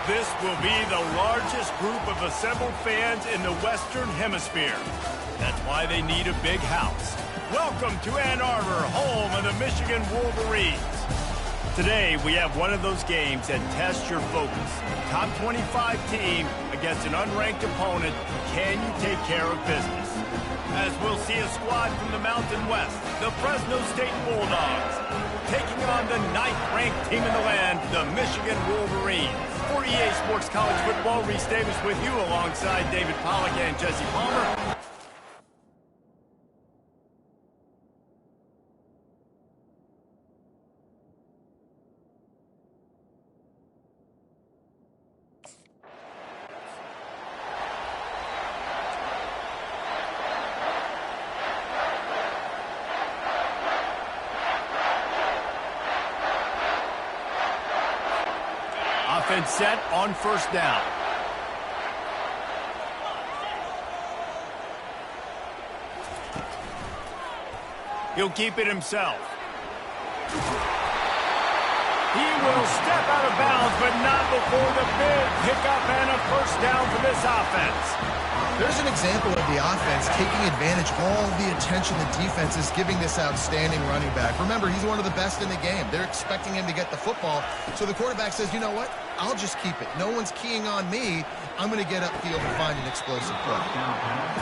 This will be the largest group of assembled fans in the Western Hemisphere. That's why they need a big house. Welcome to Ann Arbor, home of the Michigan Wolverines. Today, we have one of those games that tests your focus. Top 25 team against an unranked opponent. Can you take care of business? As we'll see a squad from the Mountain West, the Fresno State Bulldogs, taking on the 9th-ranked team in the land, the Michigan Wolverines. For EA Sports College Football, Reese Davis with you alongside David Pollack and Jesse Palmer. Offense set on first down. He'll keep it himself. He will step out of bounds, but not before the big pickup and a first down for this offense. There's an example of the offense taking advantage of all the attention the defense is giving this outstanding running back. Remember, he's one of the best in the game. They're expecting him to get the football. So the quarterback says, you know what? I'll just keep it. No one's keying on me. I'm going to get upfield and find an explosive play.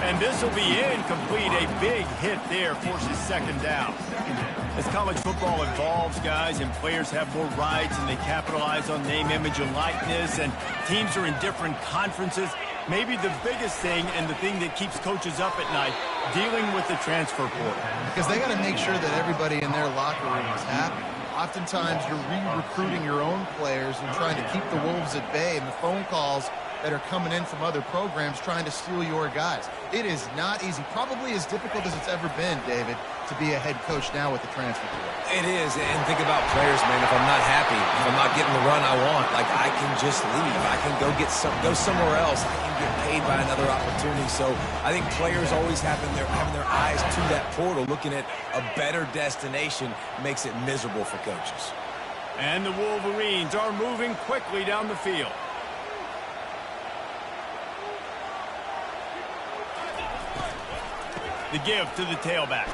And this will be incomplete. A big hit there forces second down. As college football evolves, guys, and players have more rights and they capitalize on name, image, and likeness, and teams are in different conferences, maybe the biggest thing and the thing that keeps coaches up at night, dealing with the transfer portal. Because they got to make sure that everybody in their locker room is happy. Oftentimes, you're re-recruiting your own players and trying to keep the Wolves at bay, and the phone calls that are coming in from other programs trying to steal your guys. It is not easy. Probably as difficult as it's ever been, David, to be a head coach now with the transfer portal. It is, and think about players, man. If I'm not happy, if I'm not getting the run I want, like, I can just leave. I can go somewhere else. I can get paid by another opportunity. So I think players always having their eyes to that portal, looking at a better destination, makes it miserable for coaches. And the Wolverines are moving quickly down the field. The give to the tailback.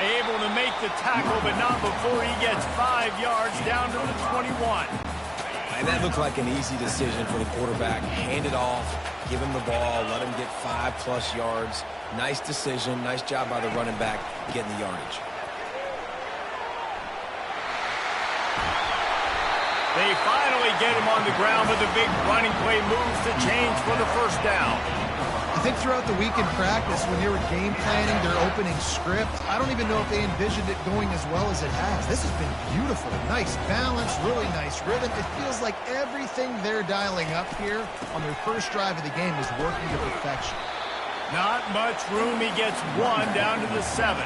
Able to make the tackle, but not before he gets 5 yards down to the 21. And that looked like an easy decision for the quarterback. Hand it off, give him the ball, let him get 5+ yards. Nice decision, nice job by the running back getting the yardage. They finally get him on the ground, but the big running play moves the chains for the first down. I think throughout the week in practice, when they were game planning their opening script, I don't even know if they envisioned it going as well as it has. This has been beautiful. Nice balance, really nice rhythm. It feels like everything they're dialing up here on their first drive of the game is working to perfection. Not much room. He gets 1 down to the 7.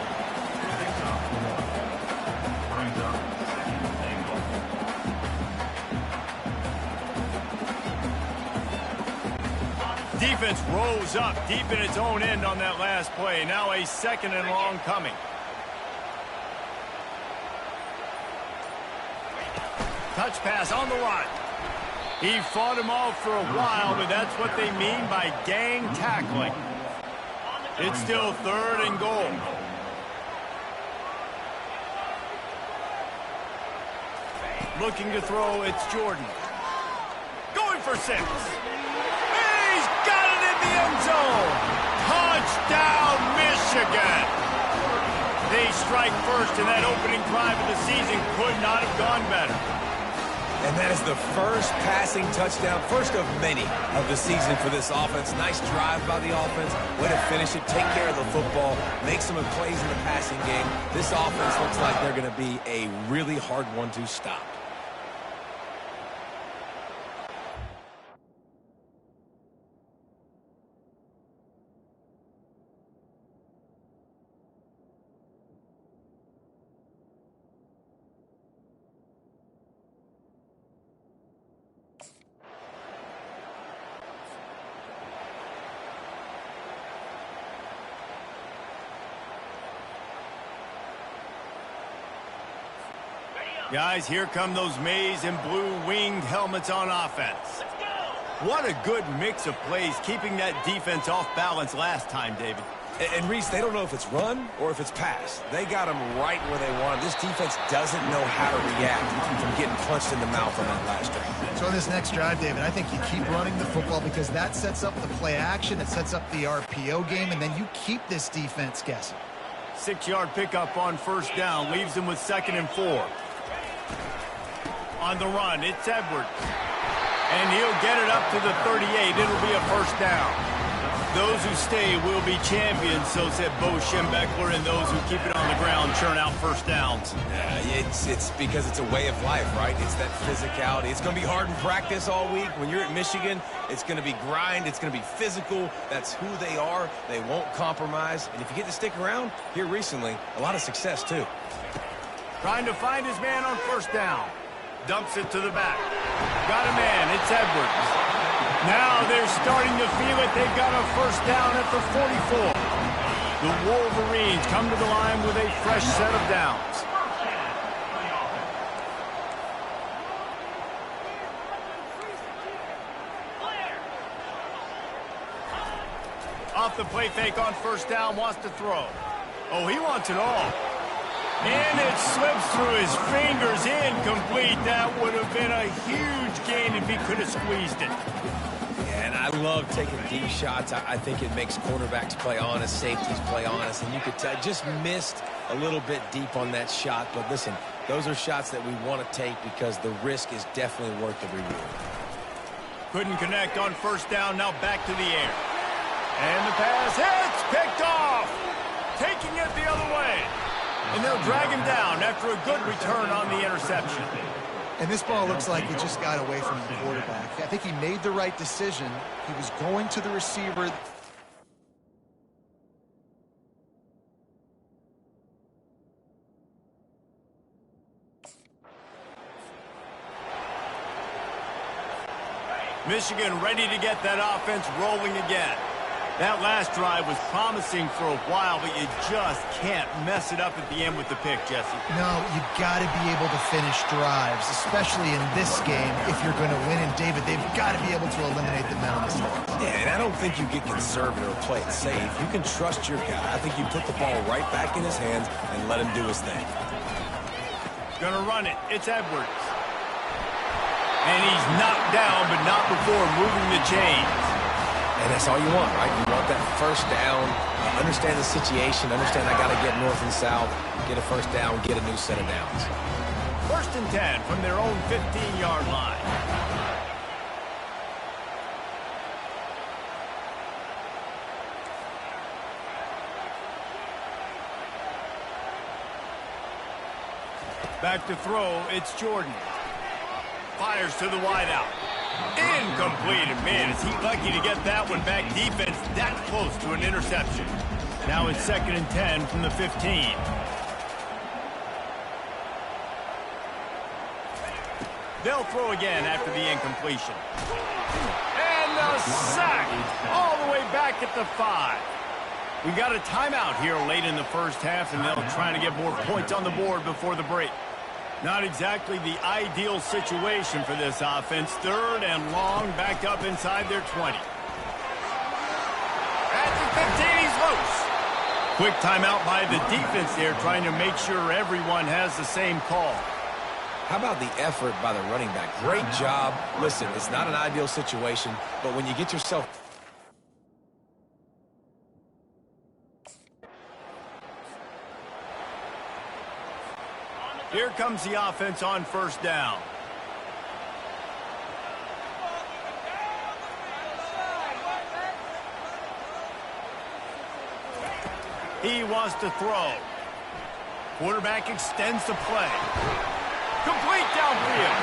Defense rose up deep in its own end on that last play. Now a 2nd and long coming. Touch pass on the run. He fought him off for a while, but that's what they mean by gang tackling. It's still 3rd and goal. Looking to throw, it's Jordan. Going for 6. End zone. Touchdown, Michigan. They strike first, and that opening drive of the season could not have gone better. And that is the first passing touchdown, first of many of the season for this offense. Nice drive by the offense. Way to finish it, take care of the football, make some plays in the passing game. This offense looks like they're going to be a really hard one to stop. Guys, here come those maize and blue winged helmets on offense. What a good mix of plays, keeping that defense off balance last time, David. And Reese, they don't know if it's run or if it's pass. They got them right where they want. This defense doesn't know how to react from getting punched in the mouth on that last drive. So in this next drive, David, I think you keep running the football because that sets up the play action, it sets up the RPO game, and then you keep this defense guessing. 6-yard pickup on first down, leaves them with 2nd and 4. On the run, it's Edwards. And he'll get it up to the 38. It'll be a first down. Those who stay will be champions, so said Bo Schembechler, and those who keep it on the ground churn out first downs. It's because it's a way of life, right? It's that physicality. It's going to be hard in practice all week. When you're at Michigan, it's going to be grind. It's going to be physical. That's who they are. They won't compromise. And if you get to stick around, here recently, a lot of success, too. Trying to find his man on first down. Dumps it to the back. Got a man. It's Edwards. Now they're starting to feel it. They've got a first down at the 44. The Wolverines come to the line with a fresh set of downs. Off the play fake on first down, wants to throw. Oh, he wants it all. And it slips through his fingers, incomplete. That would have been a huge gain if he could have squeezed it. Yeah, and I love taking deep shots. I think it makes cornerbacks play honest, safeties play honest, and you could tell just missed a little bit deep on that shot. But listen, those are shots that we want to take because the risk is definitely worth the reward. Couldn't connect on first down, now back to the air. And the pass hits, picked off. Taking it the other way. And they'll drag him down after a good return on the interception. And this ball looks like it just got away from the quarterback. I think he made the right decision. He was going to the receiver. Michigan ready to get that offense rolling again. That last drive was promising for a while, but you just can't mess it up at the end with the pick, Jesse. No, you got to be able to finish drives, especially in this game if you're going to win. And, David, they've got to be able to eliminate the mental mistakes. Yeah, and I don't think you get conservative or play it safe. You can trust your guy. I think you put the ball right back in his hands and let him do his thing. Gonna run it. It's Edwards. And he's knocked down, but not before moving the chains. And that's all you want, right? You want that first down, understand the situation, understand I got to get north and south, get a first down, get a new set of downs. 1st and 10 from their own 15-yard line. Back to throw, it's Jordan. Fires to the wideout. Incomplete, and man, is he lucky to get that one back. Defense that close to an interception. Now it's 2nd and 10 from the 15. They'll throw again after the incompletion. And a sack all the way back at the 5. We got a timeout here late in the first half, and they'll try to get more points on the board before the break. Not exactly the ideal situation for this offense. 3rd and long, back up inside their 20. At the 15, he's loose. Quick timeout by the defense there, trying to make sure everyone has the same call. How about the effort by the running back? Great job. Listen, it's not an ideal situation, but when you get yourself... Here comes the offense on first down. He wants to throw. Quarterback extends the play. Complete downfield.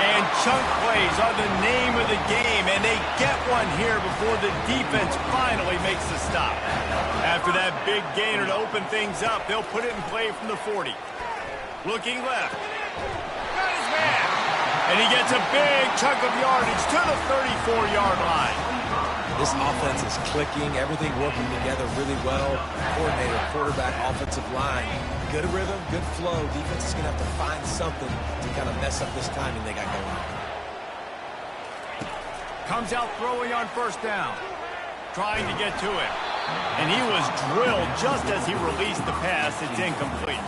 And chunk plays are the name of the game, and they get one here before the defense finally makes the stop. After that big gainer to open things up, they'll put it in play from the 40. Looking left. Got his man. And he gets a big chunk of yardage to the 34-yard line. This offense is clicking, everything working together really well. Coordinator, quarterback, offensive line. Good rhythm, good flow. Defense is going to have to find something to kind of mess up this timing they got going on. Comes out throwing on first down. Trying to get to it. And he was drilled just as he released the pass. It's incomplete.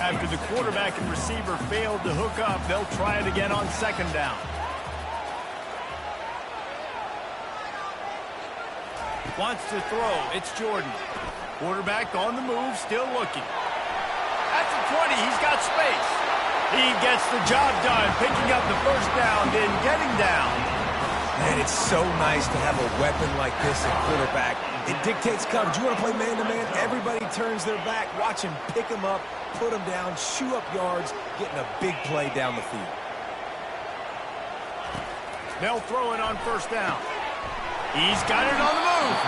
After the quarterback and receiver failed to hook up, they'll try it again on second down. Wants to throw. It's Jordan. Quarterback on the move, still looking. At the 20, he's got space. He gets the job done, picking up the first down, then getting down. Man, it's so nice to have a weapon like this at quarterback. It dictates coverage. You want to play man-to-man? Everybody turns their back. Watch him pick him up, put him down, shoot up yards, getting a big play down the field. They'll throw it on first down. He's got it on the move.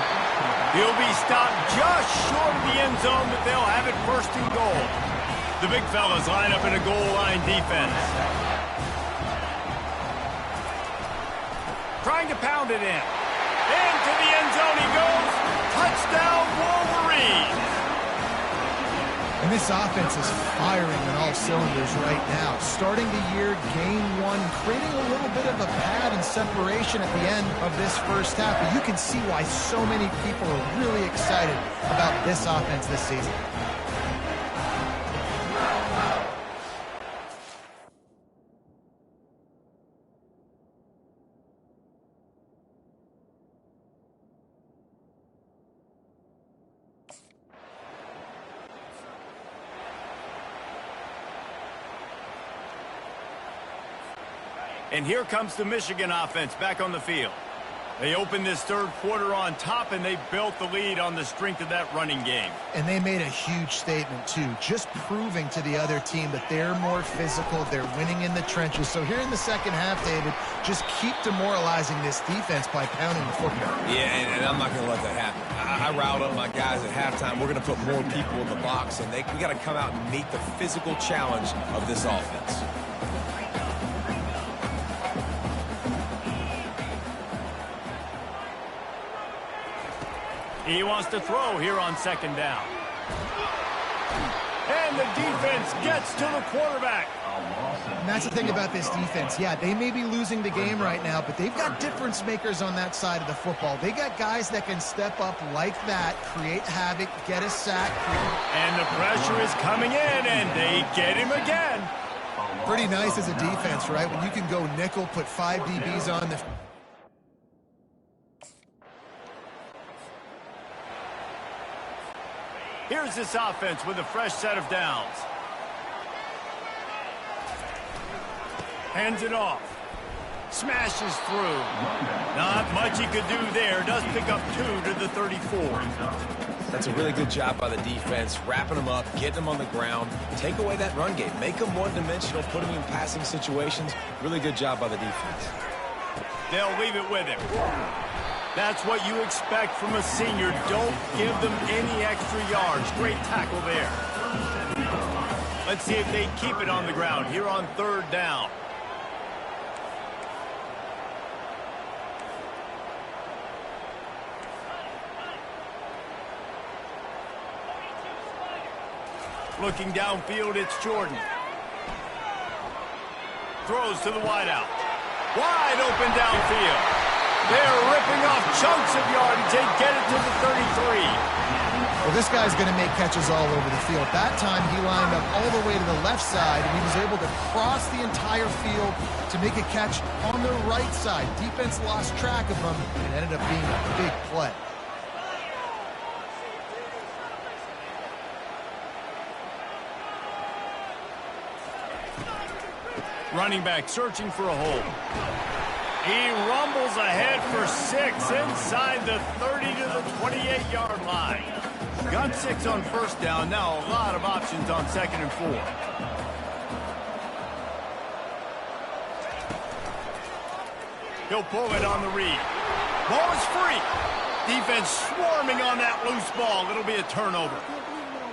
He'll be stopped just short of the end zone, but they'll have it first and goal. The big fellas line up in a goal line defense. Trying to pound it in. Into the end zone he goes. Touchdown, Wolverines. And this offense is firing on all cylinders right now. Starting the year, game one, creating a little bit of a pad and separation at the end of this first half. But you can see why so many people are really excited about this offense this season. And here comes the Michigan offense back on the field. They opened this third quarter on top, and they built the lead on the strength of that running game. And they made a huge statement, too, just proving to the other team that they're more physical, they're winning in the trenches. So here in the second half, David, just keep demoralizing this defense by pounding the football. Yeah, and I'm not going to let that happen. I riled up my guys at halftime. We're going to put more people in the box, and we got to come out and meet the physical challenge of this offense. He wants to throw here on second down. And the defense gets to the quarterback. And that's the thing about this defense. Yeah, they may be losing the game right now, but they've got difference makers on that side of the football. They got guys that can step up like that, create havoc, get a sack. And the pressure is coming in, and they get him again. Pretty nice as a defense, right? When you can go nickel, put 5 DBs on the... Here's this offense with a fresh set of downs. Hands it off. Smashes through. Not much he could do there. Does pick up 2 to the 34. That's a really good job by the defense, wrapping them up, getting them on the ground, take away that run game, make them one-dimensional, put them in passing situations. Really good job by the defense. They'll leave it with him. That's what you expect from a senior. Don't give them any extra yards. Great tackle there. Let's see if they keep it on the ground here on third down. Looking downfield, it's Jordan. Throws to the wideout. Wide open downfield. They're ripping off chunks of yardage. They get it to the 33. Well, this guy's going to make catches all over the field. That time, he lined up all the way to the left side, and he was able to cross the entire field to make a catch on the right side. Defense lost track of him, and ended up being a big play. Running back searching for a hole. He rumbles ahead for 6 inside the 30 to the 28-yard line. Got 6 on first down. Now a lot of options on second and 4. He'll pull it on the read. Ball is free. Defense swarming on that loose ball. It'll be a turnover.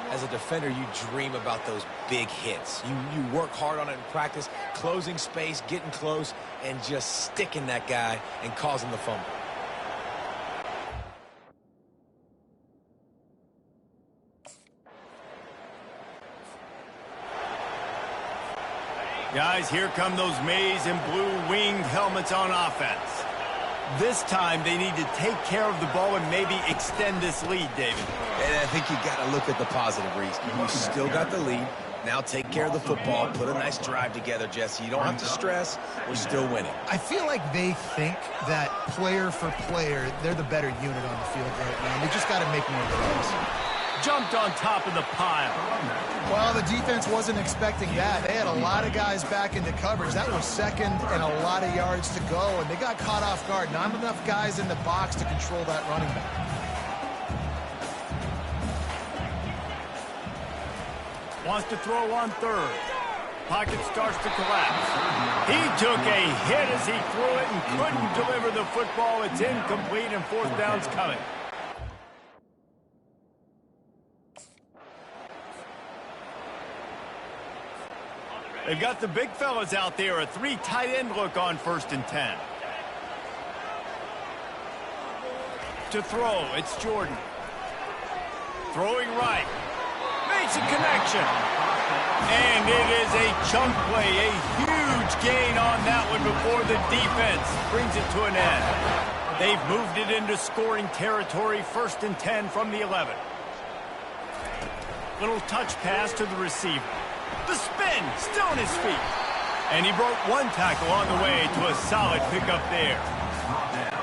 As a defender, you dream about those big hits. You work hard on it in practice, closing space, getting close, and just sticking that guy and causing the fumble. Guys, here come those maize and blue winged helmets on offense. This time, they need to take care of the ball and maybe extend this lead, David. And I think you got to look at the positive, Reese. You still got the lead. Now take care of the football. Put a nice drive together, Jesse. You don't have to stress. We're still winning. I feel like they think that player for player, they're the better unit on the field right now. They just got to make more plays. Jumped on top of the pile. Well, the defense wasn't expecting that. They had a lot of guys back into coverage. That was second and a lot of yards to go, and they got caught off guard. Not enough guys in the box to control that running back. Wants to throw on third. Pocket starts to collapse. He took a hit as he threw it and couldn't deliver the football. It's incomplete and fourth down's coming. They've got the big fellas out there. A 3 tight end look on 1st and 10. To throw, it's Jordan. Throwing right. Makes a connection. And it is a chunk play. A huge gain on that one before the defense brings it to an end. They've moved it into scoring territory. 1st and 10 from the 11. Little touch pass to the receiver. The spin, still on his feet. And he broke one tackle on the way to a solid pickup there.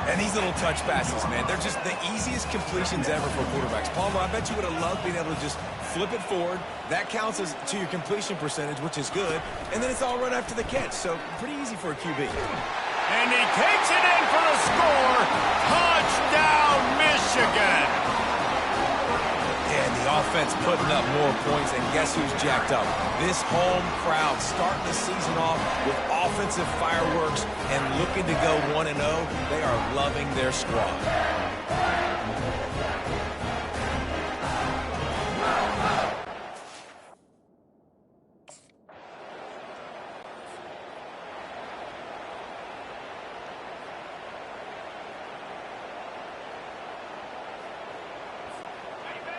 And these little touch passes, man, they're just the easiest completions ever for quarterbacks. Palmer, I bet you would have loved being able to just flip it forward. That counts as to your completion percentage, which is good. And then it's all run after the catch, so pretty easy for a QB. And he takes it in for the score. Touchdown, Michigan. And the offense putting up more points, and guess who's jacked up? This home crowd starting the season off with offensive fireworks and looking to go 1-0. They are loving their squad.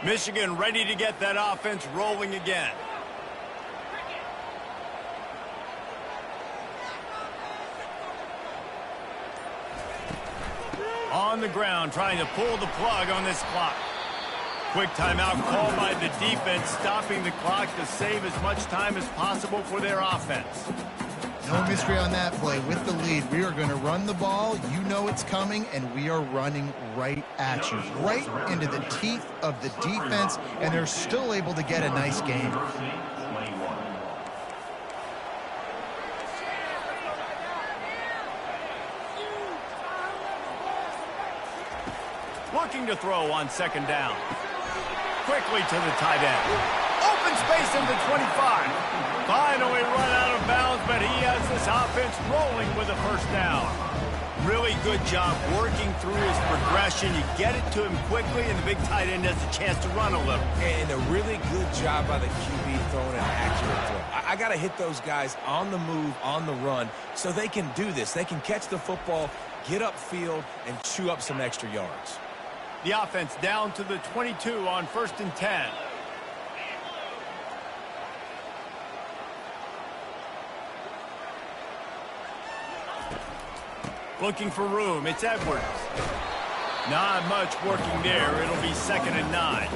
Michigan ready to get that offense rolling again. On the ground, trying to pull the plug on this clock. Quick timeout called by the defense, stopping the clock to save as much time as possible for their offense. No mystery on that play. With the lead, we are going to run the ball. You know it's coming, and we are running right at you, right into the teeth of the defense, and they're still able to get a nice game. Looking to throw on 2nd down. Quickly to the tight end. Open space in the 25. Finally run out of bounds, but he has this offense rolling with a 1st down. Really good job working through his progression. You get it to him quickly, and the big tight end has a chance to run a little. And a really good job by the QB throwing an accurate throw. I got to hit those guys on the move, on the run, so they can do this. They can catch the football, get upfield, and chew up some extra yards. The offense down to the 22 on 1st and 10. Looking for room, it's Edwards. Not much working there. It'll be 2nd and 9.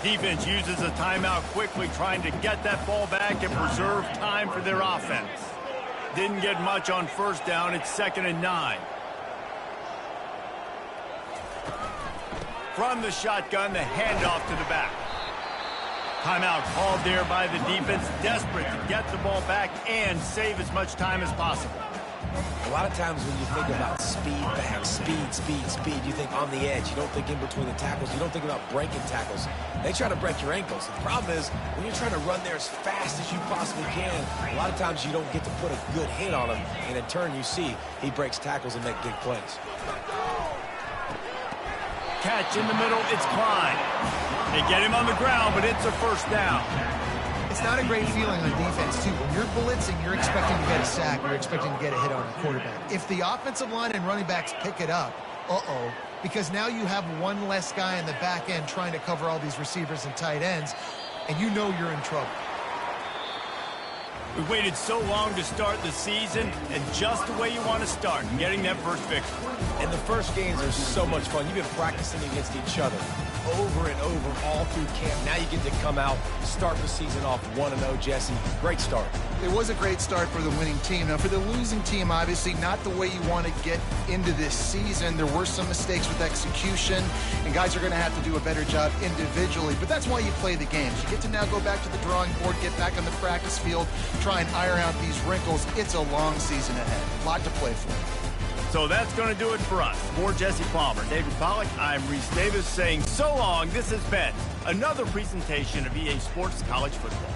Defense uses a timeout quickly, trying to get that ball back and preserve time for their offense. Didn't get much on 1st down. It's 2nd and 9. From the shotgun, the handoff to the back. Timeout called there by the defense, desperate to get the ball back and save as much time as possible. A lot of times when you think about speed back, speed, you think on the edge. You don't think in between the tackles. You don't think about breaking tackles. They try to break your ankles. The problem is when you're trying to run there as fast as you possibly can, a lot of times you don't get to put a good hit on him. And in turn, you see he breaks tackles and makes big plays. Catch in the middle, it's Klein. They get him on the ground, but it's a 1st down. It's not a great feeling on defense, too. When you're blitzing, you're expecting to get a sack. You're expecting to get a hit on the quarterback. If the offensive line and running backs pick it up, because now you have one less guy in the back end trying to cover all these receivers and tight ends, and you know you're in trouble. We waited so long to start the season, and just the way you want to start, getting that first victory. And the first games are so much fun. You've been practicing against each other over and over all through camp. Now you get to come out, start the season off 1-0, Jesse. Great start. It was a great start for the winning team. Now, for the losing team, obviously not the way you want to get into this season. There were some mistakes with execution, and guys are going to have to do a better job individually. But that's why you play the games. You get to now go back to the drawing board, get back on the practice field, try and iron out these wrinkles. It's a long season ahead. A lot to play for. So that's going to do it for us. For Jesse Palmer, David Pollack, I'm Reese Davis saying so long. This has been another presentation of EA Sports College Football.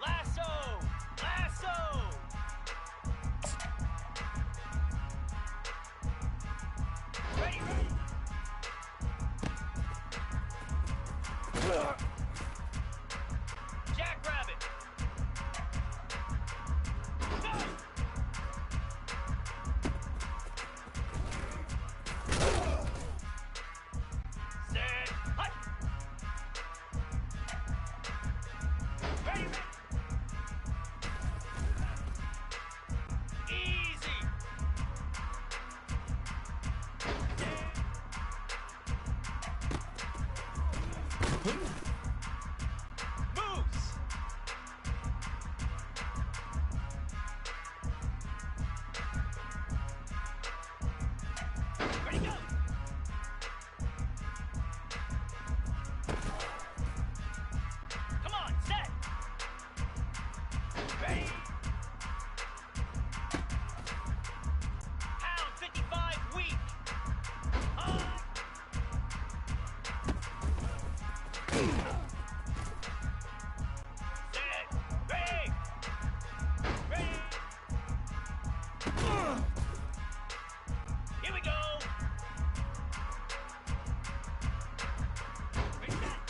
Lasso! Lasso! Ready, ready! Jackrabbit! Go! Set! Hut! Ready, ready! Easy! Moves! Ready, go! Come on, set! Ready! Pound 55 weak! On! Set! Ready! Ready! Here we go! Ready, set!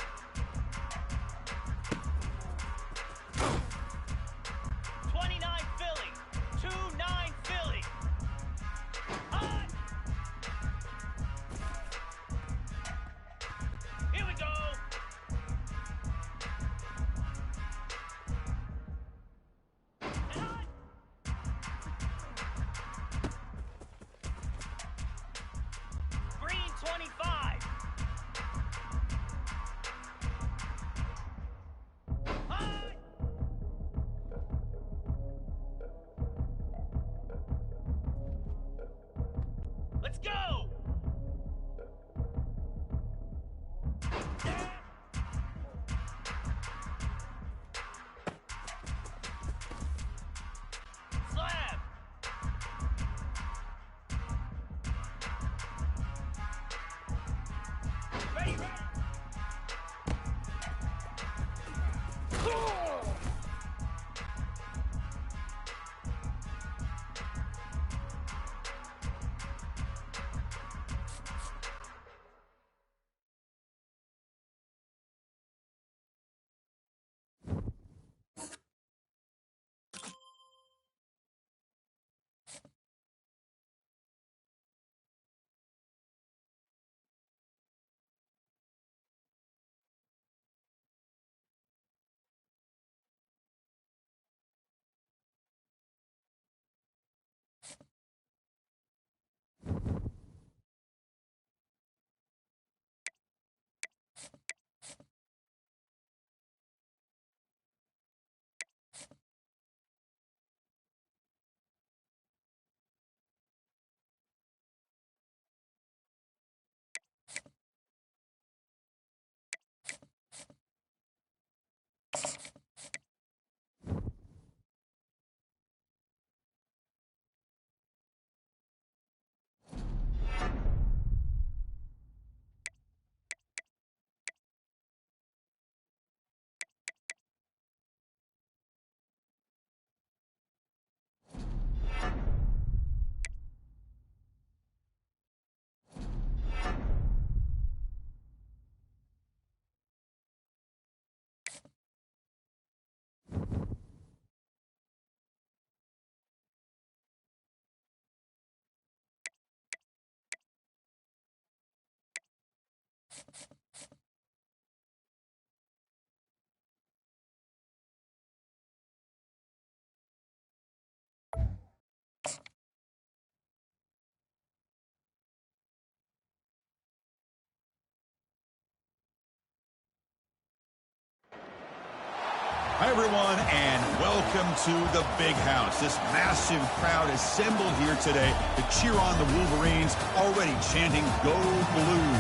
Hi, everyone, and welcome to the Big House. This massive crowd assembled here today to cheer on the Wolverines, already chanting, "Go Blue."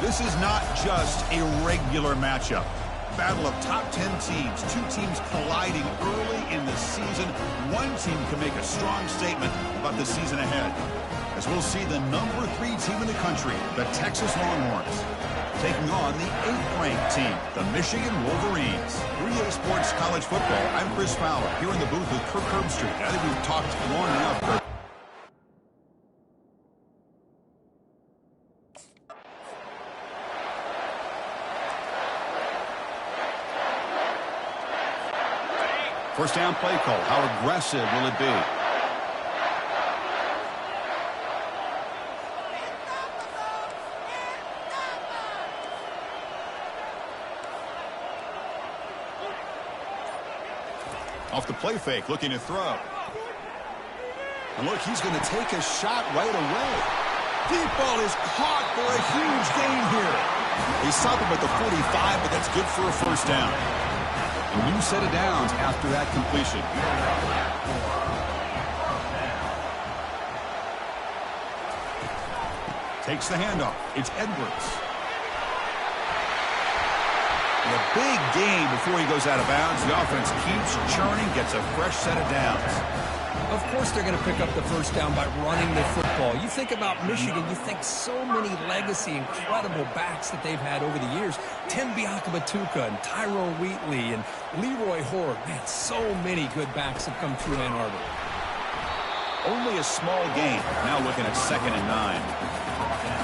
This is not just a regular matchup. Battle of top 10 teams, two teams colliding early in the season. One team can make a strong statement about the season ahead, as we'll see the number 3 team in the country, the Texas Longhorns, taking on the 8th-ranked team, the Michigan Wolverines. 3A Sports College Football, I'm Chris Fowler, here in the booth with Kirk Herbstreit. I think we've talked long enough, Kirk. First down play call. How aggressive will it be? Off the play fake, looking to throw. And look, he's going to take a shot right away. Deep ball is caught for a huge gain here. He stopped him at the 45, but that's good for a first down. A new set of downs after that completion. Takes the handoff. It's Edwards. A big gain before he goes out of bounds. The offense keeps churning, gets a fresh set of downs. Of course they're going to pick up the first down by running the football. You think about Michigan, you think so many legacy, incredible backs that they've had over the years. Tim Biakabatuka and Tyrone Wheatley and Leroy Horde. Man, so many good backs have come through Ann Arbor. Only a small gain. Now looking at 2nd and 9.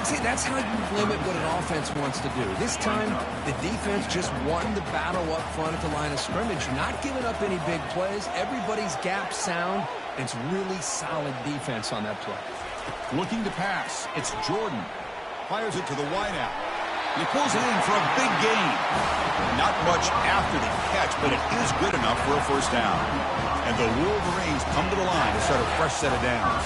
See, that's how you limit what an offense wants to do. This time, the defense just won the battle up front at the line of scrimmage, not giving up any big plays. Everybody's gap sound. It's really solid defense on that play. Looking to pass. It's Jordan. Fires it to the wideout. He pulls it in for a big gain. Not much after the catch, but it is good enough for a first down. And the Wolverines come to the line to start a fresh set of downs.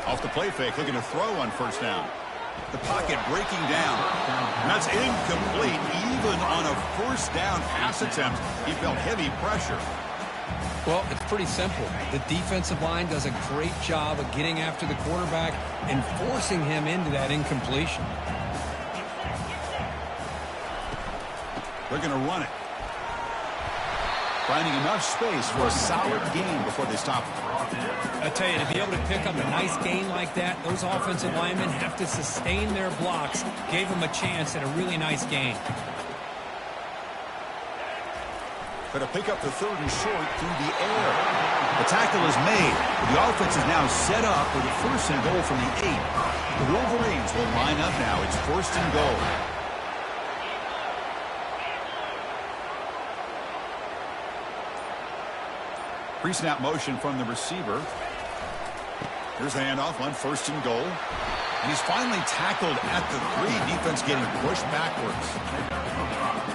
Off the play fake, looking to throw on first down. The pocket breaking down. That's incomplete. Even on a first down pass attempt, he felt heavy pressure. Well, it's pretty simple. The defensive line does a great job of getting after the quarterback and forcing him into that incompletion. They're going to run it. Finding enough space for a solid gain before they stop him. I tell you, to be able to pick up a nice gain like that, those offensive linemen have to sustain their blocks. Gave them a chance at a really nice gain. Going to pick up the 3rd and short through the air. The tackle is made. The offense is now set up with a 1st and goal from the 8. The Wolverines will line up now. It's 1st and goal. Pre-snap motion from the receiver. Here's the handoff on 1st and goal. And he's finally tackled at the 3. Defense getting pushed backwards.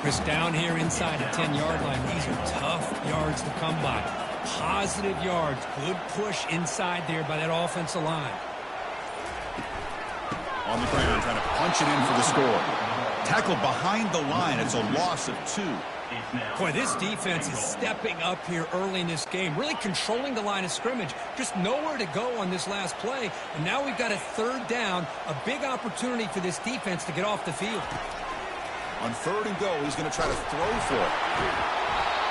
Chris, down here inside the 10-yard line, these are tough yards to come by. Positive yards. Good push inside there by that offensive line. On the ground, trying to punch it in for the score. Tackled behind the line. It's a loss of 2. Boy, this defense is stepping up here early in this game, really controlling the line of scrimmage. Just nowhere to go on this last play. And now we've got a 3rd down, a big opportunity for this defense to get off the field. On 3rd and goal, he's going to try to throw for it.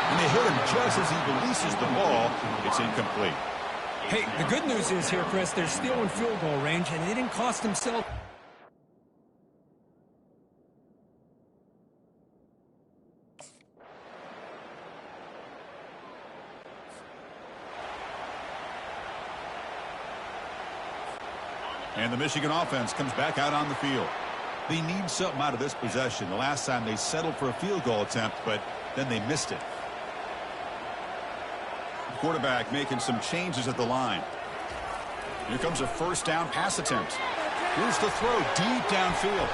And they hit him just as he releases the ball. It's incomplete. Hey, the good news is here, Chris, they're still in field goal range, and they didn't cost themselves. And the Michigan offense comes back out on the field. They need something out of this possession. The last time they settled for a field goal attempt, but then they missed it. The quarterback making some changes at the line. Here comes a 1st down pass attempt. Here's the throw deep downfield.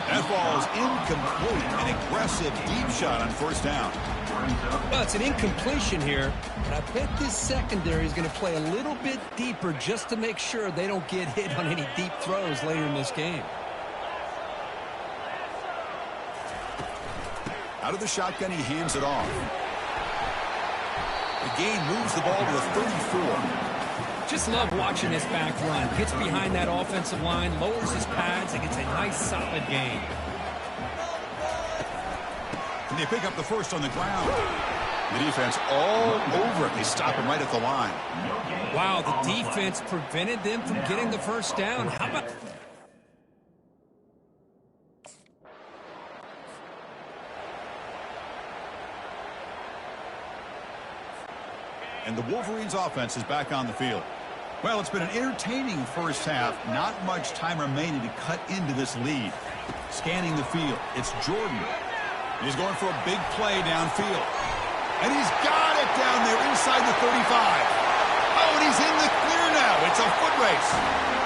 That ball is incomplete. An aggressive deep shot on 1st down. Well, it's an incompletion here, but I bet this secondary is going to play a little bit deeper just to make sure they don't get hit on any deep throws later in this game. Out of the shotgun, he hands it off. The gain moves the ball to the 34. Just love watching this back run. Gets behind that offensive line, lowers his pads, and gets a nice solid gain. And they pick up the 1st on the ground. The defense all over it. They stop him right at the line. Wow, the defense prevented them from getting the 1st down. How about... And the Wolverines offense is back on the field. Well, it's been an entertaining 1st half. Not much time remaining to cut into this lead. Scanning the field, it's Jordan. He's going for a big play downfield. And he's got it down there inside the 35. Oh, and he's in the clear now. It's a foot race.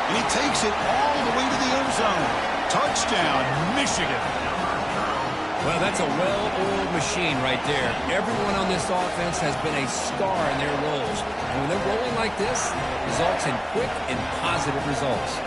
And he takes it all the way to the end zone. Touchdown, Michigan. Well, that's a well-oiled machine right there. Everyone on this offense has been a star in their roles. And when they're rolling like this, results in quick and positive results.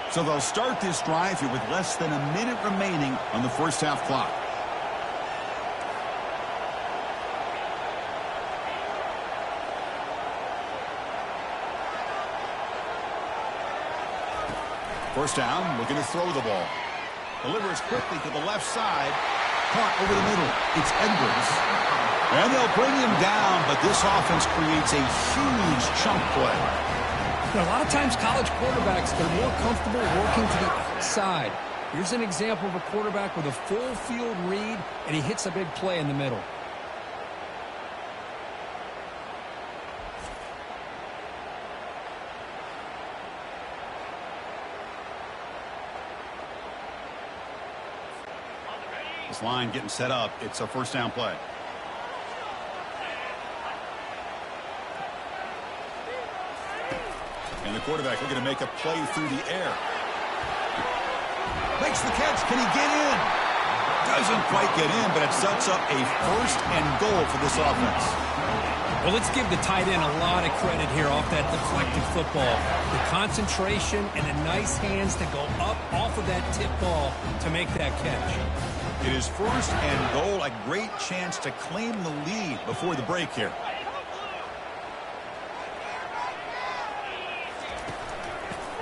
So they'll start this drive here with less than a minute remaining on the 1st half clock. First down, looking to throw the ball. Delivers quickly to the left side. Caught over the middle. It's Edwards. And they'll bring him down, but this offense creates a huge chunk play. A lot of times college quarterbacks, they're more comfortable working to the outside. Here's an example of a quarterback with a full field read, and he hits a big play in the middle. This line getting set up. It's a 1st down play. And the quarterback looking to make a play through the air. Makes the catch. Can he get in? Doesn't quite get in, but it sets up a 1st and goal for this offense. Well, let's give the tight end a lot of credit here off that deflected football. The concentration and the nice hands to go up off of that tip ball to make that catch. It is 1st and goal. A great chance to claim the lead before the break here.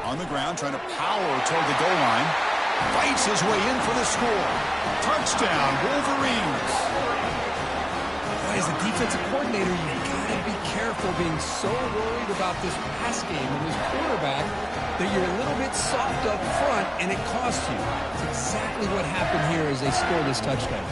On the ground, trying to power toward the goal line. Fights his way in for the score. Touchdown, Wolverines. Boy, as a defensive coordinator, you've got to be careful being so worried about this pass game and this quarterback that you're a little bit soft up front and it costs you. It's exactly what happened here as they score this touchdown.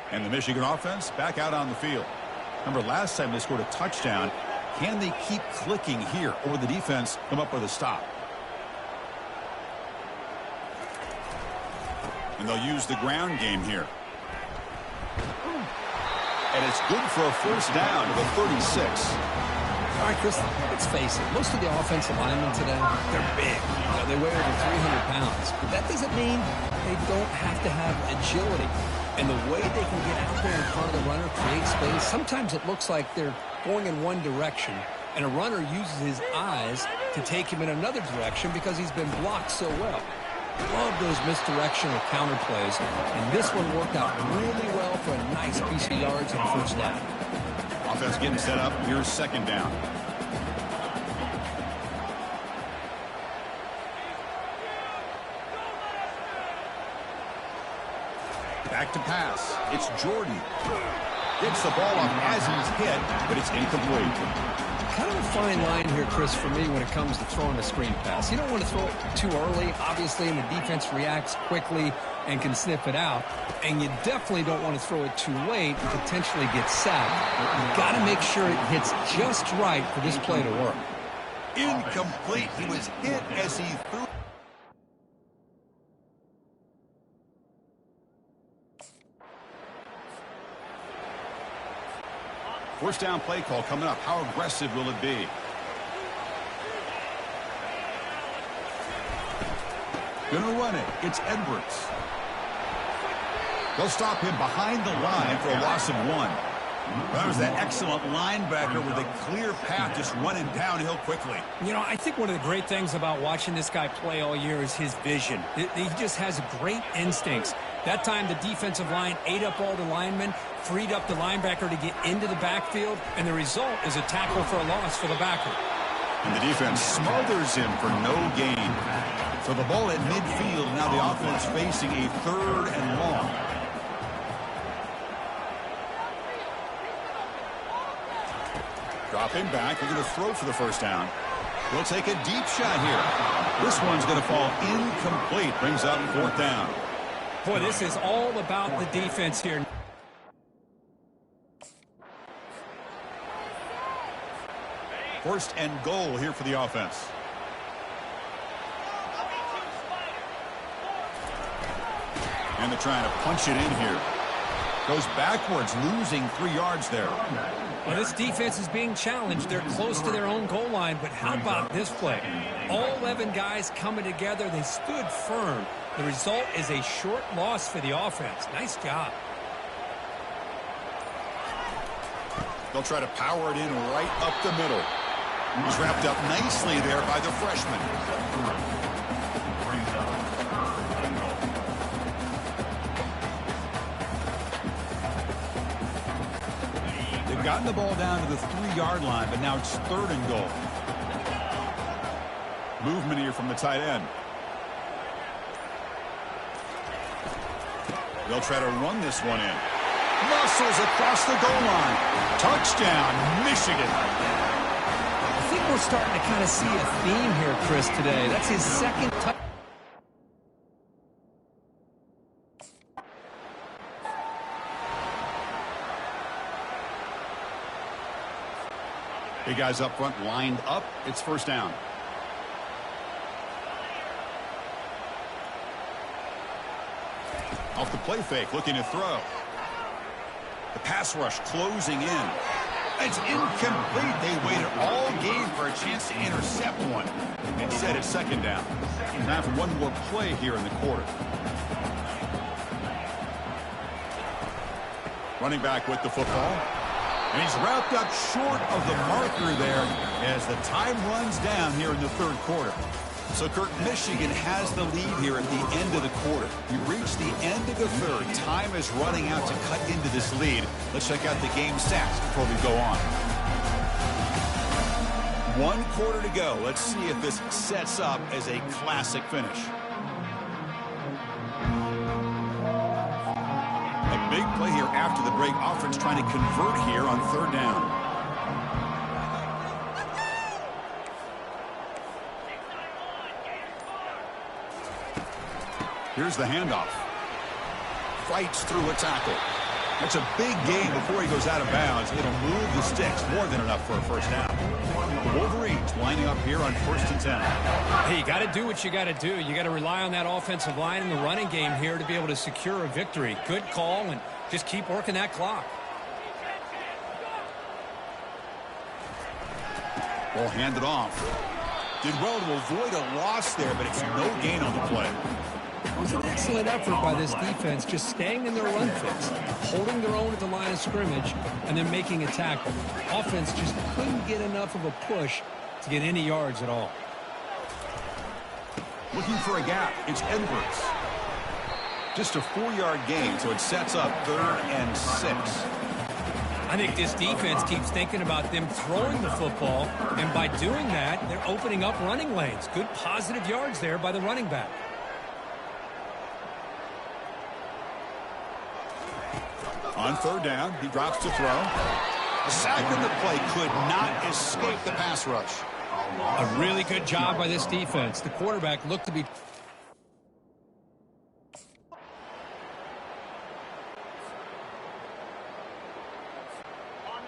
And the Michigan offense back out on the field. Remember, last time they scored a touchdown. Can they keep clicking here, or will the defense come up with a stop? And they'll use the ground game here. And it's good for a first down to the 36. All right, Chris, let's face it. Most of the offensive linemen today, they're big. They weigh over 300 pounds. But that doesn't mean they don't have to have agility. And the way they can get out there in front of the runner, create space, sometimes it looks like they're going in one direction, and a runner uses his eyes to take him in another direction because he's been blocked so well. Love those misdirection or counter plays, and this one worked out really well for a nice piece of yards on first down. Offense getting set up. Here's second down. Back to pass. It's Jordan. Gets the ball off as he's hit, but it's incomplete. Kind of a fine line here, Chris, for me when it comes to throwing a screen pass. You don't want to throw it too early, obviously, and the defense reacts quickly and can sniff it out. And you definitely don't want to throw it too late and potentially get sacked. You've got to make sure it hits just right for this play to work. Incomplete. He was hit as he threw. First down play call coming up. How aggressive will it be? Gonna run it. It's Edwards. They'll stop him behind the line for a loss of 1. That was that excellent linebacker with a clear path just running downhill quickly. You know, I think one of the great things about watching this guy play all year is his vision. He just has great instincts. That time, the defensive line ate up all the linemen, freed up the linebacker to get into the backfield, and the result is a tackle for a loss for the backer. And the defense smothers him for no gain. So the ball at midfield, now the offense facing a 3rd and long. Dropping back, they're going to throw for the first down. We'll take a deep shot here. This one's going to fall incomplete, brings up 4th down. Boy, this is all about the defense here. First and goal here for the offense. And they're trying to punch it in here. Goes backwards, losing 3 yards there. Well, this defense is being challenged. They're close to their own goal line, but how about this play? All 11 guys coming together. They stood firm. The result is a short loss for the offense. Nice job. They'll try to power it in right up the middle. Trapped up nicely there by the freshman. They've gotten the ball down to the 3-yard line, but now it's 3rd and goal. Movement here from the tight end. They'll try to run this one in. Muscles across the goal line. Touchdown, Michigan. I think we're starting to kind of see a theme here, Chris, today. That's his 2nd touchdown. Big guys up front lined up. It's first down. Off the play fake, looking to throw. The pass rush closing in. It's incomplete. They waited all game for a chance to intercept one. Instead, it's second down. Time for one more play here in the quarter. Running back with the football. And he's wrapped up short of the marker there as the time runs down here in the third quarter. So, Kirk, Michigan has the lead here at the end of the quarter. We reach the end of the third. Time is running out to cut into this lead. Let's check out the game stats before we go on. 1 quarter to go. Let's see if this sets up as a classic finish. A big play here after the break. Offense trying to convert here on third down. Here's the handoff. Fights through a tackle. That's a big gain before he goes out of bounds. It'll move the sticks. More than enough for a first down. The Wolverines lining up here on 1st and 10. Hey, you got to do what you got to do. You got to rely on that offensive line in the running game here to be able to secure a victory. Good call, and just keep working that clock. Ball handed off. Did well to avoid a loss there, but it's no gain on the play. It was an excellent effort by this defense, just staying in their run fix, holding their own at the line of scrimmage, and then making a tackle. Offense just couldn't get enough of a push to get any yards at all. Looking for a gap. It's Edwards. Just a 4-yard gain, so it sets up 3rd and 6. I think this defense keeps thinking about them throwing the football, and by doing that, they're opening up running lanes. Good positive yards there by the running back. On third down, he drops to throw. The sack in the play could not escape the pass rush. A really good job by this defense. The quarterback looked to be...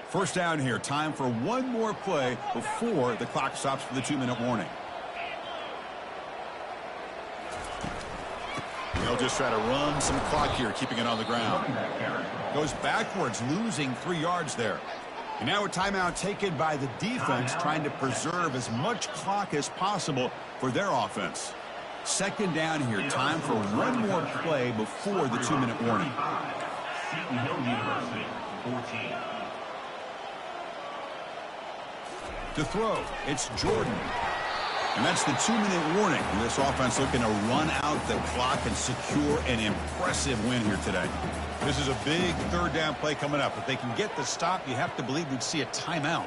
First down here. Time for one more play before the clock stops for the 2-minute warning. They'll just try to run some clock here, keeping it on the ground. Goes backwards, losing 3 yards there. And now a timeout taken by the defense, trying to preserve as much clock as possible for their offense. Second down here. Time for one more play before the 2-minute warning. To throw, it's Jordan. And that's the 2-minute warning. This offense looking to run out the clock and secure an impressive win here today. This is a big third down play coming up. If they can get the stop, you have to believe we'd see a timeout.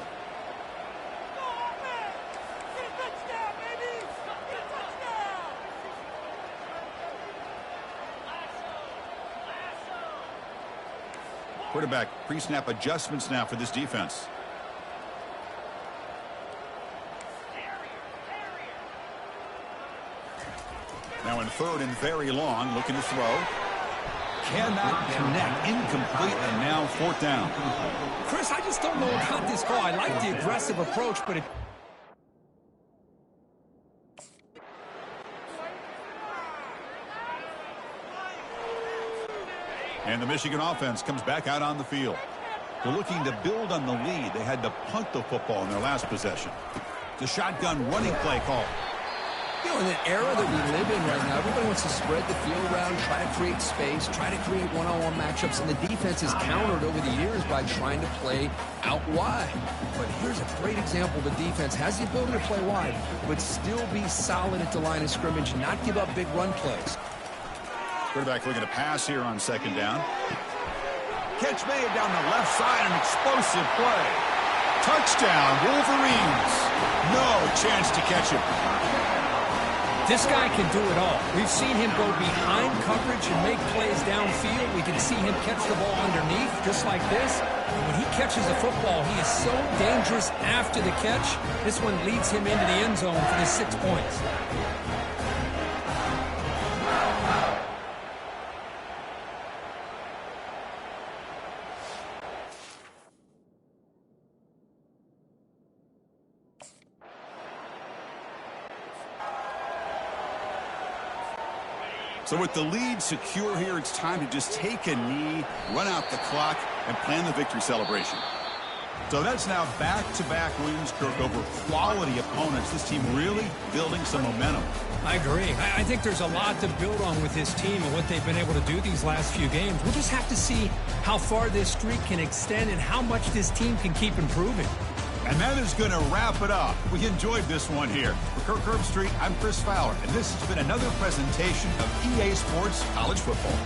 Quarterback pre-snap adjustments now for this defense. Now in third and very long, looking to throw. Cannot connect, incomplete, and now fourth down. Chris, I just don't know about this call. I like the aggressive approach, but it... And the Michigan offense comes back out on the field. They're looking to build on the lead. They had to punt the football in their last possession. The shotgun running play call. You know, in the era that we live in right now, everybody wants to spread the field around, try to create space, try to create one-on-one matchups, and the defense is countered over the years by trying to play out wide. But here's a great example. The defense has the ability to play wide, but still be solid at the line of scrimmage, not give up big run plays. Quarterback looking to pass here on second down. Catch made down the left side, an explosive play. Touchdown, Wolverines. No chance to catch him. This guy can do it all. We've seen him go behind coverage and make plays downfield. We can see him catch the ball underneath, just like this. And when he catches the football, he is so dangerous after the catch. This one leads him into the end zone for the 6 points. So with the lead secure here, it's time to just take a knee, run out the clock, and plan the victory celebration. So that's now back-to-back wins, Kirk, over quality opponents. This team really building some momentum. I agree. I think there's a lot to build on with this team and what they've been able to do these last few games. We'll just have to see how far this streak can extend and how much this team can keep improving. And that is going to wrap it up. We enjoyed this one here. For Kirk Herbstreit, I'm Chris Fowler, and this has been another presentation of EA Sports College Football.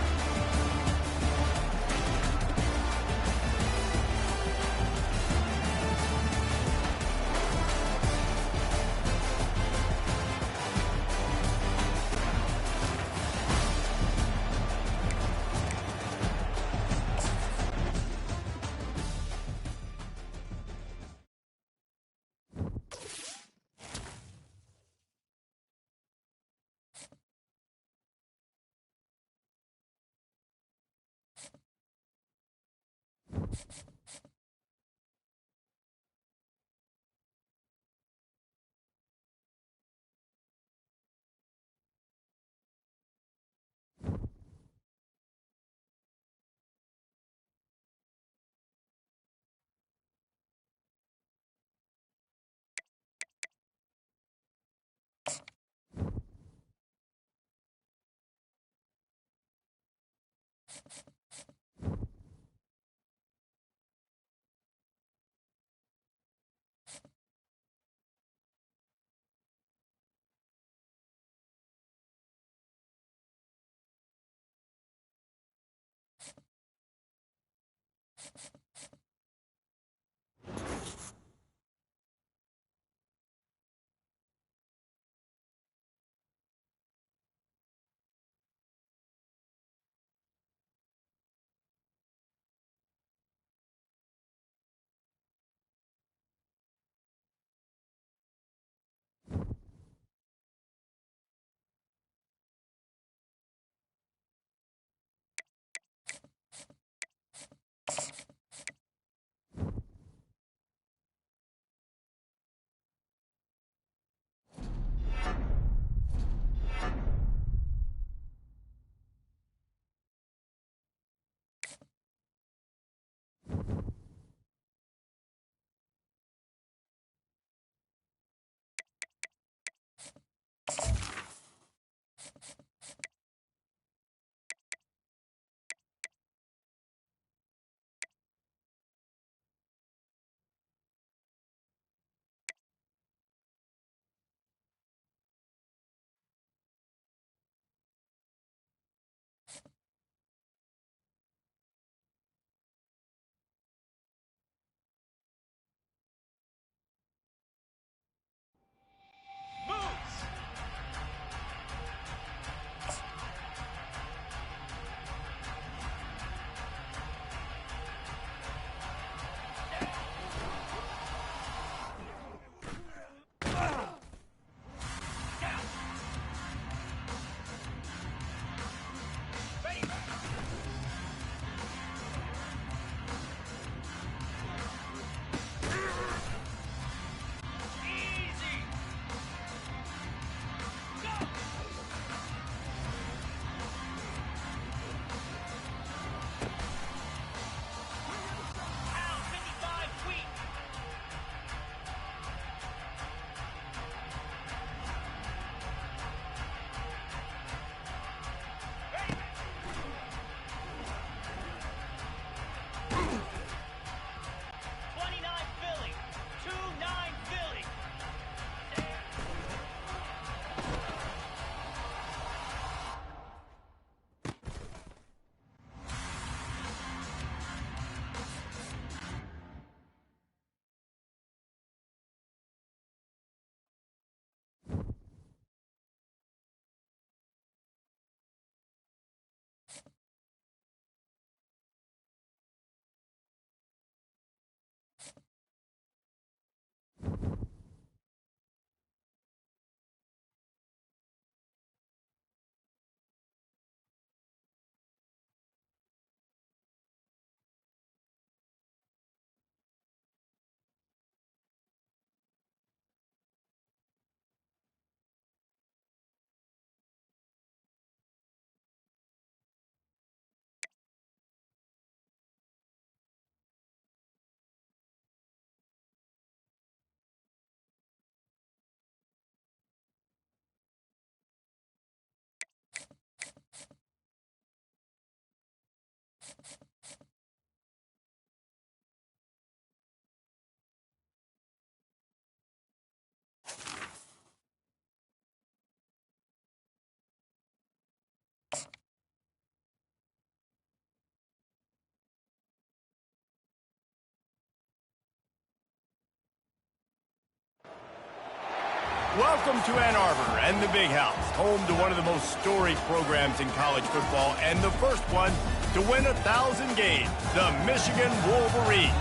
Welcome to Ann Arbor and the Big House, home to one of the most storied programs in college football and the first one to win 1,000 games, the Michigan Wolverines.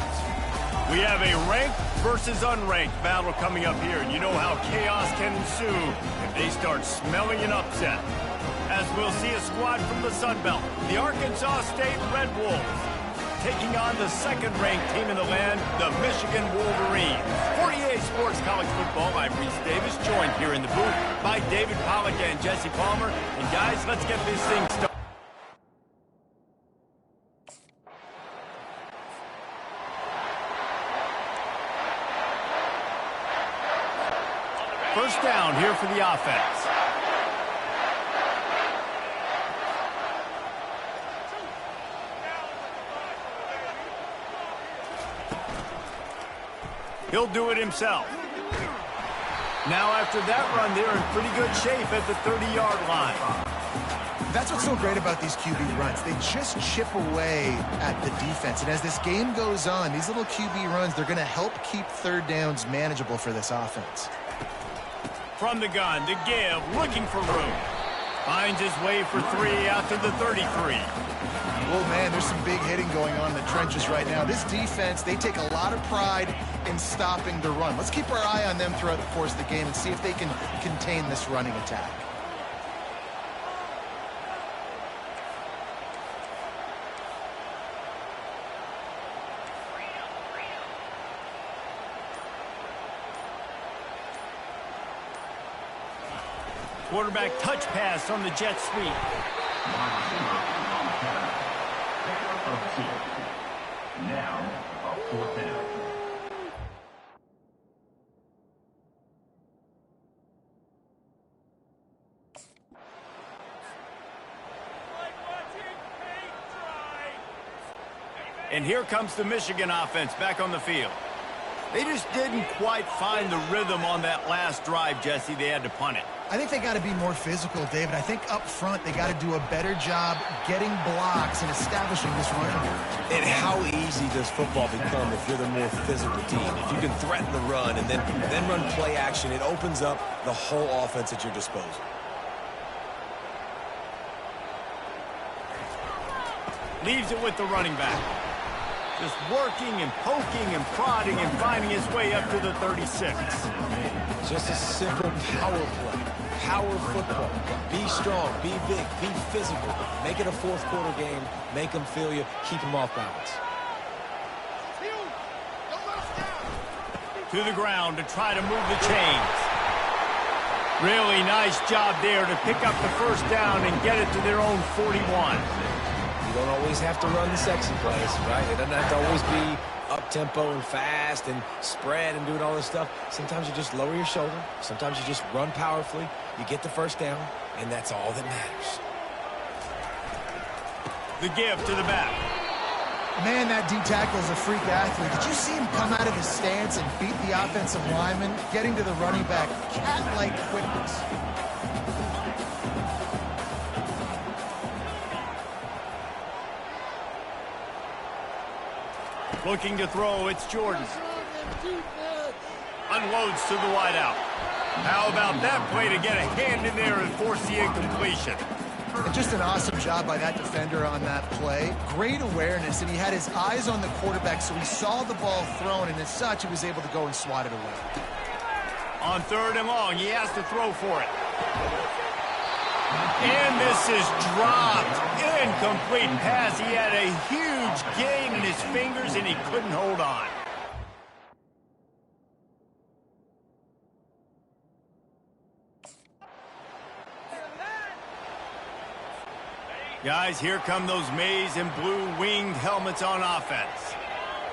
We have a ranked versus unranked battle coming up here, and you know how chaos can ensue if they start smelling an upset. As we'll see a squad from the Sun Belt, the Arkansas State Red Wolves, taking on the second-ranked team in the land, the Michigan Wolverines. For EA Sports College Football, I'm Reese Davis, joined here in the booth by David Pollack and Jesse Palmer. And guys, let's get this thing started. First down here for the offense. He'll do it himself. Now after that run, they're in pretty good shape at the 30-yard line. That's what's so great about these QB runs. They just chip away at the defense. And as this game goes on, these little QB runs, they're going to help keep third downs manageable for this offense. From the gun, the give, looking for room. Finds his way for 3 out to the 33. Well, man, there's some big hitting going on in the trenches right now. This defense, they take a lot of pride in stopping the run. Let's keep our eye on them throughout the course of the game and see if they can contain this running attack. Quarterback touch pass on the jet sweep. Now, a 4th down. And here comes the Michigan offense back on the field. They just didn't quite find the rhythm on that last drive, Jesse. They had to punt it. I think they got to be more physical, David. I think up front they got to do a better job getting blocks and establishing this running game. And how easy does football become if you're the more physical team? If you can threaten the run and then run play action, it opens up the whole offense at your disposal. Leaves it with the running back. Just working and poking and prodding and finding his way up to the 36. Just a simple power play. Power football. Be strong, be big, be physical. Make it a fourth quarter game. Make them feel you. Keep them off balance. To the ground to try to move the chains. Really nice job there to pick up the first down and get it to their own 41. You don't always have to run the sexy plays, right? It doesn't have to always be up-tempo and fast and spread and doing all this stuff. Sometimes you just lower your shoulder. Sometimes you just run powerfully. You get the first down, and that's all that matters. The give to the back. Man, that D-tackle is a freak athlete. Did you see him come out of his stance and beat the offensive lineman, getting to the running back? Cat-like quickness. Looking to throw, it's Jordan. Unloads to the wideout. How about that play to get a hand in there and force the incompletion? And just an awesome job by that defender on that play. Great awareness, and he had his eyes on the quarterback, so he saw the ball thrown, and as such, he was able to go and swat it away. On 3rd and long, he has to throw for it. And this is dropped. Incomplete pass. He had a huge gain in his fingers, and he couldn't hold on. Guys, here come those maize and blue winged helmets on offense.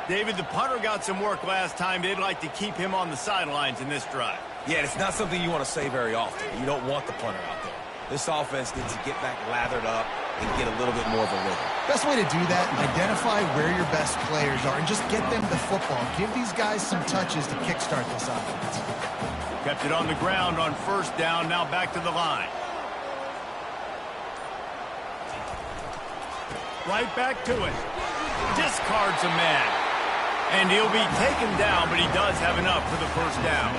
David, the punter got some work last time. They'd like to keep him on the sidelines in this drive. Yeah, it's not something you want to say very often. You don't want the punter out there. This offense needs to get back lathered up, and get a little bit more of a rhythm. Best way to do that, identify where your best players are and just get them the football. Give these guys some touches to kickstart this offense. Kept it on the ground on first down, now back to the line. Right back to it. Discards a man. And he'll be taken down, but he does have enough for the first down.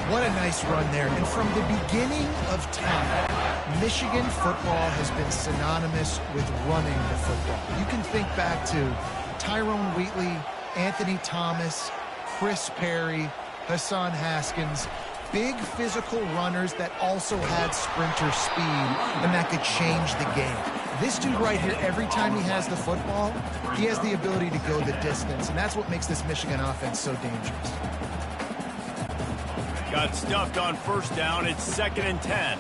What a nice run there. And from the beginning of time, Michigan football has been synonymous with running the football. You can think back to Tyrone Wheatley, Anthony Thomas, Chris Perry, Hassan Haskins. Big physical runners that also had sprinter speed and that could change the game. This dude right here, every time he has the football, he has the ability to go the distance, and that's what makes this Michigan offense so dangerous. Got stuffed on first down. It's 2nd and 10.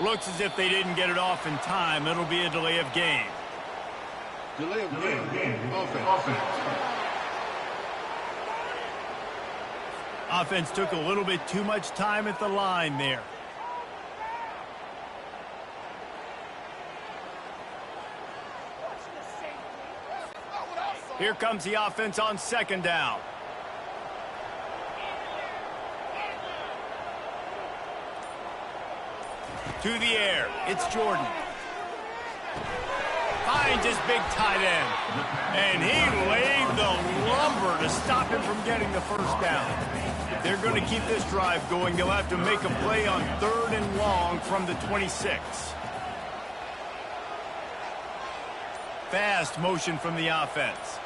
Looks as if they didn't get it off in time. It'll be a delay of game. Delay of game. Offense. Offense took a little bit too much time at the line there. Here comes the offense on 2nd down. To the air, it's Jordan. Finds his big tight end. And he laid the lumber to stop him from getting the first down. If they're going to keep this drive going, they'll have to make a play on 3rd and long from the 26. Fast motion from the offense.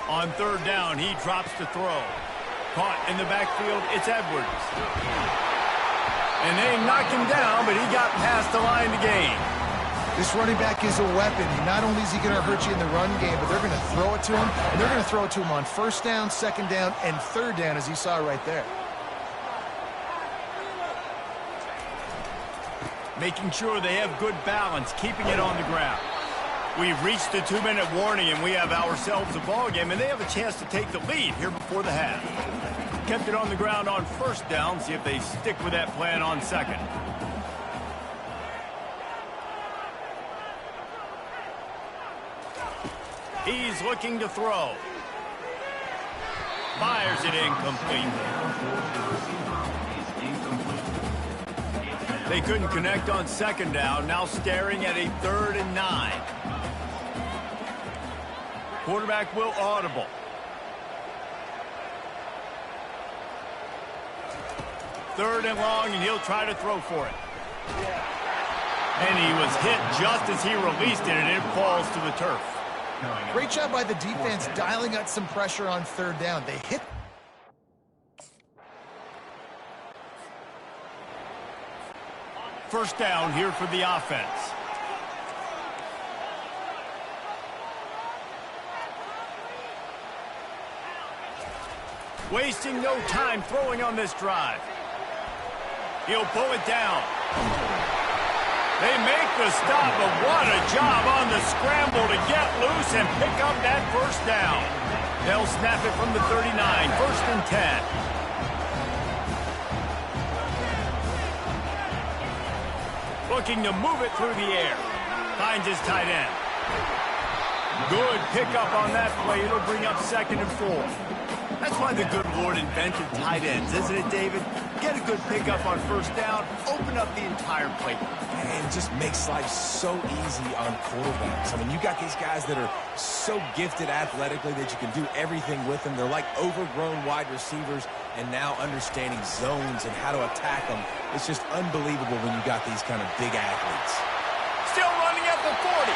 On 3rd down, he drops to throw. Caught in the backfield, it's Edwards. And they knocked him down, but he got past the line to gain. This running back is a weapon. Not only is he going to hurt you in the run game, but they're going to throw it to him, and they're going to throw it to him on 1st down, 2nd down, and 3rd down, as you saw right there. Making sure they have good balance, keeping it on the ground. We've reached the 2-minute warning, and we have ourselves a ball game, and they have a chance to take the lead here before the half. Kept it on the ground on 1st down. See if they stick with that plan on 2nd. He's looking to throw. Fires it incomplete. They couldn't connect on 2nd down. Now staring at a 3rd and 9. Quarterback will audible. Third and long, and he'll try to throw for it. And he was hit just as he released it, and it falls to the turf. Great job by the defense dialing out some pressure on 3rd down. They hit. First down here for the offense. Wasting no time throwing on this drive. He'll pull it down. They make the stop, but what a job on the scramble to get loose and pick up that first down. They'll snap it from the 39, 1st and 10. Looking to move it through the air. Finds his tight end. Good pickup on that play. It'll bring up 2nd and 4. That's why the good Lord invented tight ends, isn't it, David? Get a good pickup on 1st down, open up the entire plate. And just makes life so easy on quarterbacks. I mean, you got these guys that are so gifted athletically that you can do everything with them. They're like overgrown wide receivers, and now understanding zones and how to attack them. It's just unbelievable when you got these kind of big athletes. Still running at the 40.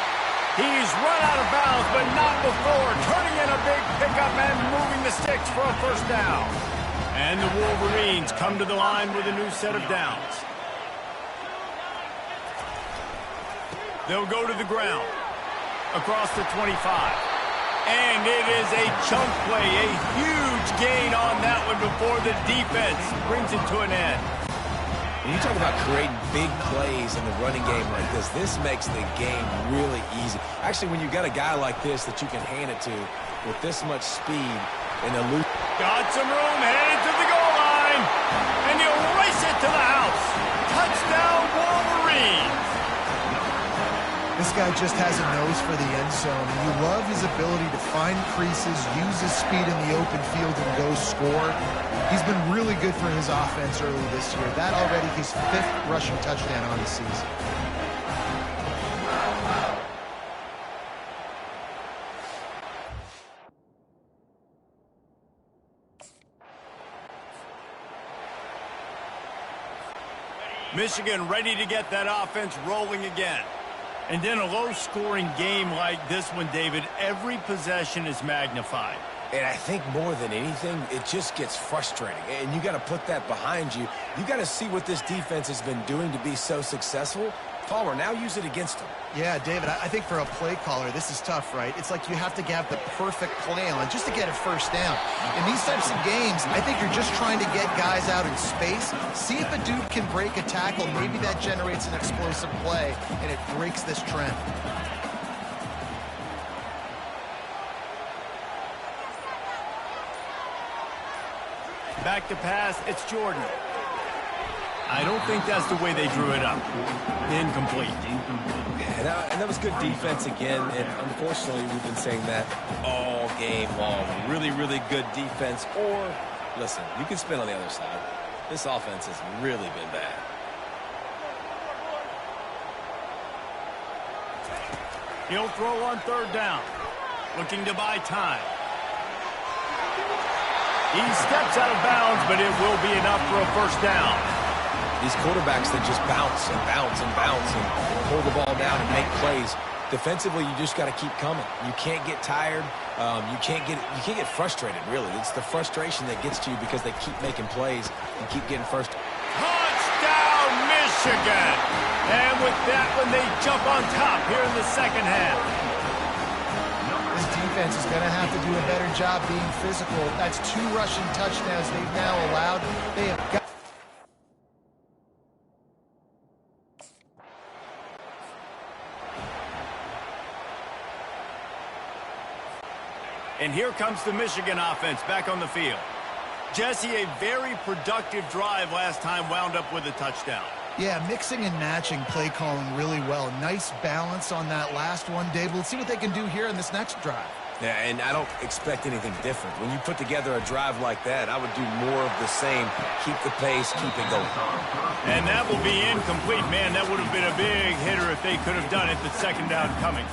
He's run out of bounds, but not before. Turning in a big pickup and moving the sticks for a first down. And the Wolverines come to the line with a new set of downs. They'll go to the ground. Across the 25. And it is a chunk play. A huge gain on that one before the defense brings it to an end. When you talk about creating big plays in the running game like this makes the game really easy. Actually, when you got a guy like this that you can hand it to with this much speed and a loose... Got some room, headed to the goal line, and he'll race it to the house. Touchdown, Wolverines! This guy just has a nose for the end zone, and you love his ability to find creases, use his speed in the open field, and go score. He's been really good for his offense early this year. That already his 5th rushing touchdown on the season. Michigan ready to get that offense rolling again. And in a low-scoring game like this one, David, every possession is magnified. And I think more than anything, it just gets frustrating. And you got to put that behind you. You got to see what this defense has been doing to be so successful. Palmer, now use it against them. Yeah, David, I think for a play caller, this is tough, right? It's like you have to have the perfect play on just to get a first down. In these types of games, I think you're just trying to get guys out in space, see if a dude can break a tackle. Maybe that generates an explosive play, and it breaks this trend. Back to pass, it's Jordan. I don't think that's the way they drew it up. Incomplete. And that was good defense again, and unfortunately we've been saying that all game long. Really, really good defense, or, listen, you can spin on the other side. This offense has really been bad. He'll throw on 3rd down. Looking to buy time. He steps out of bounds, but it will be enough for a first down. These quarterbacks that just bounce and bounce and bounce and hold the ball down and make plays. Defensively, you just got to keep coming. You can't get tired. You can't get frustrated, really. It's the frustration that gets to you because they keep making plays and keep getting first. Touchdown, Michigan! And with that one, they jump on top here in the second half. This defense is going to have to do a better job being physical. That's 2 rushing touchdowns they've now allowed. They have got... And here comes the Michigan offense back on the field. Jesse, a very productive drive last time wound up with a touchdown. Yeah, mixing and matching play calling really well. Nice balance on that last one, Dave. Let's see what they can do here in this next drive. Yeah, and I don't expect anything different. When you put together a drive like that, I would do more of the same. Keep the pace, keep it going. And that will be incomplete. Man, that would have been a big hitter if they could have done it. The second down coming.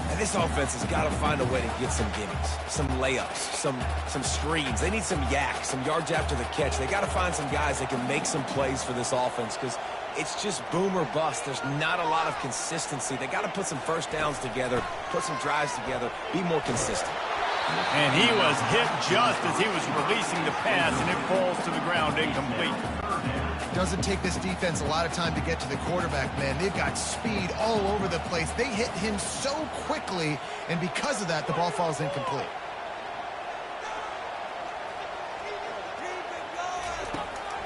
And this offense has got to find a way to get some gimmies, some layups, some screens. They need some yak, some yards after the catch. They got to find some guys that can make some plays for this offense because it's just boom or bust. There's not a lot of consistency. They got to put some first downs together, put some drives together, be more consistent. And he was hit just as he was releasing the pass, and it falls to the ground incomplete. Doesn't take this defense a lot of time to get to the quarterback, man. They've got speed all over the place. They hit him so quickly, and because of that, the ball falls incomplete.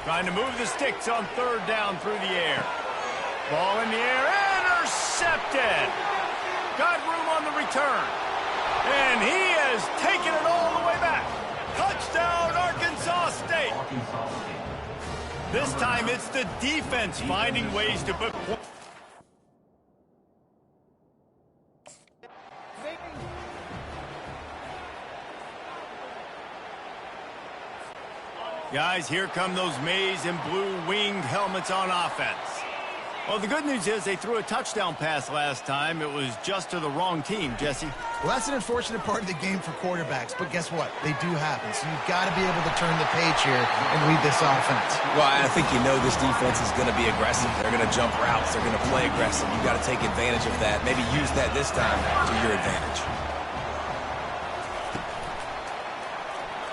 Trying to move the sticks on 3rd down through the air. Ball in the air, intercepted. Got room on the return. And he has taken it all the way back. Touchdown, Arkansas State. This time it's the defense finding ways to put points. Guys, here come those maize and blue winged helmets on offense. Well, the good news is they threw a touchdown pass last time. It was just to the wrong team, Jesse. Well, that's an unfortunate part of the game for quarterbacks, but guess what? They do happen, so you've got to be able to turn the page here and lead this offense. Well, I think you know this defense is going to be aggressive. They're going to jump routes. They're going to play aggressive. You've got to take advantage of that. Maybe use that this time to your advantage.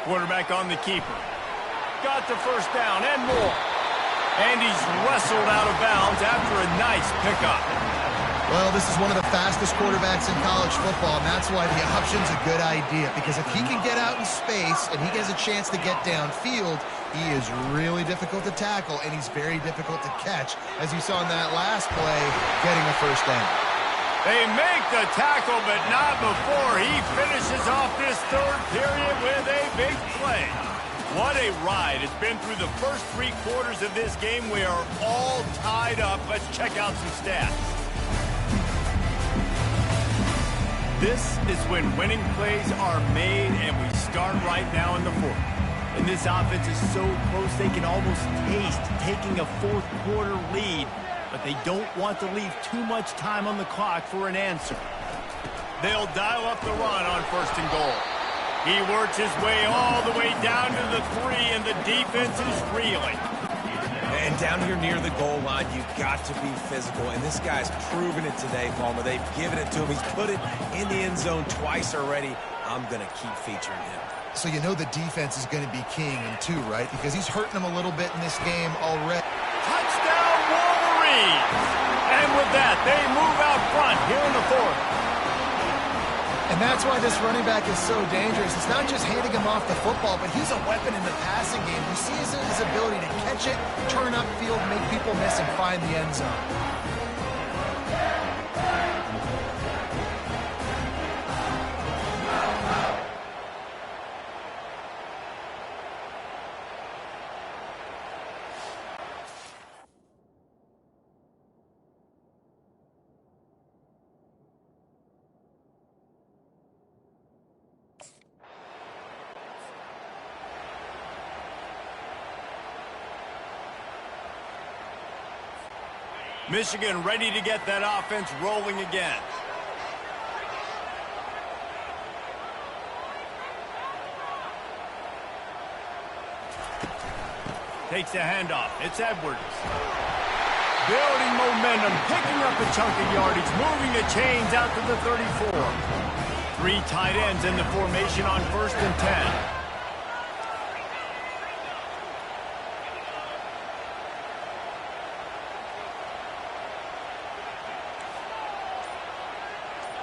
Quarterback on the keeper. Got the first down and more. And he's wrestled out of bounds after a nice pickup. Well, this is one of the fastest quarterbacks in college football, and that's why the option's a good idea. Because if he can get out in space and he has a chance to get downfield, he is really difficult to tackle, and he's very difficult to catch, as you saw in that last play, getting a first down. They make the tackle, but not before he finishes off this third period with a big play. What a ride. It's been through the first 3 quarters of this game. We are all tied up. Let's check out some stats. This is when winning plays are made, and we start right now in the fourth. And this offense is so close they can almost taste taking a fourth quarter lead, but they don't want to leave too much time on the clock for an answer. They'll dial up the run on 1st and goal. He works his way all the way down to the 3, and the defense is reeling. And down here near the goal line, you've got to be physical. And this guy's proven it today, Palmer. They've given it to him. He's put it in the end zone twice already. I'm going to keep featuring him. So you know the defense is going to be keying him too, right? Because he's hurting them a little bit in this game already. Touchdown, Wolverines! And with that, they move out front here in the fourth. And that's why this running back is so dangerous. It's not just handing him off the football, but he's a weapon in the passing game. You see his ability to catch it, turn upfield, make people miss, and find the end zone. Michigan ready to get that offense rolling again. Takes a handoff. It's Edwards. Building momentum, picking up a chunk of yardage, moving the chains out to the 34. 3 tight ends in the formation on 1st and 10.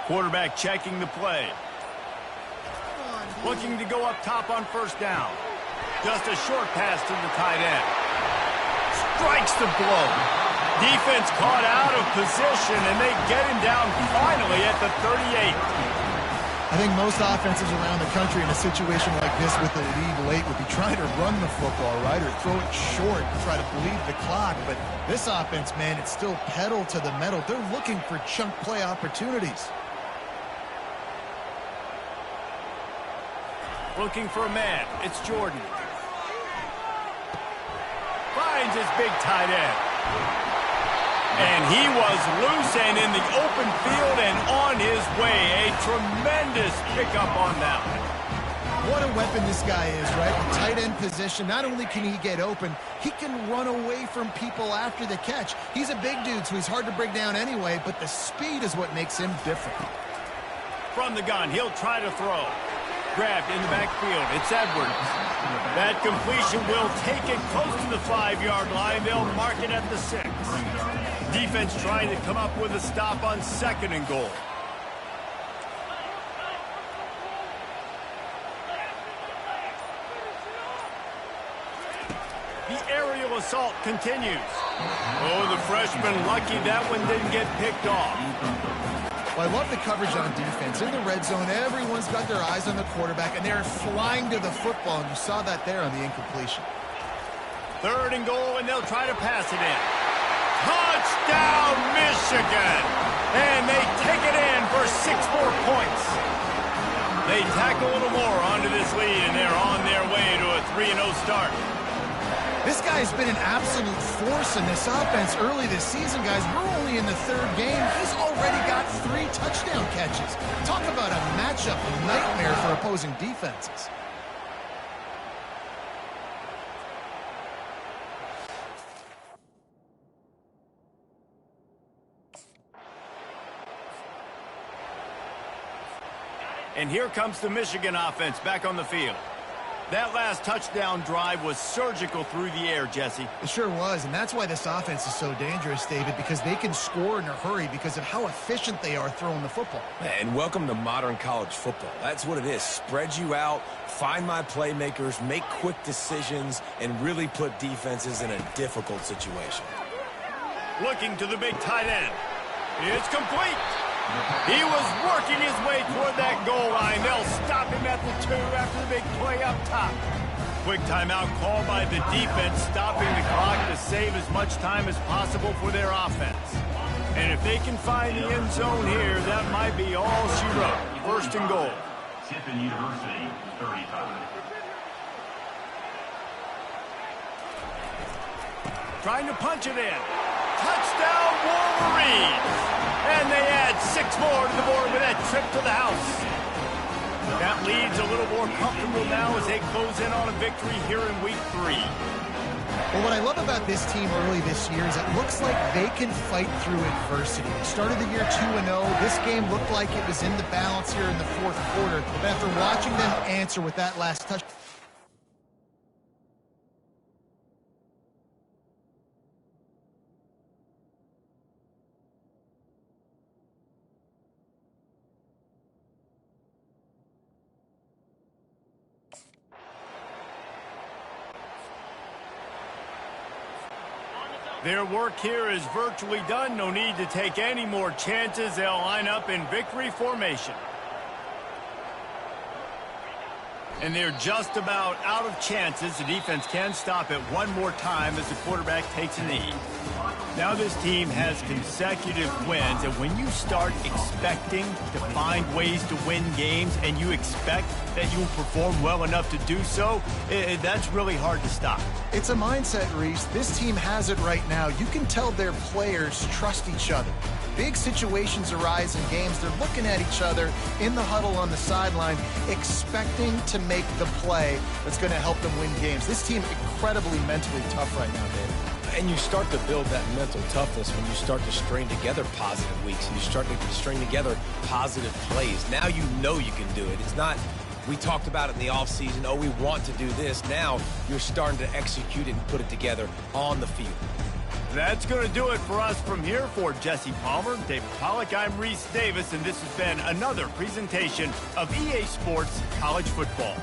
Quarterback checking the play. Looking to go up top on 1st down. Just a short pass to the tight end. Strikes the blow. Defense caught out of position, and they get him down finally at the 38. I think most offenses around the country in a situation like this with the lead late would be trying to run the football, right, or throw it short and try to bleed the clock. But this offense, man, it's still pedal to the metal. They're looking for chunk play opportunities. Looking for a man. It's Jordan. Finds his big tight end. And he was loose and in the open field and on his way. A tremendous pickup on that one. What a weapon this guy is, right? The tight end position. Not only can he get open, he can run away from people after the catch. He's a big dude, so he's hard to break down anyway, but the speed is what makes him different. From the gun, he'll try to throw. Grabbed in the backfield. It's Edwards. That completion will take it close to the 5-yard line. They'll mark it at the 6. Defense trying to come up with a stop on 2nd and goal. The aerial assault continues. Oh, the freshman lucky that one didn't get picked off. Well, I love the coverage on defense. In the red zone, everyone's got their eyes on the quarterback, and they're flying to the football, and you saw that there on the incompletion. 3rd and goal, and they'll try to pass it in. Touchdown, Michigan! And they take it in for 6 more points. They tack a little more onto this lead, and they're on their way to a 3-0 start. This guy's been an absolute force in this offense early this season, guys. We're only in the 3rd game. He's already got 3 touchdown catches. Talk about a matchup nightmare for opposing defenses. And here comes the Michigan offense back on the field. That last touchdown drive was surgical through the air, Jesse. It sure was, and that's why this offense is so dangerous, David, because they can score in a hurry because of how efficient they are throwing the football. And welcome to modern college football. That's what it is. Spread you out, find my playmakers, make quick decisions, and really put defenses in a difficult situation. Looking to the big tight end. It's complete. He was working his way toward that goal line. They'll stop him at the 2 after the big play up top. Quick timeout call by the defense, stopping the clock to save as much time as possible for their offense. And if they can find the end zone here, that might be all she wrote. First and goal. Tiffin University, 35. Trying to punch it in. Touchdown, Wolverines! And they add 6 more to the board with that trip to the house. That leads a little more comfortable now as they close in on a victory here in week 3. Well, what I love about this team early this year is it looks like they can fight through adversity. They started the year 2-0. This game looked like it was in the balance here in the 4th quarter. But after watching them answer with that last touch, their work here is virtually done. No need to take any more chances. They'll line up in victory formation. And they're just about out of chances. The defense can stop it one more time as the quarterback takes a knee. Now this team has consecutive wins, and when you start expecting to find ways to win games and you expect that you will perform well enough to do so, that's really hard to stop. it's a mindset, Reese. This team has it right now. You can tell their players trust each other. Big situations arise in games. They're looking at each other in the huddle on the sideline, expecting to make the play that's going to help them win games. This team incredibly mentally tough right now, David. And you start to build that mental toughness when you start to string together positive weeks and you start to string together positive plays. Now you know you can do it. It's not, we talked about it in the offseason, oh, we want to do this. Now you're starting to execute it and put it together on the field. That's going to do it for us from here. For Jesse Palmer, David Pollack, I'm Reese Davis, and this has been another presentation of EA Sports College Football.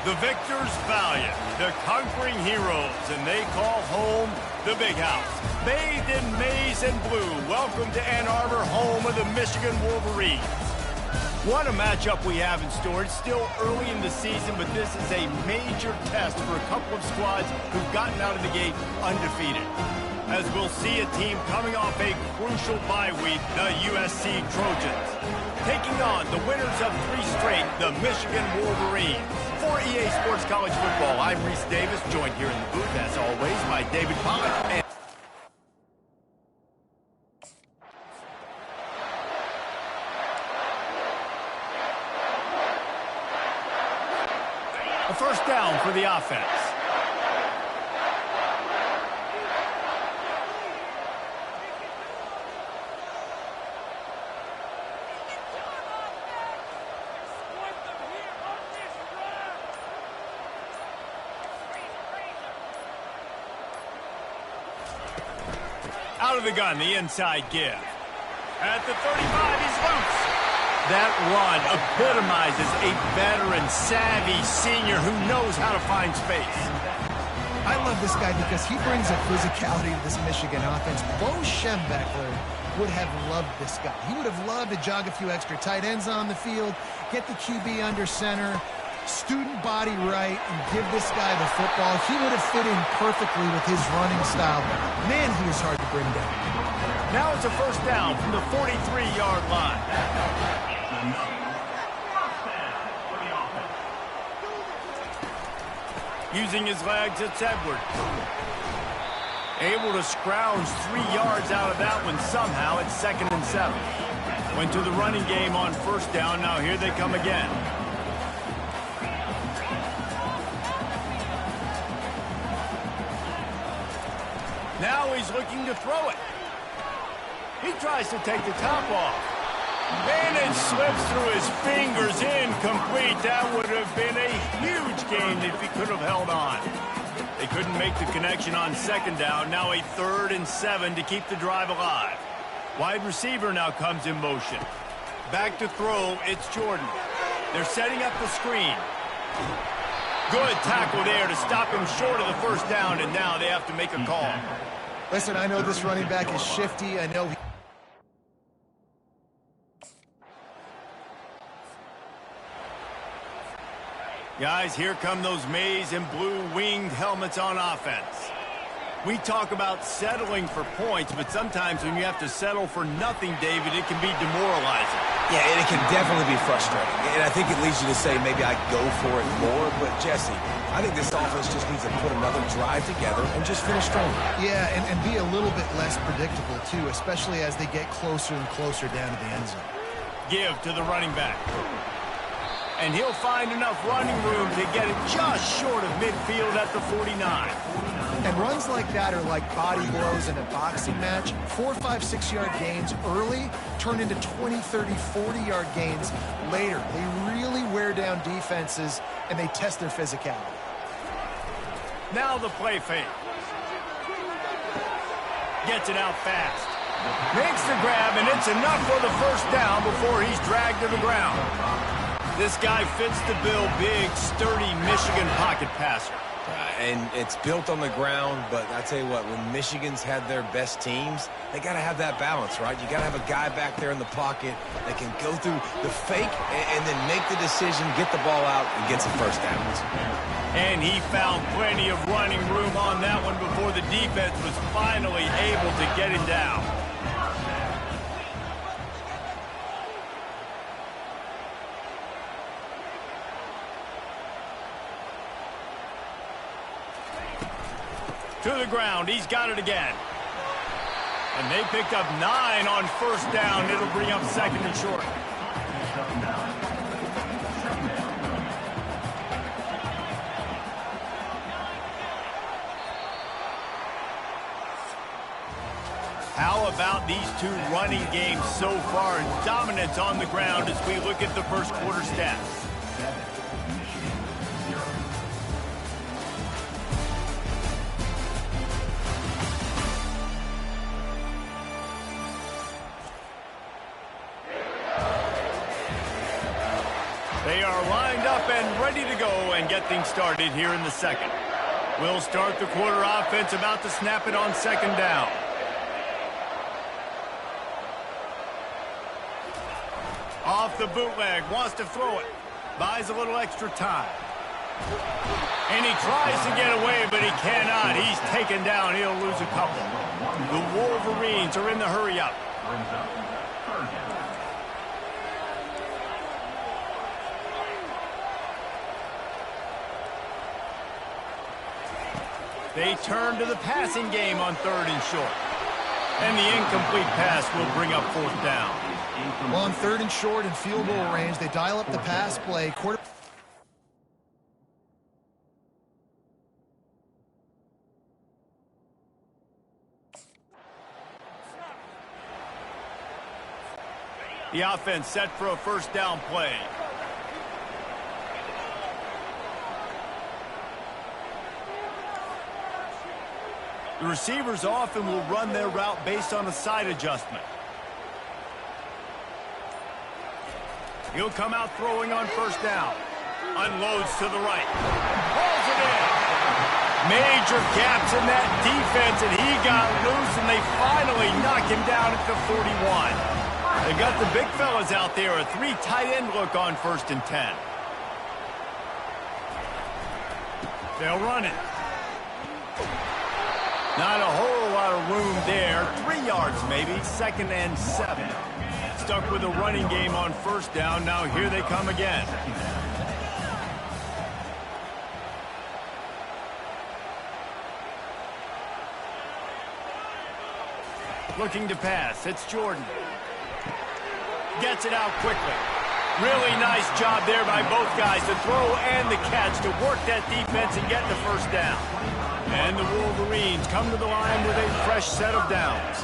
The victors valiant, the conquering heroes, and they call home the Big House. Bathed in maize and blue, welcome to Ann Arbor, home of the Michigan Wolverines. What a matchup we have in store. It's still early in the season, but this is a major test for a couple of squads who've gotten out of the gate undefeated. As we'll see a team coming off a crucial bye week, the USC Trojans, taking on the winners of 3 straight, the Michigan Wolverines. For EA Sports College Football, I'm Reese Davis, joined here in the booth, as always, by David Pollack. A first down for the offense. Out of the gun, the inside give. At the 35, he's loose. That run epitomizes a veteran, savvy senior who knows how to find space. I love this guy because he brings a physicality to this Michigan offense. Bo Schembechler would have loved this guy. He would have loved to jog a few extra tight ends on the field, get the QB under center, student body right, and give this guy the football. He would have fit in perfectly with his running style. Man, he is hard to bring down. Now it's a first down from the 43-yard line. Using his legs, it's Edwards. Able to scrounge 3 yards out of that one somehow. It's 2nd and 7. Went to the running game on first down. Now here they come again. Now he's looking to throw it. He tries to take the top off. And it slips through his fingers, incomplete. That would have been a huge gain if he could have held on. They couldn't make the connection on second down. Now a 3rd and 7 to keep the drive alive. Wide receiver now comes in motion. Back to throw, it's Jordan. They're setting up the screen. Good tackle there to stop him short of the first down, and now they have to make a call. Listen, I know this running back is shifty. I know Guys, here come those maize and blue winged helmets on offense. We talk about settling for points, but sometimes when you have to settle for nothing, David, it can be demoralizing. Yeah, and it can definitely be frustrating. And I think it leads you to say maybe I go for it more. But, Jesse, I think this offense just needs to put another drive together and just finish strong. Yeah, and be a little bit less predictable, too, especially as they get closer and closer down to the end zone. Give to the running back. And he'll find enough running room to get it just short of midfield at the 49. And runs like that are like body blows in a boxing match. 4, 5, 6-yard gains early turn into 20, 30, 40-yard gains later. They really wear down defenses, and they test their physicality. Now the play fake. Gets it out fast. Makes the grab, and it's enough for the first down before he's dragged to the ground. This guy fits the bill, big, sturdy Michigan pocket passer. And it's built on the ground, but I tell you what, when Michigan's had their best teams, they got to have that balance, right? You got to have a guy back there in the pocket that can go through the fake and then make the decision, get the ball out, and get some first downs. And he found plenty of running room on that one before the defense was finally able to get him down. To the ground, he's got it again. And they picked up 9 on first down. It'll bring up 2nd and short. How about these two running games so far? Dominance on the ground as we look at the first quarter stats. They are lined up and ready to go and get things started here in the second. We'll start the quarter offense, about to snap it on second down. Off the bootleg, wants to throw it. Buys a little extra time. And he tries to get away, but he cannot. He's taken down. He'll lose a couple. The Wolverines are in the hurry-up. They turn to the passing game on 3rd and short. And the incomplete pass will bring up 4th down. Well, on 3rd and short and field goal range, they dial up the pass play. The offense set for a first down play. The receivers often will run their route based on a side adjustment. He'll come out throwing on first down. Unloads to the right. Pulls it in. Major gaps in that defense, and he got loose, and they finally knock him down at the 41. They got the big fellas out there. A 3 tight end look on 1st and 10. They'll run it. Not a whole lot of room there. 3 yards maybe. 2nd and 7. Stuck with a running game on first down. Now here they come again. Looking to pass. It's Jordan. Gets it out quickly. Really nice job there by both guys, the throw and the catch, to work that defense and get the first down. And the Wolverines come to the line with a fresh set of downs.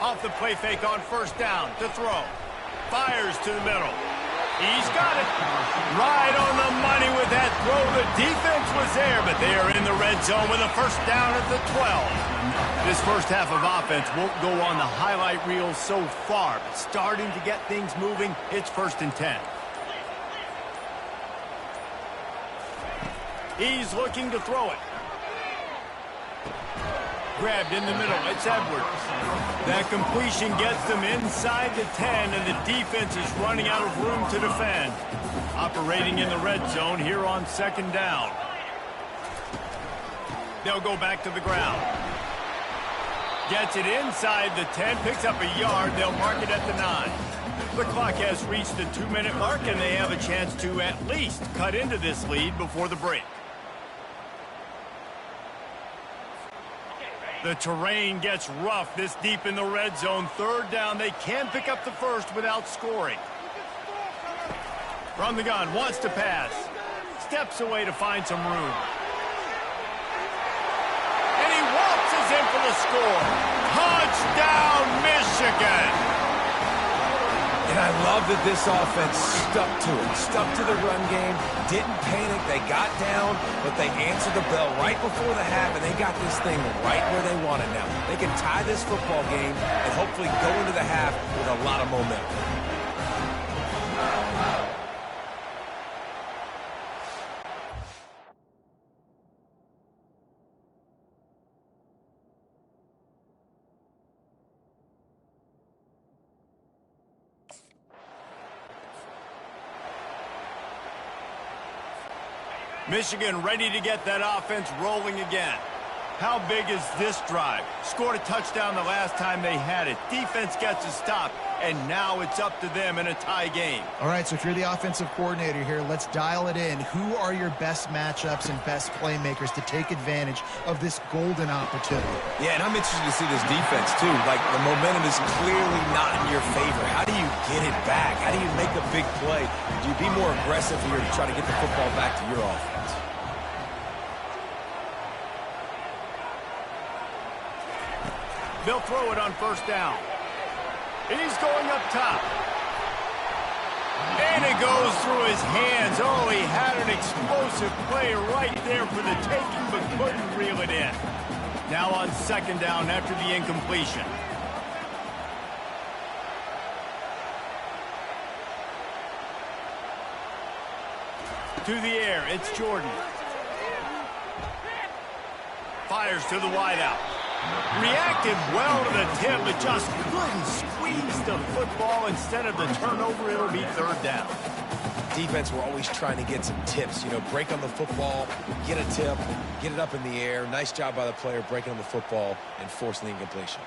Off the play fake on first down to throw. Fires to the middle. He's got it. Right on the money with that throw. The defense was there, but they are in the red zone with a first down at the 12. This first half of offense won't go on the highlight reel so far, but starting to get things moving. It's 1st and 10. He's looking to throw it. Grabbed in the middle. It's Edwards. That completion gets them inside the 10, and the defense is running out of room to defend. Operating in the red zone here on 2nd down. They'll go back to the ground. Gets it inside the 10, picks up a yard. They'll mark it at the 9. The clock has reached the 2-minute mark, and they have a chance to at least cut into this lead before the break. The terrain gets rough this deep in the red zone. 3rd down, they can pick up the first without scoring. From the gun, wants to pass. Steps away to find some room. And he waltzes in for the score. Touchdown, Michigan! And I love that this offense stuck to it, stuck to the run game, didn't panic, they got down, but they answered the bell right before the half, and they got this thing right where they want it now. They can tie this football game and hopefully go into the half with a lot of momentum. Michigan ready to get that offense rolling again. How big is this drive? Scored a touchdown the last time they had it. Defense gets a stop, and now it's up to them in a tie game. All right, so if you're the offensive coordinator here, let's dial it in. Who are your best matchups and best playmakers to take advantage of this golden opportunity? Yeah, and I'm interested to see this defense, too. Like, the momentum is clearly not in your favor. How do you get it back? How do you make a big play? Do you be more aggressive here to try to get the football back to your offense? They'll throw it on first down. He's going up top. And it goes through his hands. Oh, he had an explosive play right there for the taking, but couldn't reel it in. Now on 2nd down after the incompletion. To the air, it's Jordan. Fires to the wideout. Reacted well to the tip, but just couldn't squeeze the football. Instead of the turnover, it'll be 3rd down. Defense, we're always trying to get some tips. You know, break on the football, get a tip, get it up in the air. Nice job by the player breaking on the football and forcing the incompletion.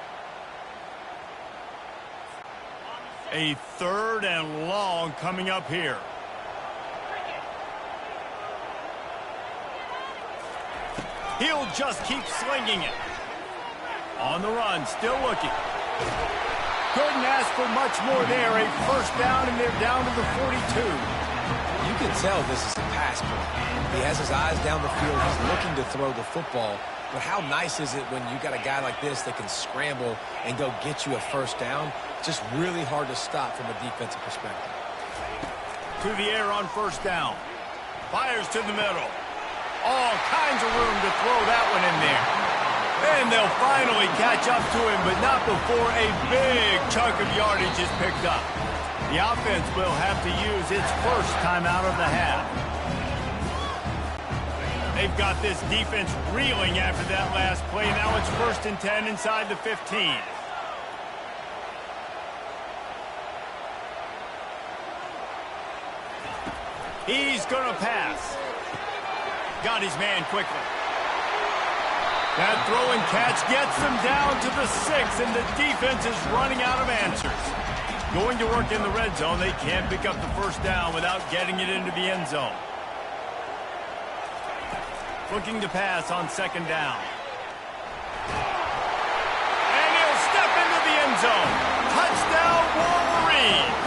A 3rd and long coming up here. He'll just keep slinging it. On the run, still looking. Couldn't ask for much more there. A first down, and they're down to the 42. You can tell this is a pass play. He has his eyes down the field. He's looking to throw the football, But how nice is it when you got a guy like this that can scramble and go get you a first down? Just really hard to stop from a defensive perspective. To the air on first down. Fires to the middle. All kinds of room to throw that one in there. And they'll finally catch up to him, but not before a big chunk of yardage is picked up. The offense will have to use its first timeout of the half. They've got this defense reeling after that last play. Now it's 1st and 10 inside the 15. He's going to pass. Got his man quickly. That throw and catch gets them down to the 6, and the defense is running out of answers. Going to work in the red zone. They can't pick up the first down without getting it into the end zone. Looking to pass on 2nd down. And he'll step into the end zone. Touchdown, Wolverines.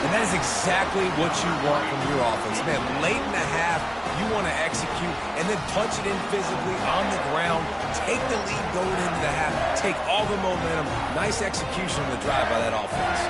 And that is exactly what you want from your offense. Man, late in the half, you want to execute and then punch it in physically on the ground. Take the lead going into the half. Take all the momentum. Nice execution on the drive by that offense.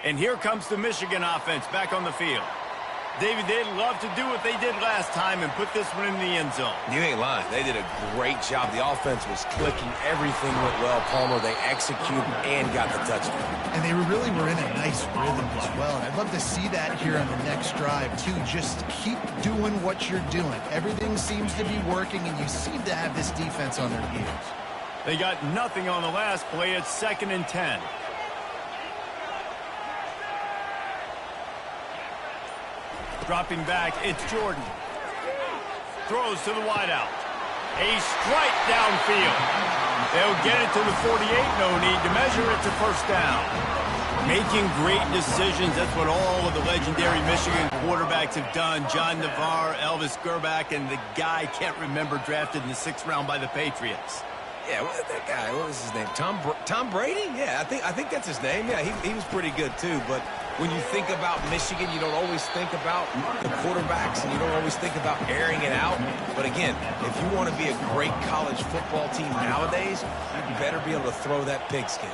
And here comes the Michigan offense back on the field. David, they'd love to do what they did last time and put this one in the end zone. You ain't lying. They did a great job. The offense was clicking. Everything went well, Palmer. They executed and got the touchdown. And they really were in a nice rhythm as well. And I'd love to see that here on the next drive, too. Just keep doing what you're doing. Everything seems to be working, and you seem to have this defense on their heels. They got nothing on the last play. It's 2nd and 10. Dropping back, it's Jordan. Throws to the wideout. A strike downfield. They'll get it to the 48. No need to measure it to first down. Making great decisions. That's what all of the legendary Michigan quarterbacks have done. John Navarre, Elvis Gerbach, and the guy, can't remember, drafted in the 6th round by the Patriots. Yeah, that guy, what was his name? Tom Brady? Yeah, I think that's his name. Yeah, he was pretty good, too. But when you think about Michigan, you don't always think about the quarterbacks, and you don't always think about airing it out. But again, if you want to be a great college football team nowadays, you better be able to throw that pigskin.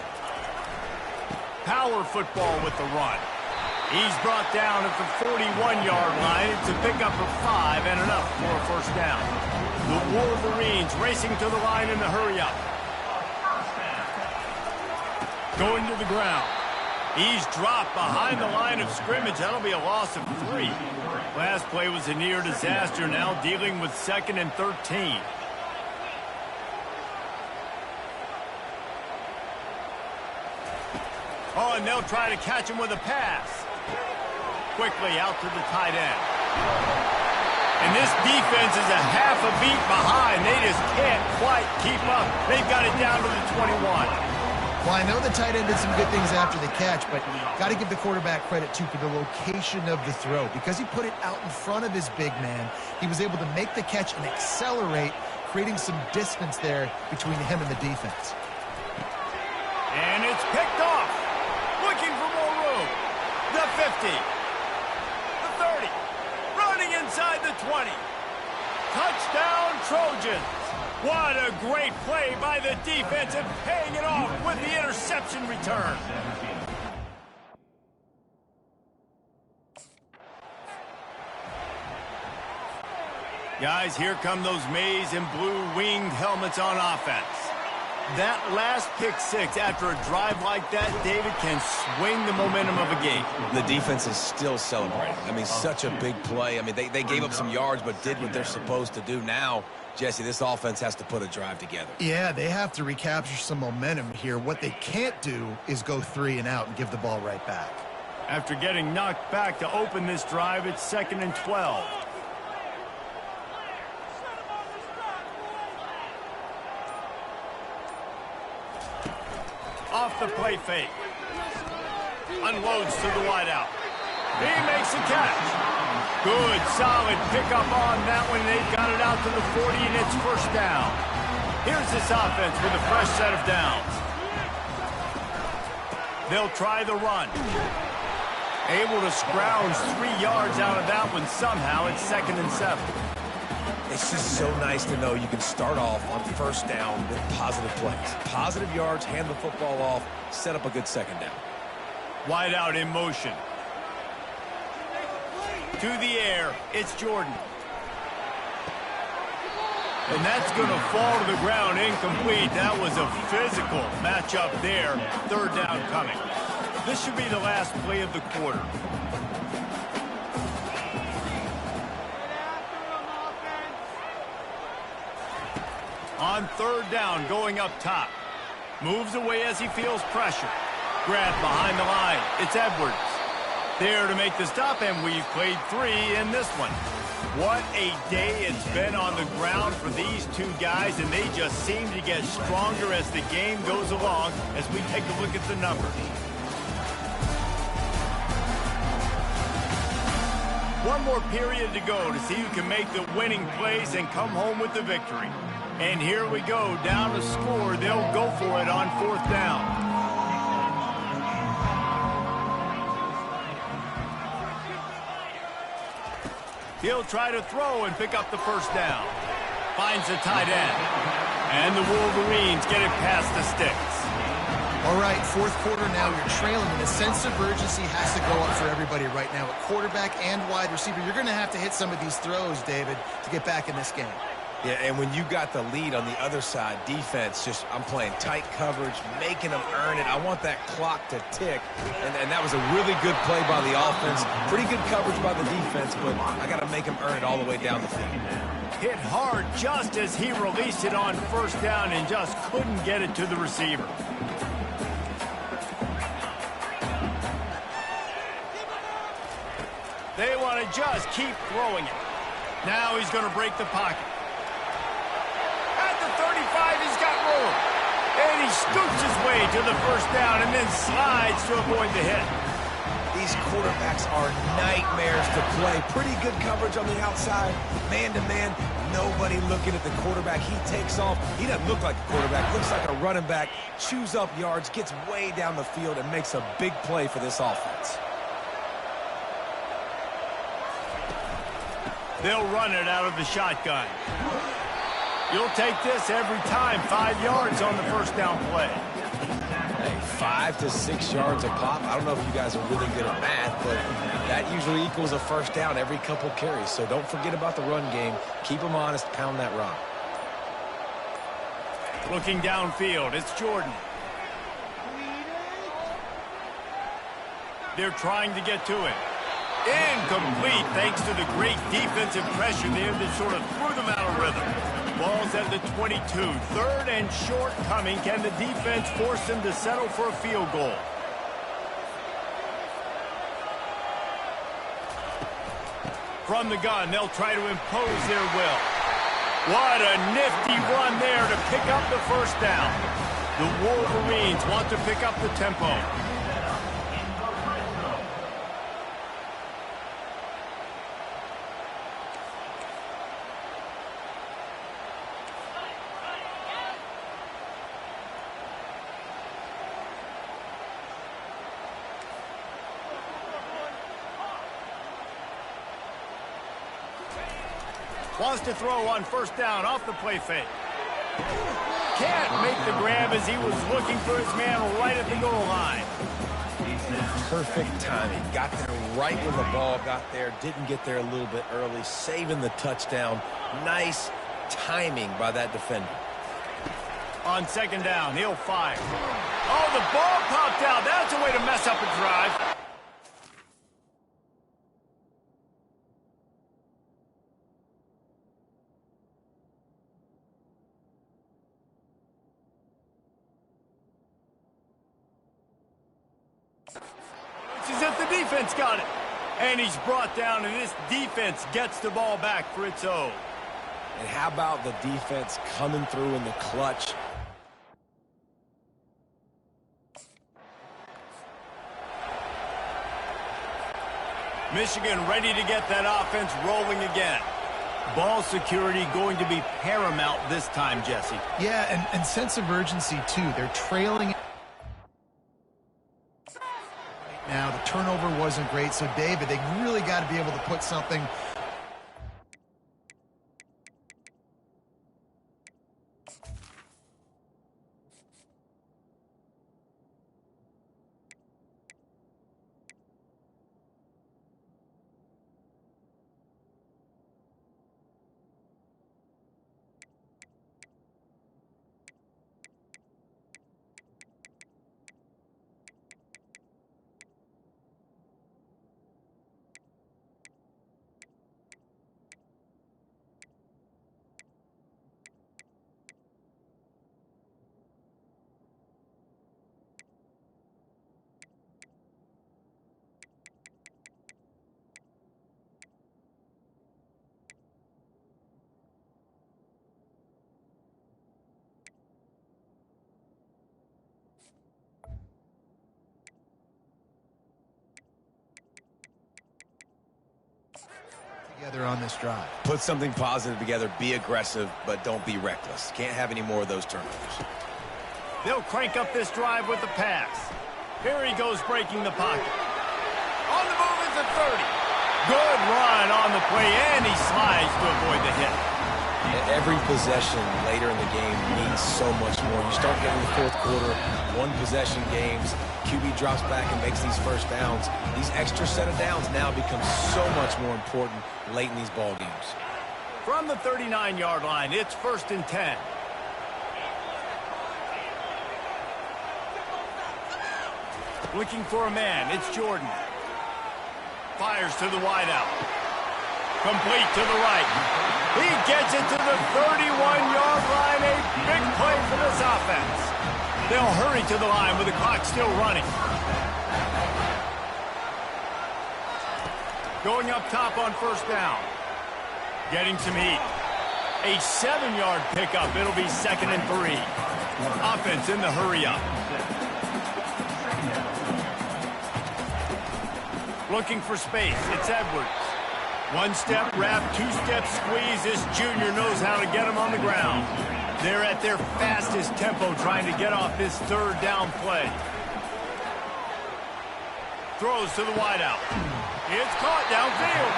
Power football with the run. He's brought down at the 41-yard line. It's a pickup of 5 and enough for a first down. The Wolverines racing to the line in the hurry-up. Going to the ground. He's dropped behind the line of scrimmage. That'll be a loss of 3. Last play was a near disaster. Now dealing with 2nd and 13. Oh, and they'll try to catch him with a pass. Quickly out to the tight end. And this defense is a half a beat behind. They just can't quite keep up. They've got it down to the 21. Well, I know the tight end did some good things after the catch, but got to give the quarterback credit, too, for the location of the throw. Because he put it out in front of his big man, he was able to make the catch and accelerate, creating some distance there between him and the defense. And it's picked off. Looking for more room. The 50. The 30. Running inside the 20. Touchdown, Trojans. What a great play by the defense and paying it off with the interception return. Guys, here come those maize and blue winged helmets on offense. That last pick six after a drive like that, David, can swing the momentum of a game. The defense is still celebrating. I mean, such a big play. I mean, they gave up some yards but did what they're supposed to do. Now, Jesse, this offense has to put a drive together. Yeah, they have to recapture some momentum here. What they can't do is go 3 and out and give the ball right back. After getting knocked back to open this drive, it's 2nd and 12. Off the play fake. Unloads to the wideout. He makes a catch. Good, solid pickup on that one. They've got it out to the 40, and it's first down. Here's this offense with a fresh set of downs. They'll try the run. Able to scrounge 3 yards out of that one somehow. It's 2nd and 7. It's just so nice to know you can start off on first down with positive plays. Positive yards, hand the football off, set up a good second down. Wide out in motion. To the air, it's Jordan. And that's going to fall to the ground incomplete. That was a physical matchup there. 3rd down coming. This should be the last play of the quarter. On 3rd down, going up top. Moves away as he feels pressure. Grab behind the line. It's Edwards. There to make the stop, and we've played 3 in this one. What a day it's been on the ground for these 2 guys, and they just seem to get stronger as the game goes along as we take a look at the numbers. One more period to go to see who can make the winning plays and come home with the victory. And here we go, down to score. They'll go for it on 4th down. He'll try to throw and pick up the first down. Finds the tight end. And the Wolverines get it past the sticks. All right, 4th quarter now, you're trailing, and a sense of urgency has to go up for everybody right now. At quarterback and wide receiver, you're going to have to hit some of these throws, David, to get back in this game. Yeah, and when you got the lead on the other side, defense, I'm playing tight coverage, making them earn it. I want that clock to tick, and that was a really good play by the offense. Pretty good coverage by the defense, but I got to make them earn it all the way down the field. Hit hard just as he released it on 1st down and just couldn't get it to the receiver. They want to just keep throwing it. Now he's going to break the pocket. At the 35, he's got room. And he scoots his way to the first down and then slides to avoid the hit. These quarterbacks are nightmares to play. Pretty good coverage on the outside. Man-to-man, nobody looking at the quarterback. He takes off. He doesn't look like a quarterback. Looks like a running back. Chews up yards, gets way down the field, and makes a big play for this offense. They'll run it out of the shotgun. You'll take this every time. 5 yards on the first down play. Hey, 5 to 6 yards a pop. I don't know if you guys are really good at math, but that usually equals a first down every couple carries. So don't forget about the run game. Keep them honest. Pound that rock. Looking downfield, it's Jordan. They're trying to get to it. Incomplete, thanks to the great defensive pressure there that sort of threw them out of rhythm. Ball's at the 22. 3rd and short coming. Can the defense force them to settle for a field goal? From the gun, they'll try to impose their will. What a nifty run there to pick up the first down. The Wolverines want to pick up the tempo. Wants to throw on first down off the play fake. Can't make the grab as he was looking for his man right at the goal line. Perfect timing. Got there right when the ball got there. Didn't get there a little bit early. Saving the touchdown. Nice timing by that defender. On second down, he'll fire. Oh, the ball popped out. That's a way to mess up a drive. It's as if the defense got it. And he's brought down, and this defense gets the ball back for its own. And how about the defense coming through in the clutch? Michigan ready to get that offense rolling again. Ball security going to be paramount this time, Jesse. Yeah, and sense of urgency, too. They're trailing. Now, the turnover wasn't great, so David, they really got to be able to put something. Together on this drive. Put something positive together, be aggressive, but don't be reckless. Can't have any more of those turnovers. They'll crank up this drive with the pass. Here he goes breaking the pocket. On the move is the 30. Good run on the play, and he slides to avoid the hit. Every possession later in the game means so much more. You start getting the fourth quarter, one-possession games, QB drops back and makes these first downs. These extra set of downs now become so much more important late in these ball games. From the 39-yard line, it's 1st and 10. Looking for a man, it's Jordan. Fires to the wideout. Complete to the right. He gets it to the 31-yard line. A big play for this offense. They'll hurry to the line with the clock still running. Going up top on 1st down. Getting some heat. A 7-yard pickup. It'll be 2nd and 3. Offense in the hurry up. Looking for space. It's Edwards. One-step wrap, two-step squeeze. This junior knows how to get him on the ground. They're at their fastest tempo trying to get off this 3rd down play. Throws to the wideout. It's caught downfield.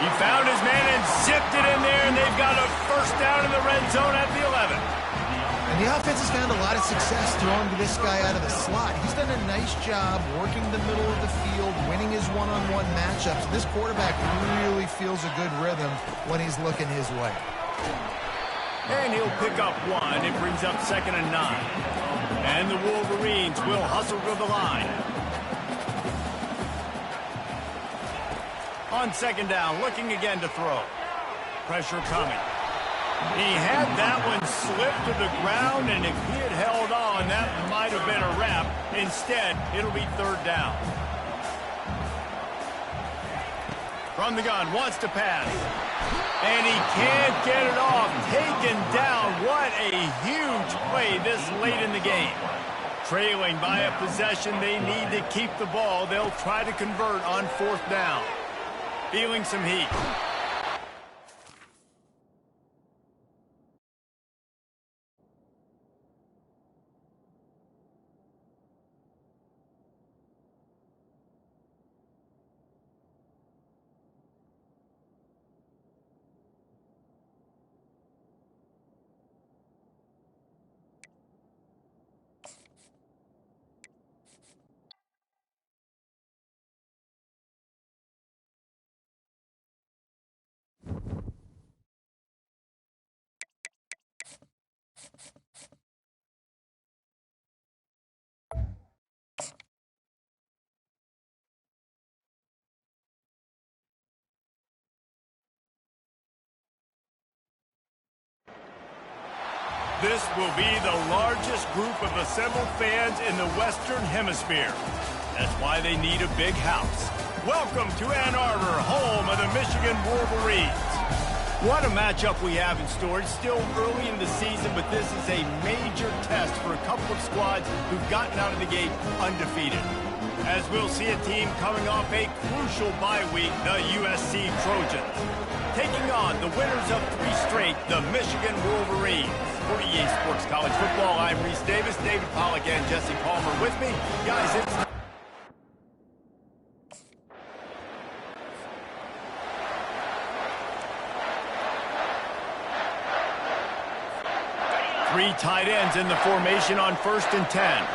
He found his man and zipped it in there, and they've got a 1st down in the red zone at the 11. And the offense has found a lot of success throwing to this guy out of the slot. He's done a nice job working the middle of the field, winning his one-on-one matchups. This quarterback really feels a good rhythm when he's looking his way. And he'll pick up 1. It brings up 2nd and 9. And the Wolverines will hustle to the line. On 2nd down, looking again to throw. Pressure coming. He had that one slip to the ground, and if he had held on, that might have been a wrap. Instead, it'll be 3rd down. From the gun, wants to pass. And he can't get it off. Taken down. What a huge play this late in the game. Trailing by a possession, they need to keep the ball. They'll try to convert on 4th down. Feeling some heat. This will be the largest group of assembled fans in the Western Hemisphere. That's why they need a big house. Welcome to Ann Arbor, home of the Michigan Wolverines. What a matchup we have in store. It's still early in the season, but this is a major test for a couple of squads who've gotten out of the gate undefeated. As we'll see a team coming off a crucial bye week, the USC Trojans. Taking on the winners of 3 straight, the Michigan Wolverines. For EA Sports College Football, I'm Reese Davis, David Pollack, and Jesse Palmer with me. Guys, it's 3 tight ends in the formation on 1st and 10.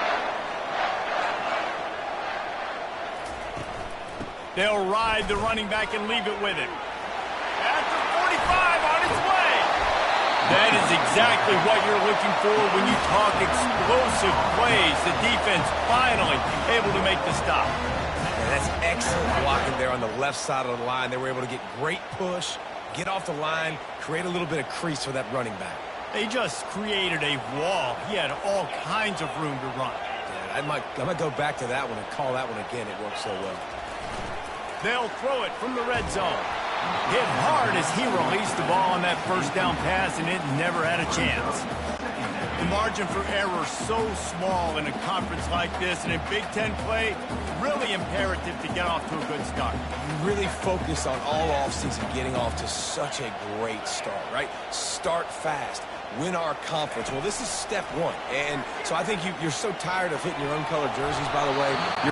They'll ride the running back and leave it with him. At the 45 on its way. That is exactly what you're looking for when you talk explosive plays. The defense finally able to make the stop. Yeah, that's excellent blocking there on the left side of the line. They were able to get great push, get off the line, create a little bit of crease for that running back. They just created a wall. He had all kinds of room to run. Yeah, I might go back to that one and call that one again. It worked so well. They'll throw it from the red zone. Hit hard as he released the ball on that first down pass, and it never had a chance. The margin for error so small in a conference like this, and in Big Ten play, really imperative to get off to a good start. You really focus on all offseason getting off to such a great start, right? Start fast. Win our conference. Well, this is step 1. And so I think you're so tired of hitting your own colored jerseys, by the way.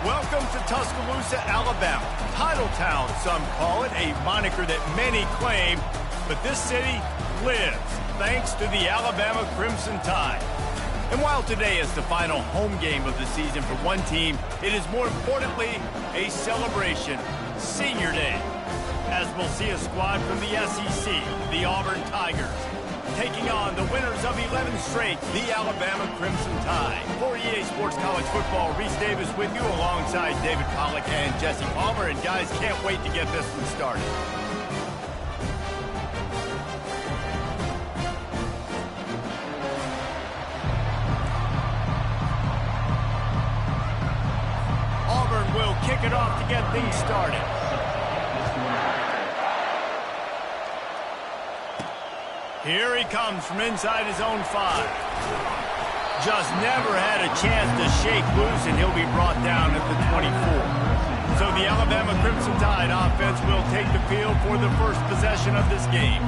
Welcome to Tuscaloosa, Alabama. Titletown, some call it, a moniker that many claim, but this city lives thanks to the Alabama Crimson Tide. And while today is the final home game of the season for one team, it is more importantly a celebration, Senior Day, as we'll see a squad from the SEC, the Auburn Tigers, taking on the winners of 11 straight, the Alabama Crimson Tide. For EA Sports College Football, Reese Davis with you alongside David Pollack and Jesse Palmer. And guys, can't wait to get this one started. Auburn will kick it off to get things started. Here he comes from inside his own 5. Just never had a chance to shake loose, and he'll be brought down at the 24. So the Alabama Crimson Tide offense will take the field for the first possession of this game.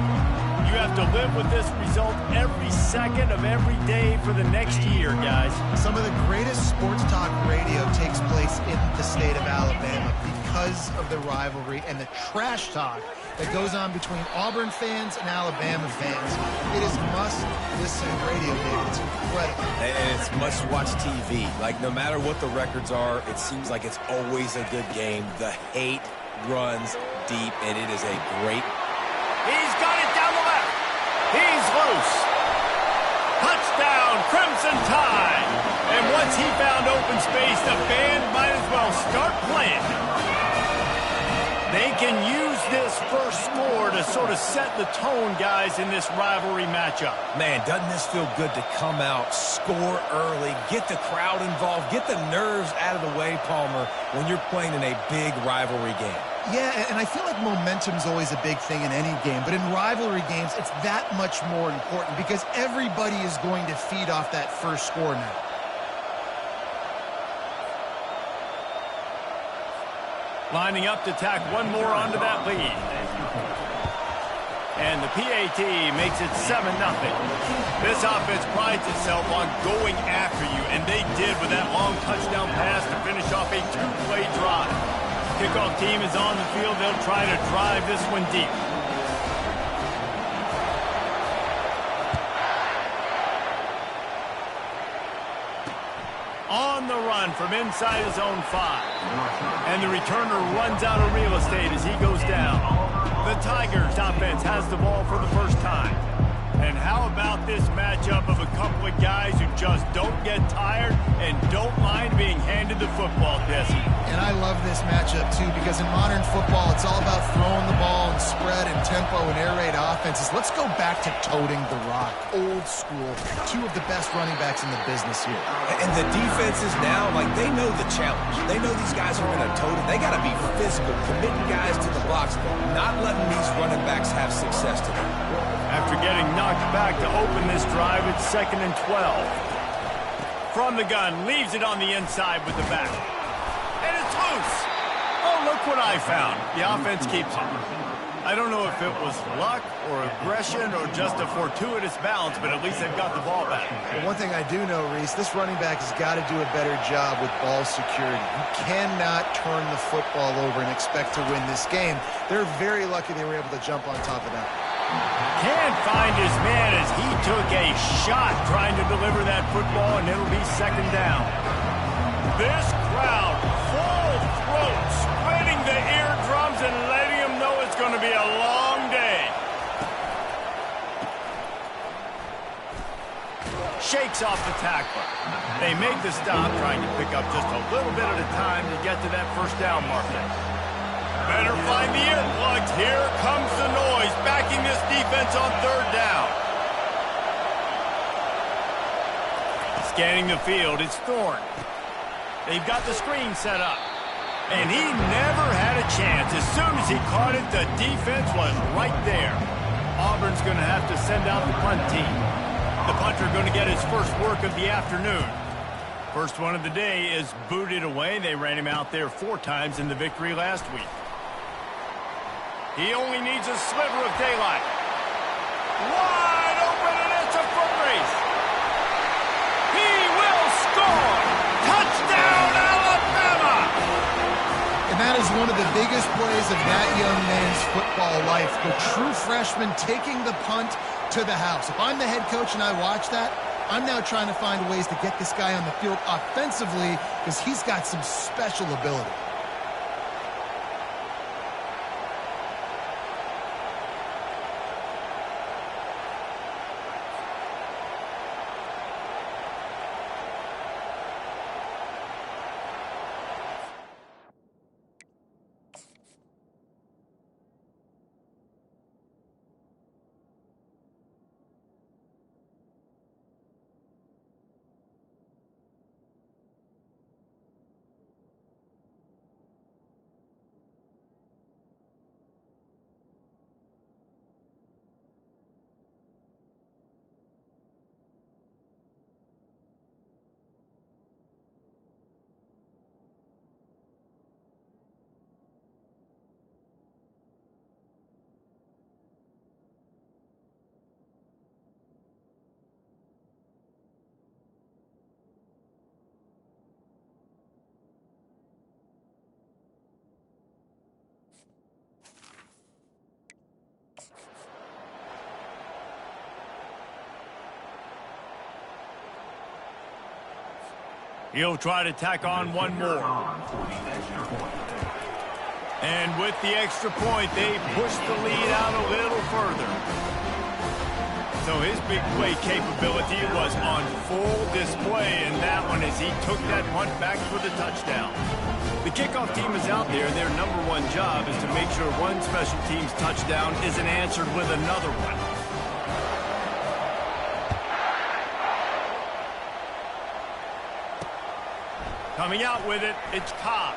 You have to live with this result every second of every day for the next year, guys. Some of the greatest sports talk radio takes place in the state of Alabama because of the rivalry and the trash talk that goes on between Auburn fans and Alabama fans. It is must-listen radio, David. It's incredible. And it's must-watch TV. Like, no matter what the records are, it seems like it's always a good game. The hate runs deep, and it is a great... He's got it down the left. He's loose. Touchdown, Crimson Tide. And once he found open space, the band might as well start playing. They can use this first score to sort of set the tone, guys, in this rivalry matchup. Man, doesn't this feel good to come out, score early, get the crowd involved, get the nerves out of the way, Palmer, when you're playing in a big rivalry game. Yeah, and I feel like momentum's always a big thing in any game, but in rivalry games, it's that much more important because everybody is going to feed off that first score now. Lining up to tack one more onto that lead. And the PAT makes it 7-0. This offense prides itself on going after you, and they did with that long touchdown pass to finish off a two-play drive. Kickoff team is on the field. They'll try to drive this one deep. On the run from inside his own 5. And the returner runs out of real estate as he goes down. The Tigers offense has the ball for the first time. And how about this matchup of a couple of guys who just don't get tired and don't mind being handed the football, Jesse? And I love this matchup, too, because in modern football, it's all about throwing the ball and spread and tempo and air raid offenses. Let's go back to toting the rock. Old school. Two of the best running backs in the business here. And the defenses now, like, they know the challenge. They know these guys are going to tote it. They got to be physical, committing guys to the box, not letting these running backs have success today. After getting knocked back to open this drive, it's 2nd and 12. From the gun, leaves it on the inside with the back. And it's loose. Oh, look what I found. The offense keeps it. I don't know if it was luck or aggression or just a fortuitous bounce, but at least they've got the ball back. Well, one thing I do know, Reese, this running back has got to do a better job with ball security. You cannot turn the football over and expect to win this game. They're very lucky they were able to jump on top of that. Can't find his man as he took a shot trying to deliver that football, and it'll be 2nd down. This crowd, full throat, spreading the eardrums and letting them know it's going to be a long day. Shakes off the tackler. They make the stop, trying to pick up just a little bit at a time to get to that first down marker. Better find the earplugs. Here comes the noise, backing this defense on 3rd down. Scanning the field, it's Thorne. They've got the screen set up. And he never had a chance. As soon as he caught it, the defense was right there. Auburn's going to have to send out the punt team. The punter going to get his first work of the afternoon. First one of the day is booted away. They ran him out there 4 times in the victory last week. He only needs a sliver of daylight. Wide open, and it's a foot race. He will score! Touchdown, Alabama! And that is one of the biggest plays of that young man's football life. The true freshman taking the punt to the house. If I'm the head coach and I watch that, I'm now trying to find ways to get this guy on the field offensively because he's got some special ability. He'll try to tack on one more. And with the extra point, they push the lead out a little further. So his big play capability was on full display in that one as he took that punt back for the touchdown. The kickoff team is out there, and their #1 job is to make sure one special teams touchdown isn't answered with another one. Coming out with it, it's Cobb.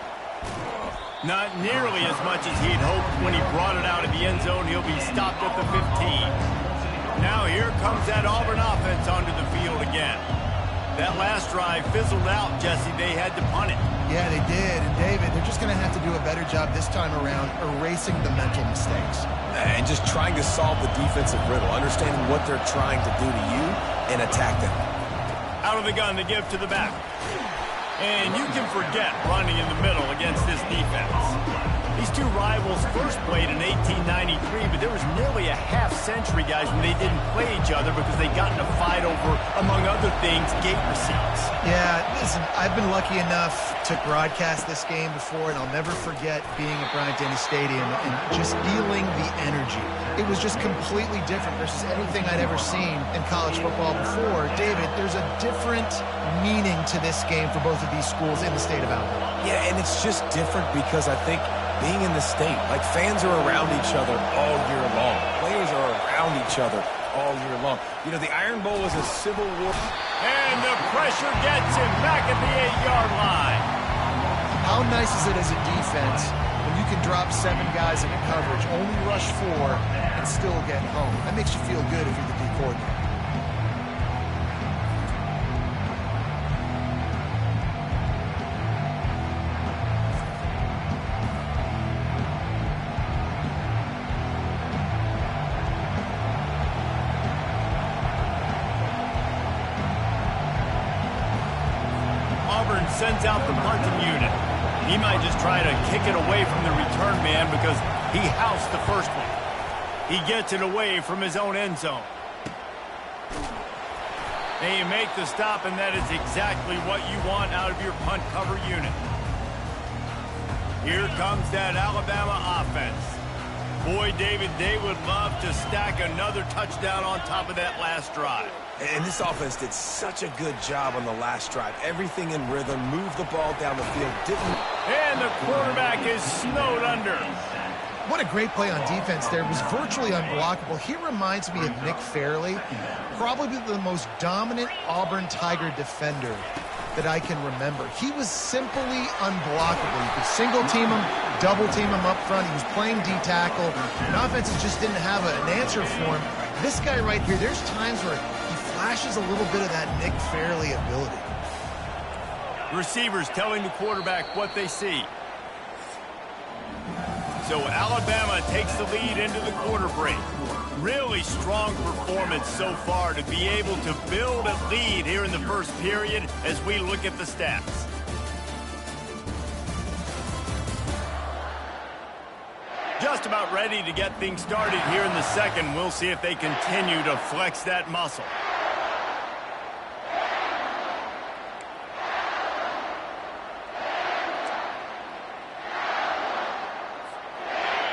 Not nearly as much as he'd hoped when he brought it out of the end zone. He'll be stopped at the 15. Now here comes that Auburn offense onto the field again. That last drive fizzled out, Jesse. They had to punt it. Yeah, they did. And, David, they're just going to have to do a better job this time around erasing the mental mistakes. And just trying to solve the defensive riddle, understanding what they're trying to do to you and attack them. Out of the gun, they give to the back. And you can forget running in the middle against this defense. These two rivals first played in 1893, but there was nearly a half-century, guys, when they didn't play each other because they got in a fight over, among other things, gate receipts. Yeah, listen, I've been lucky enough to broadcast this game before, and I'll never forget being at Bryant-Denny Stadium and just feeling the energy. It was just completely different versus anything I'd ever seen in college football before. David, there's a different meaning to this game for both of these schools in the state of Alabama. Yeah, and it's just different because I think being in the state, like fans are around each other all year long. Players are around each other all year long. You know, the Iron Bowl is a civil war. And the pressure gets him back at the 8-yard line. How nice is it as a defense when you can drop 7 guys in coverage, only rush 4, and still get home? That makes you feel good if you're the D coordinator. Sends out the punting unit. He might just try to kick it away from the return man because he housed the first one. He gets it away from his own end zone. And you make the stop, and that is exactly what you want out of your punt cover unit. Here comes that Alabama offense. Boy, David, they would love to stack another touchdown on top of that last drive. And this offense did such a good job on the last drive. Everything in rhythm, moved the ball down the field, didn't... And the quarterback is snowed under. What a great play on defense there. It was virtually unblockable. He reminds me of Nick Fairley, probably the most dominant Auburn Tiger defender that I can remember. He was simply unblockable. You could single team him, double team him up front. He was playing D-tackle. And offenses just didn't have an answer for him. This guy right here, there's times where he flashes a little bit of that Nick Fairley ability. Receivers telling the quarterback what they see. So Alabama takes the lead into the quarter break. Really strong performance so far to be able to build a lead here in the first period as we look at the stats. Just about ready to get things started here in the second. We'll see if they continue to flex that muscle.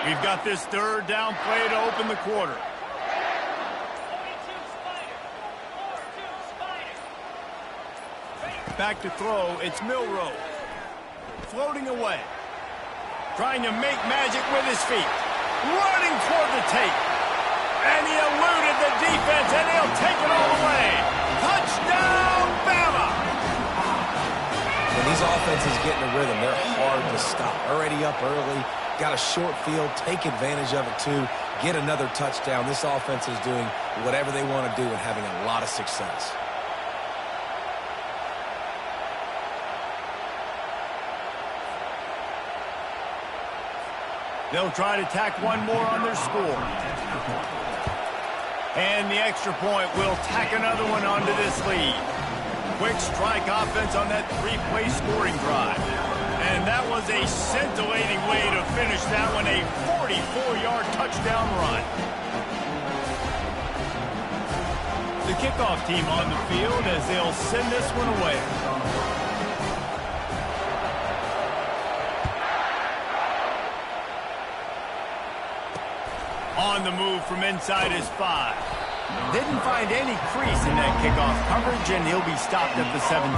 We've got this third down play to open the quarter. Back to throw, it's Milroe. Floating away. Trying to make magic with his feet. Running toward the tape. And he eluded the defense, and he'll take it all the way. Touchdown, Bama! When these offenses get in a rhythm, they're hard to stop. Already up early, got a short field, take advantage of it too, get another touchdown. This offense is doing whatever they want to do and having a lot of success. They'll try to tack one more on their score. And the extra point will tack another one onto this lead. Quick strike offense on that 3-play scoring drive. And that was a scintillating way to finish that one, a 44-yard touchdown run. The kickoff team on the field as they'll send this one away. On the move from inside his 5. Didn't find any crease in that kickoff coverage, and he'll be stopped at the 17.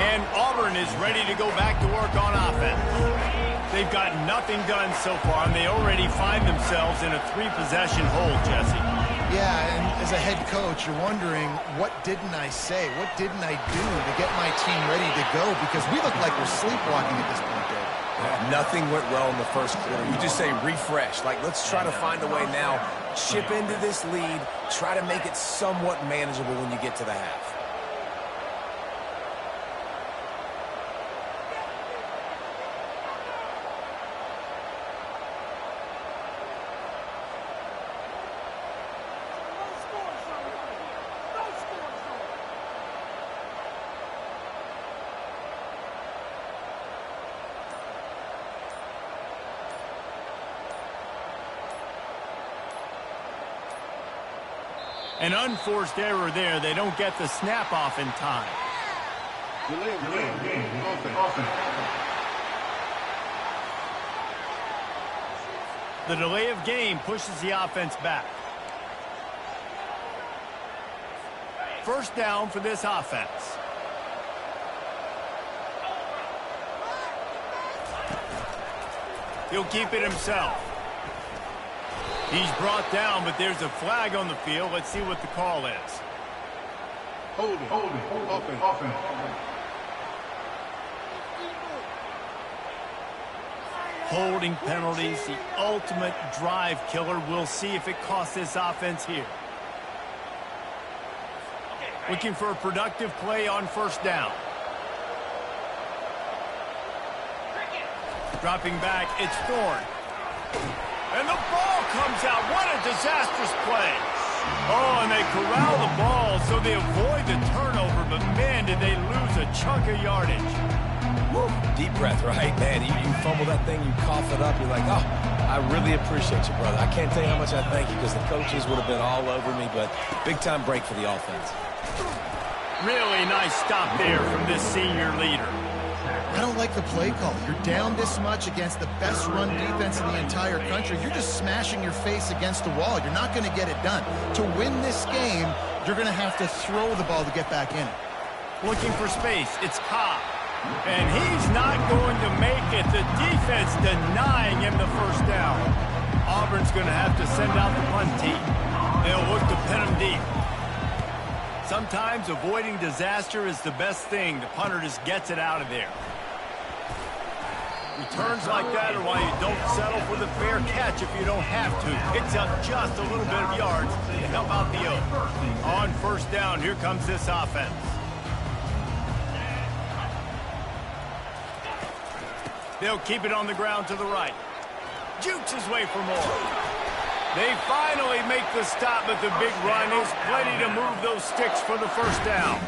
And Auburn is ready to go back to work on offense. They've got nothing done so far, and they already find themselves in a 3-possession hole, Jesse. Yeah, and as a head coach, you're wondering, what didn't I say? What didn't I do to get my team ready to go? Because we look like we're sleepwalking at this point, Dave. Yeah, nothing went well in the first quarter. You just say refresh. Like, let's try to find a way now. Chip into this lead. Try to make it somewhat manageable when you get to the half. An unforced error there. They don't get the snap off in time. Delay of game. Offense. The delay of game pushes the offense back. First down for this offense. He'll keep it himself. He's brought down, but there's a flag on the field. Let's see what the call is. Holding. Offense. Holding penalties, the ultimate drive killer. We'll see if it costs this offense here. Looking for a productive play on first down. Dropping back, it's Thorne. And the ball comes out. What a disastrous play. Oh, and they corral the ball, so they avoid the turnover. But, man, did they lose a chunk of yardage. Woo. Deep breath, right? Man, you fumble that thing, you cough it up. You're like, oh, I really appreciate you, brother. I can't tell you how much I thank you because the coaches would have been all over me. But big-time break for the offense. Really nice stop there from this senior leader. I don't like the play call. You're down this much against the best run defense in the entire country. You're just smashing your face against the wall. You're not going to get it done. To win this game, you're going to have to throw the ball to get back in it. Looking for space. It's Cobb. And he's not going to make it. The defense denying him the first down. Auburn's going to have to send out the punt team. They'll look to pin him deep. Sometimes avoiding disaster is the best thing. The punter just gets it out of there. Returns like that are why you don't settle for the fair catch if you don't have to. Picks up just a little bit of yards to help out the Oak. On first down, here comes this offense. They'll keep it on the ground to the right. Jukes his way for more. They finally make the stop, but the big run is plenty to move those sticks for the first down.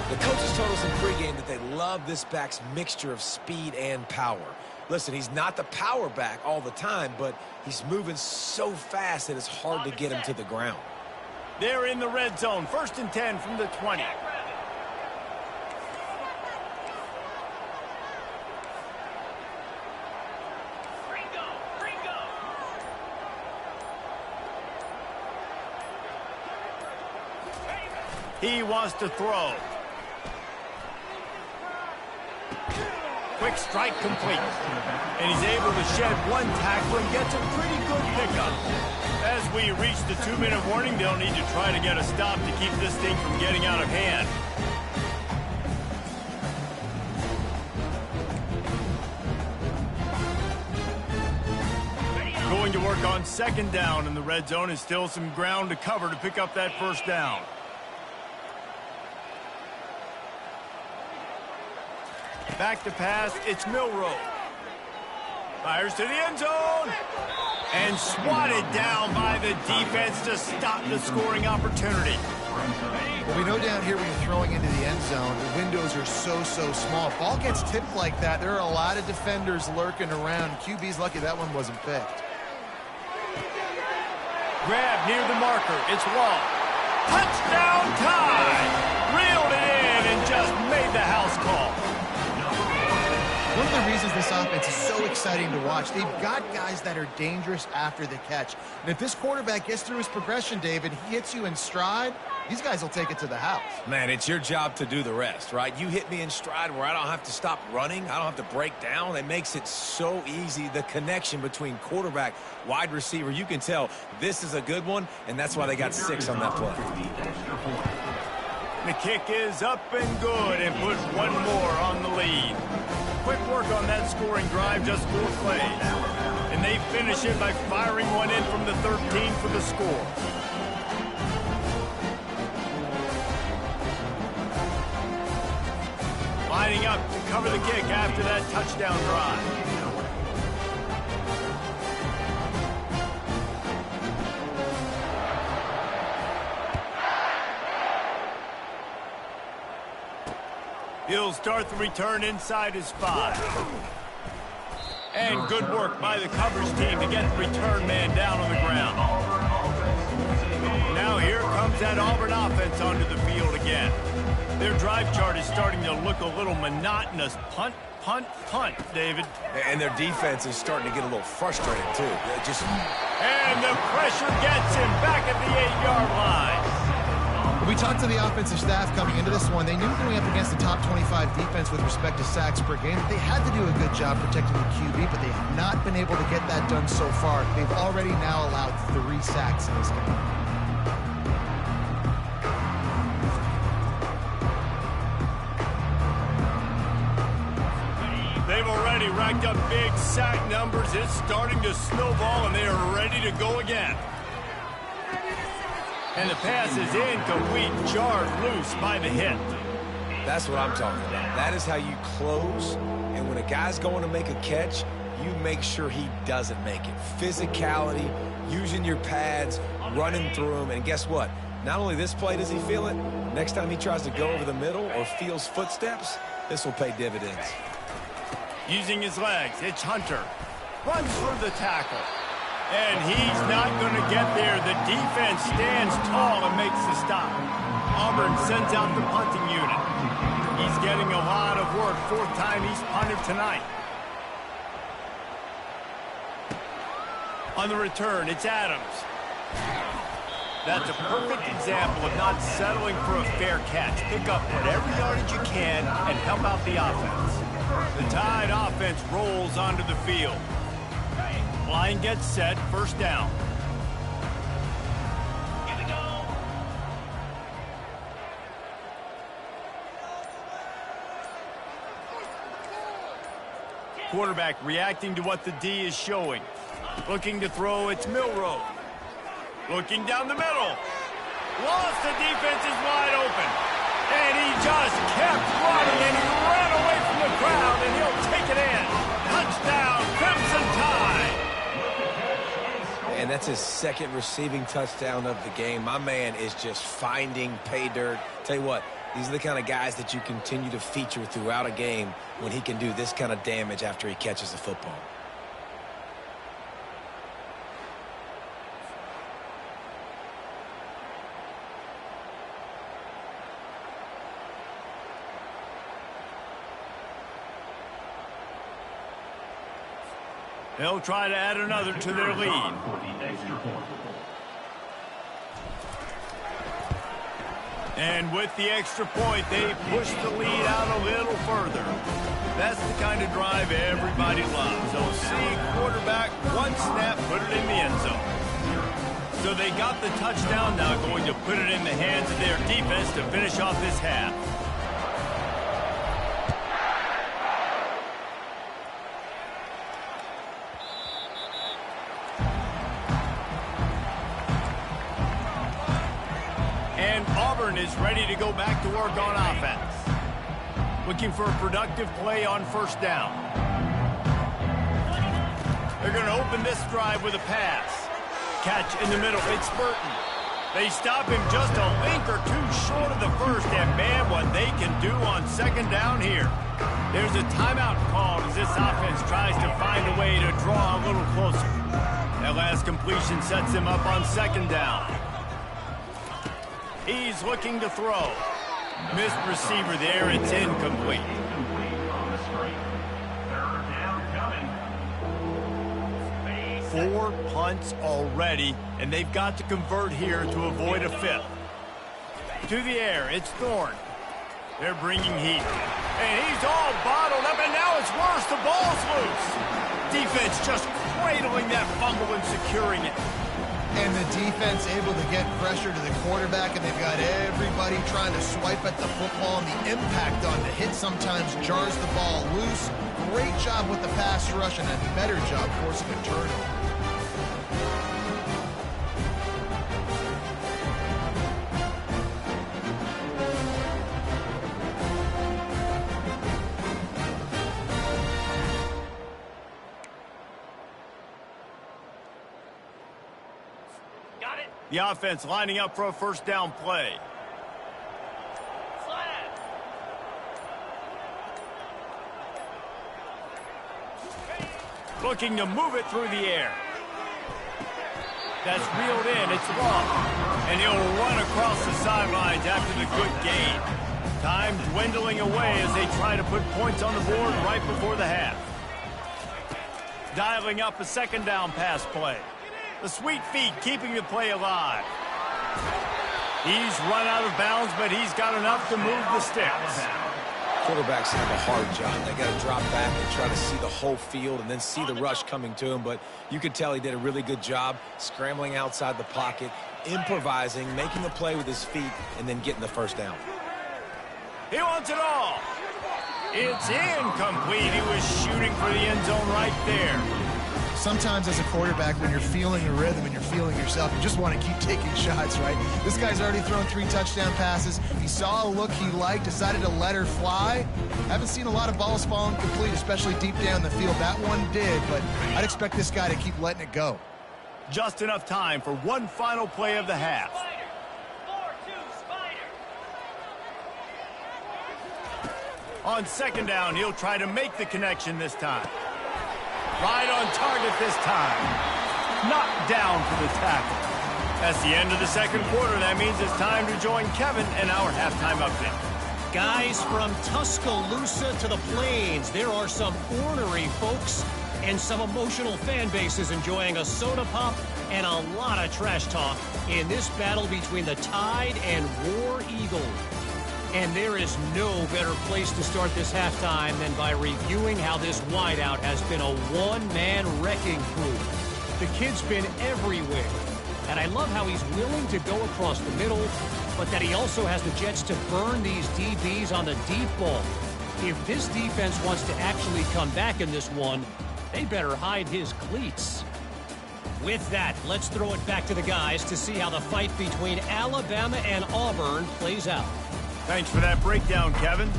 The coaches told us in pregame that they love this back's mixture of speed and power. Listen, he's not the power back all the time, but he's moving so fast that it's hard to get him to the ground. They're in the red zone. 1st and 10 from the 20. He wants to throw. Quick strike complete. And he's able to shed one tackle and gets a pretty good pickup. As we reach the 2-minute warning, they'll need to try to get a stop to keep this thing from getting out of hand. Going to work on 2nd down in the red zone, and still some ground to cover to pick up that first down. Back to pass, it's Milroe. Fires to the end zone. And swatted down by the defense to stop the scoring opportunity. Well, we know down here when you're throwing into the end zone, the windows are so small. If ball gets tipped like that, there are a lot of defenders lurking around. QB's lucky that one wasn't picked. Grab near the marker. It's Long. Touchdown time! Reeled it in and just made the house call. One of the reasons this offense is so exciting to watch, they've got guys that are dangerous after the catch. And if this quarterback gets through his progression, David, he hits you in stride, these guys will take it to the house. Man, it's your job to do the rest, right? You hit me in stride where I don't have to stop running. I don't have to break down. It makes it so easy. The connection between quarterback, wide receiver, you can tell this is a good one, and that's why they got 6 on that play. The kick is up and good and puts one more on the lead. Quick work on that scoring drive, just 4 plays. And they finish it by firing one in from the 13 for the score. Lining up to cover the kick after that touchdown drive. He'll start the return inside his 5. And good work by the coverage team to get the return man down on the ground. Now here comes that Auburn offense onto the field again. Their drive chart is starting to look a little monotonous. Punt, punt, punt, David. And their defense is starting to get a little frustrated, too. And the pressure gets him back at the 8-yard line. We talked to the offensive staff coming into this one. They knew going up against the top 25 defense with respect to sacks per game. They had to do a good job protecting the QB, but they have not been able to get that done so far. They've already now allowed 3 sacks in this game. They've already racked up big sack numbers. It's starting to snowball, and they are ready to go again. And the pass is incomplete, jarred loose by the hit. That's what I'm talking about. That is how you close, and when a guy's going to make a catch, you make sure he doesn't make it. Physicality, using your pads, running through them, and guess what? Not only this play does he feel it, next time he tries to go over the middle or feels footsteps, this will pay dividends. Using his legs, it's Hunter. Runs for the tackle. And he's not going to get there. The defense stands tall and makes the stop. Auburn sends out the punting unit. He's getting a lot of work. 4th time he's punted tonight. On the return, it's Adams. That's a perfect example of not settling for a fair catch. Pick up whatever yardage you can and help out the offense. The Tide offense rolls onto the field. Line gets set, 1st down. Here we go. Quarterback reacting to what the D is showing. Looking to throw, it's Milroe. Looking down the middle. Lost, the defense is wide open. And he just kept running, and he ran away from the crowd, and he'll take it in. Touchdown, Crimson Tide. And that's his 2nd receiving touchdown of the game. My man is just finding pay dirt. Tell you what, these are the kind of guys that you continue to feature throughout a game when he can do this kind of damage after he catches the football. They'll try to add another to their lead. And with the extra point, they push the lead out a little further. That's the kind of drive everybody loves. They'll see quarterback, one snap, put it in the end zone. So they got the touchdown, now going to put it in the hands of their defense to finish off this half. Is ready to go back to work on offense. Looking for a productive play on 1st down. They're going to open this drive with a pass. Catch in the middle. It's Burton. They stop him just a link or 2 short of the 1st, and man, what they can do on 2nd down here. There's a timeout called as this offense tries to find a way to draw a little closer. That last completion sets him up on 2nd down. He's looking to throw. Missed receiver there. It's incomplete. 4 punts already, and they've got to convert here to avoid a 5th. To the air, it's Thorne. They're bringing heat. And he's all bottled up, and now it's worse. The ball's loose. Defense just cradling that fumble and securing it. And the defense able to get pressure to the quarterback, and they've got everybody trying to swipe at the football, and the impact on the hit sometimes jars the ball loose. Great job with the pass rush, and a better job forcing a turnover. The offense lining up for a first down play. Looking to move it through the air. That's reeled in. It's long. And he'll run across the sidelines after the good gain. Time dwindling away as they try to put points on the board right before the half. Dialing up a second down pass play. The sweet feet keeping the play alive. He's run out of bounds, but he's got enough to move the sticks. Quarterbacks have a hard job. They got to drop back and try to see the whole field and then see the rush coming to him. But you could tell he did a really good job scrambling outside the pocket, improvising, making a play with his feet, and then getting the first down. He wants it all. It's incomplete. He was shooting for the end zone right there. Sometimes as a quarterback, when you're feeling the rhythm and you're feeling yourself, you just want to keep taking shots, right? This guy's already thrown 3 touchdown passes. He saw a look he liked, decided to let her fly. Haven't seen a lot of balls fall incomplete, especially deep down the field. That one did, but I'd expect this guy to keep letting it go. Just enough time for one final play of the half. On second down, he'll try to make the connection this time. Right on target this time. Knocked down for the tackle. That's the end of the second quarter. That means it's time to join Kevin in our halftime update. Guys, from Tuscaloosa to the Plains, there are some ornery folks and some emotional fan bases enjoying a soda pop and a lot of trash talk in this battle between the Tide and War Eagle. And there is no better place to start this halftime than by reviewing how this wideout has been a one-man wrecking crew. The kid's been everywhere, and I love how he's willing to go across the middle, but that he also has the jets to burn these DBs on the deep ball. If this defense wants to actually come back in this one, they better hide his cleats. With that, let's throw it back to the guys to see how the fight between Alabama and Auburn plays out. Thanks for that breakdown, Kevin.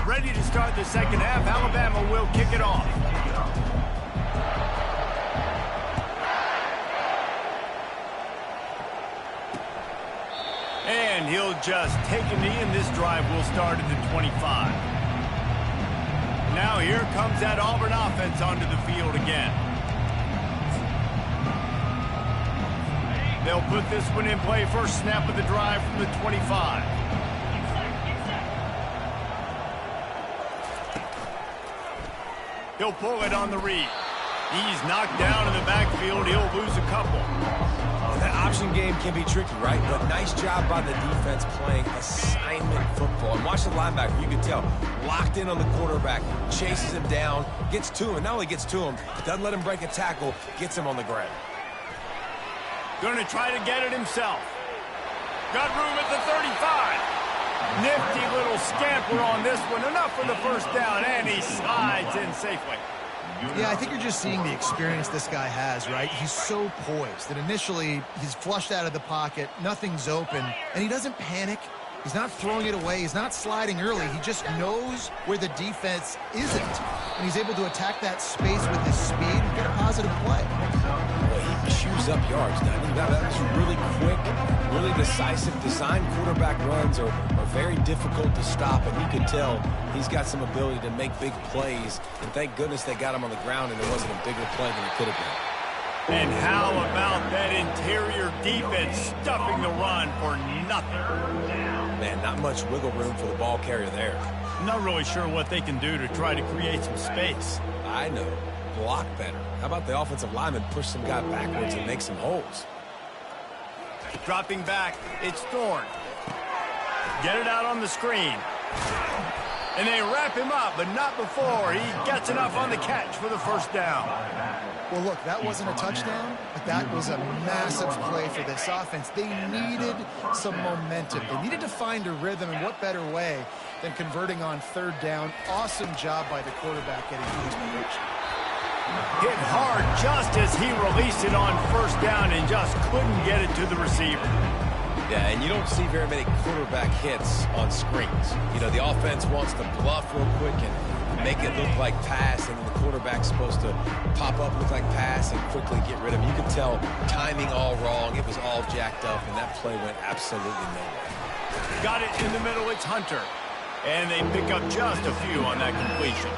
Ready to start the second half. Alabama will kick it off. And he'll just take a knee, and this drive will start at the 25. Now here comes that Auburn offense onto the field again. They'll put this one in play. First snap of the drive from the 25. He'll pull it on the read. He's knocked down in the backfield. He'll lose a couple. And that option game can be tricky, right? But nice job by the defense playing assignment football. And watch the linebacker. You can tell. Locked in on the quarterback. Chases him down. Gets to him. Not only gets to him, doesn't let him break a tackle. Gets him on the ground. Going to try to get it himself. Got room at the 35. Nifty little scamper on this one. Enough for the first down. And he slides in safely. Yeah, I think you're just seeing the experience this guy has, right? He's so poised that initially he's flushed out of the pocket, nothing's open, and he doesn't panic. He's not throwing it away. He's not sliding early. He just knows where the defense isn't, and he's able to attack that space with his speed and get a positive play. Well, he chews up yards, doesn't he? That's really quick, really decisive. Design quarterback runs are very difficult to stop, and you can tell he's got some ability to make big plays, and thank goodness they got him on the ground and there wasn't a bigger play than it could have been. And how about that interior defense stuffing the run for nothing? Man, not much wiggle room for the ball carrier there. I'm not really sure what they can do to try to create some space. I know. Block better. How about the offensive lineman push some guy backwards and make some holes? Dropping back, it's Thorne. Get it out on the screen. And they wrap him up, but not before he gets enough on the catch for the first down. Well, look, that wasn't a touchdown, but that was a massive play for this offense. They needed some momentum. They needed to find a rhythm, and what better way than converting on third down. Awesome job by the quarterback getting to his position. Hit hard just as he released it on first down and just couldn't get it to the receiver. Yeah, and you don't see very many quarterback hits on screens. You know, the offense wants to bluff real quick and make it look like pass, and the quarterback's supposed to pop up, look like pass, and quickly get rid of him. You can tell timing all wrong. It was all jacked up, and that play went absolutely nowhere. Got it in the middle. It's Hunter. And they pick up just a few on that completion.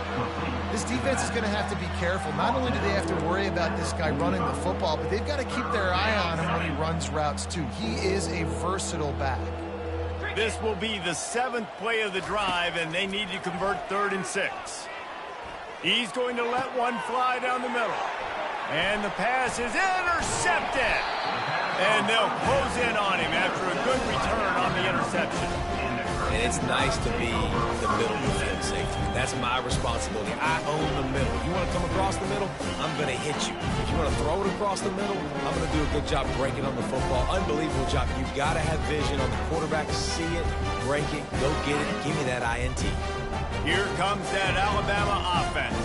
This defense is going to have to be careful. Not only do they have to worry about this guy running the football, but they've got to keep their eye on him when he runs routes, too. He is a versatile back. This will be the 7th play of the drive, and they need to convert 3rd and 6. He's going to let one fly down the middle. And the pass is intercepted. And they'll close in on him after a good return on the interception. And it's nice to be the middle defense safety. That's my responsibility. I own the middle. If you want to come across the middle, I'm going to hit you. If you want to throw it across the middle, I'm going to do a good job breaking on the football. Unbelievable job. You've got to have vision on the quarterback. See it, break it, go get it, give me that INT. Here comes that Alabama offense.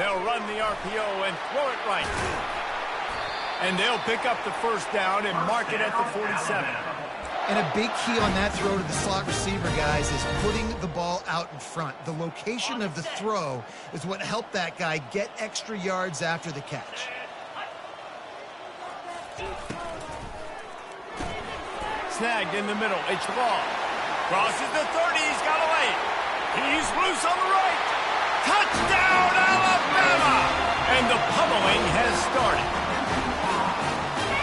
They'll run the RPO and throw it right. And they'll pick up the first down and mark it at the 47. And a big key on that throw to the slot receiver, guys, is putting the ball out in front. The location of the throw is what helped that guy get extra yards after the catch. Snagged in the middle. It's Law. Crosses the 30. He's got a lane. He's loose on the right. Touchdown, Alabama! And the pummeling has started.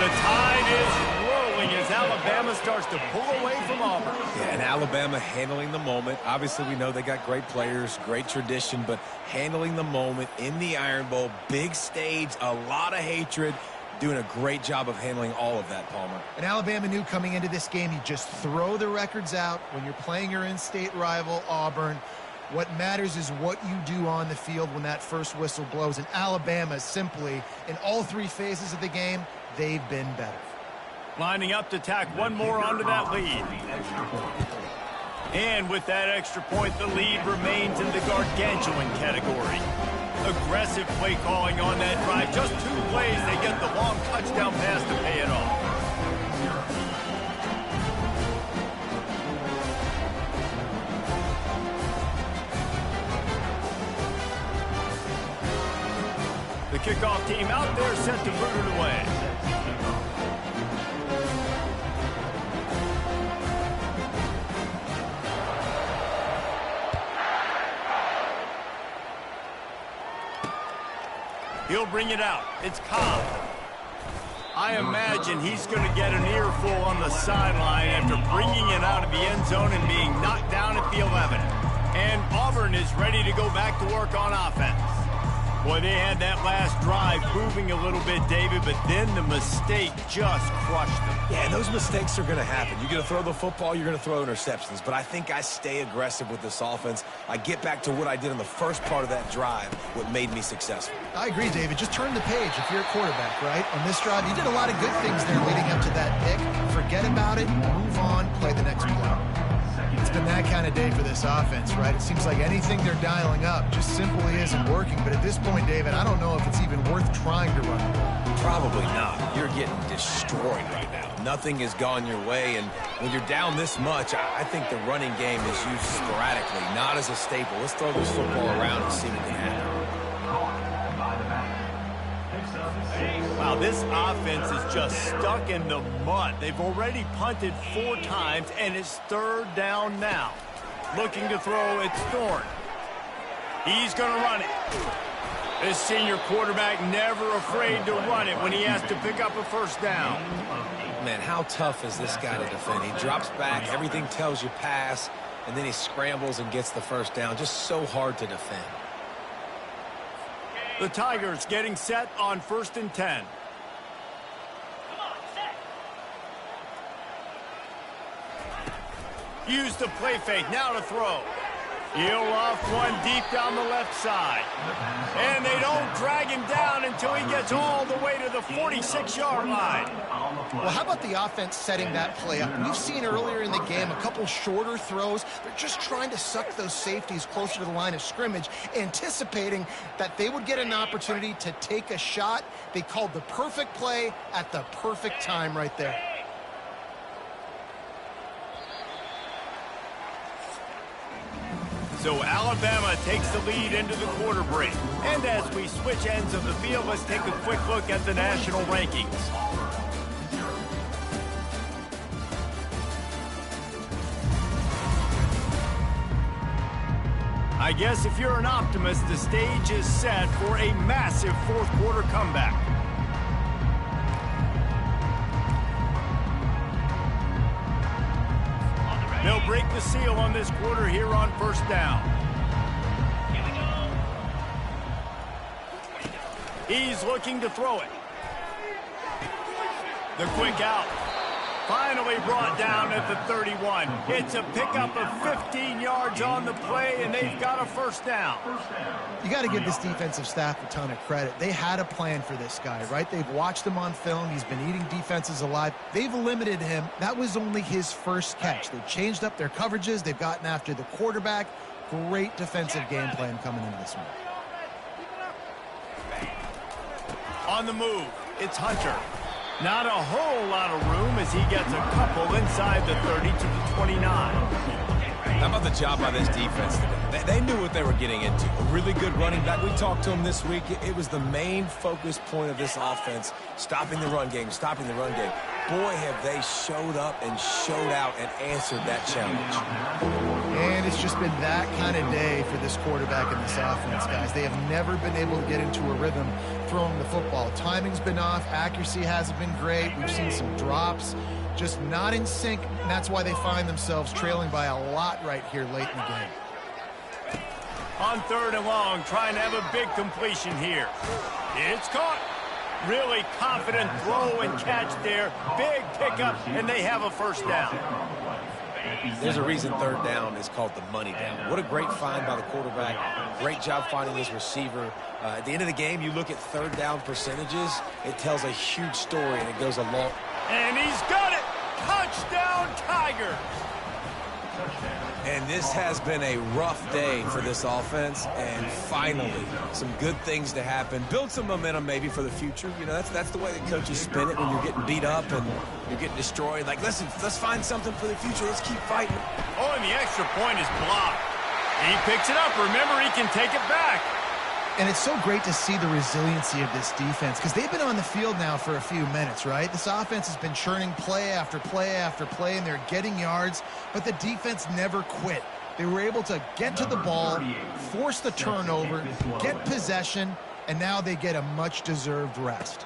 The tide is rolling as Alabama starts to pull away from Auburn. Yeah, and Alabama handling the moment. Obviously, we know they got great players, great tradition, but handling the moment in the Iron Bowl, big stage, a lot of hatred, doing a great job of handling all of that, Palmer. And Alabama knew coming into this game, you just throw the records out when you're playing your in-state rival, Auburn. What matters is what you do on the field when that first whistle blows. And Alabama simply, in all 3 phases of the game, they've been better. Lining up to tack one more onto that lead. And with that extra point, the lead remains in the gargantuan category. Aggressive play calling on that drive. Just 2 plays, they get the long touchdown pass to pay it off. The kickoff team out there set to boot it away. He'll bring it out. It's Cobb. I imagine he's going to get an earful on the sideline after bringing it out of the end zone and being knocked down at the 11. And Auburn is ready to go back to work on offense. Boy, they had that last drive moving a little bit, David, but then the mistake just crushed them. Yeah, and those mistakes are going to happen. You're going to throw the football, you're going to throw interceptions. But I think I stay aggressive with this offense. I get back to what I did in the first part of that drive, what made me successful. I agree, David. Just turn the page if you're a quarterback, right? On this drive, you did a lot of good things there leading up to that pick. Forget about it, move on, play the next play. It's been that kind of day for this offense, right? It seems like anything they're dialing up just simply isn't working. But at this point, David, I don't know if it's even worth trying to run the ball. Probably not. You're getting destroyed right now. Nothing has gone your way, and when you're down this much, I think the running game is used sporadically, not as a staple. Let's throw this football around and see what can happen. Wow, this offense is just stuck in the mud. They've already punted 4 times, and it's 3rd down now. Looking to throw, it's Thorne. He's going to run it. This senior quarterback never afraid to run it when he has to pick up a first down. Man, how tough is this guy to defend? He drops back, everything tells you pass, and then he scrambles and gets the first down. Just so hard to defend. The Tigers getting set on 1st and 10. Use the play fake, now to throw. He'll off one deep down the left side. And they don't drag him down until he gets all the way to the 46-yard line. Well, how about the offense setting that play up? We've seen earlier in the game a couple shorter throws. They're just trying to suck those safeties closer to the line of scrimmage, anticipating that they would get an opportunity to take a shot. They called the perfect play at the perfect time right there. So Alabama takes the lead into the quarter break. And as we switch ends of the field, let's take a quick look at the national rankings. I guess if you're an optimist, the stage is set for a massive 4th quarter comeback. They'll break the seal on this quarter here on 1st down. He's looking to throw it. The quick out. Finally brought down at the 31. It's a pickup of 15 yards on the play, and they've got a first down. You got to give this defensive staff a ton of credit. They had a plan for this guy, right? They've watched him on film. He's been eating defenses alive. They've limited him. That was only his first catch. They've changed up their coverages. They've gotten after the quarterback. Great defensive game plan coming into this one. On the move, it's Hunter. Not a whole lot of room as he gets a couple inside the 30 to the 29. How about the job by this defense today? They knew what they were getting into. A really good running back. We talked to him this week. It was the main focus point of this offense, stopping the run game, stopping the run game. Boy, have they showed up and showed out and answered that challenge. And it's just been that kind of day for this quarterback and this offense, guys. They have never been able to get into a rhythm throwing the football. Timing's been off. Accuracy hasn't been great. We've seen some drops. Just not in sync, and that's why they find themselves trailing by a lot right here late in the game. On 3rd and long, trying to have a big completion here. It's caught. Really confident throw and catch there. Big pickup, and they have a first down. There's a reason 3rd down is called the money down. What a great find by the quarterback. Great job finding his receiver. At the end of the game, you look at 3rd down percentages. It tells a huge story, and it goes a long. And he's got it. Touchdown, Tigers. And this has been a rough day for this offense, and finally some good things to happen. Build some momentum maybe for the future. You know, that's the way the coaches spin it when you're getting beat up and you're getting destroyed. Like, listen, let's find something for the future. Let's keep fighting. Oh, and the extra point is blocked. He picks it up. Remember, he can take it back. And it's so great to see the resiliency of this defense because they've been on the field now for a few minutes, right? This offense has been churning play after play after play, and they're getting yards, but the defense never quit. They were able to get to the ball, force the turnover, get possession, and now they get a much-deserved rest.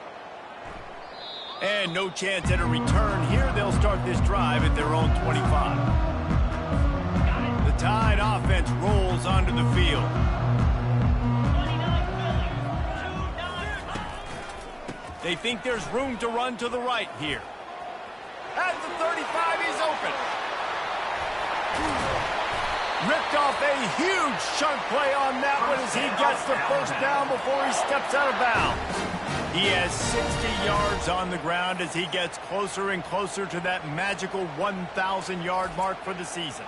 And no chance at a return here. They'll start this drive at their own 25. The Tide offense rolls onto the field. They think there's room to run to the right here. At the 35, he's open. Ripped off a huge chunk play on that one as he gets the first down before he steps out of bounds. He has 60 yards on the ground as he gets closer and closer to that magical 1,000-yard mark for the season.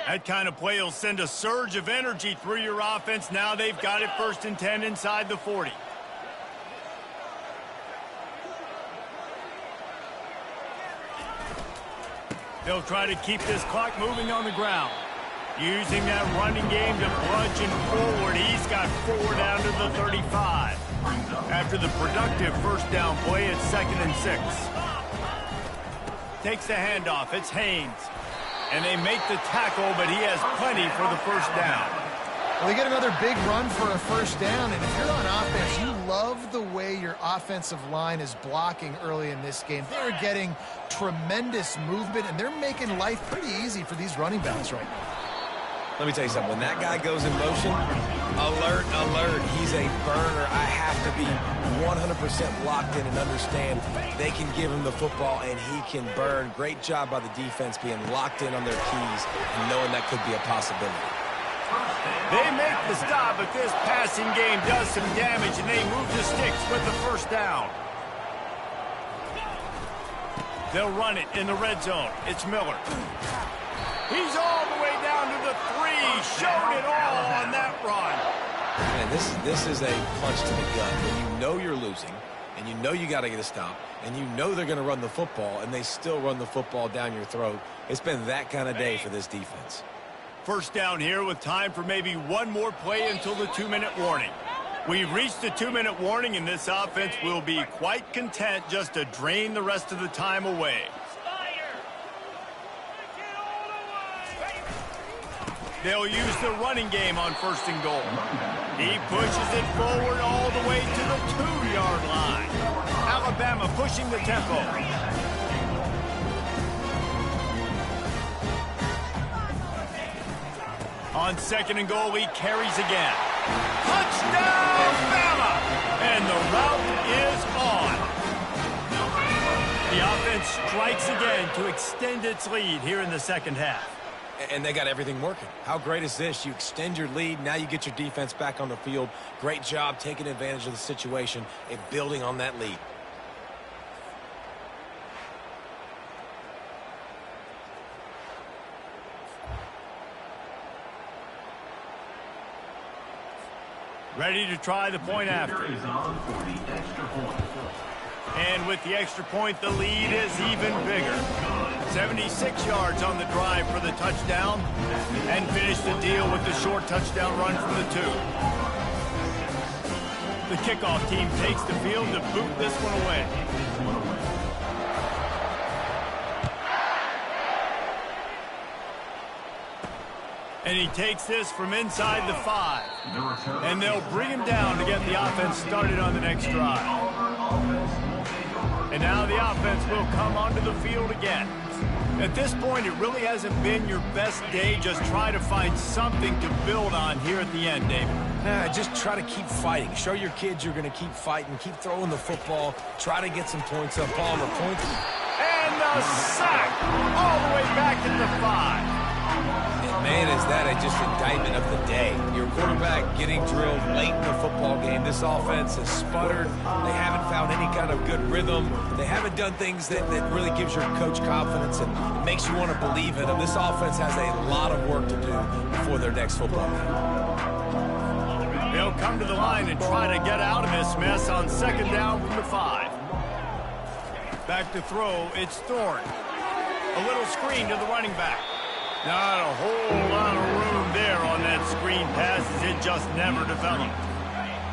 That kind of play will send a surge of energy through your offense. Now they've got it 1st and 10 inside the 40. They'll try to keep this clock moving on the ground. Using that running game to bludgeon forward. He's got 4 down to the 35. After the productive first down play, it's 2nd and 6. Takes the handoff. It's Haynes. And they make the tackle, but he has plenty for the first down. Well, they get another big run for a first down, and if you're on offense, you love the way your offensive line is blocking early in this game. They're getting tremendous movement, and they're making life pretty easy for these running backs right now. Let me tell you something. When that guy goes in motion, alert, alert. He's a burner. I have to be 100% locked in and understand they can give him the football and he can burn. Great job by the defense being locked in on their keys and knowing that could be a possibility. They make the stop, but this passing game does some damage, and they move the sticks with the first down. They'll run it in the red zone. It's Miller. He's all the way down to the 3. Showed it all on that run. Man, this is a punch to the gut. When you know you're losing, and you know you got to get a stop, and you know they're going to run the football, and they still run the football down your throat. It's been that kind of day for this defense. First down here with time for maybe one more play until the 2-minute warning. We've reached the 2-minute warning, and this offense will be quite content just to drain the rest of the time away. They'll use the running game on 1st and goal. He pushes it forward all the way to the 2-yard line. Alabama pushing the tempo. On 2nd and goal, he carries again. Touchdown, Bama! And the route is on. The offense strikes again to extend its lead here in the second half. And they got everything working. How great is this? You extend your lead. Now you get your defense back on the field. Great job taking advantage of the situation and building on that lead. Ready to try the point after. And with the extra point, the lead is even bigger. 76 yards on the drive for the touchdown, and finish the deal with the short touchdown run from the 2. The kickoff team takes the field to boot this one away. And he takes this from inside the 5. And they'll bring him down to get the offense started on the next drive. And now the offense will come onto the field again. At this point, it really hasn't been your best day. Just try to find something to build on here at the end, David. Just try to keep fighting. Show your kids you're going to keep fighting. Keep throwing the football. Try to get some points up. Palmer points. And the sack all the way back at the 5. Man, is that just indictment of the day. Your quarterback getting drilled late in the football game. This offense has sputtered. They haven't found any kind of good rhythm. They haven't done things that really gives your coach confidence and makes you want to believe in them. This offense has a lot of work to do before their next football game. They'll come to the line and try to get out of this mess on 2nd down from the 5. Back to throw, it's Thorne. A little screen to the running back. Not a whole lot of room there on that screen pass as it just never developed.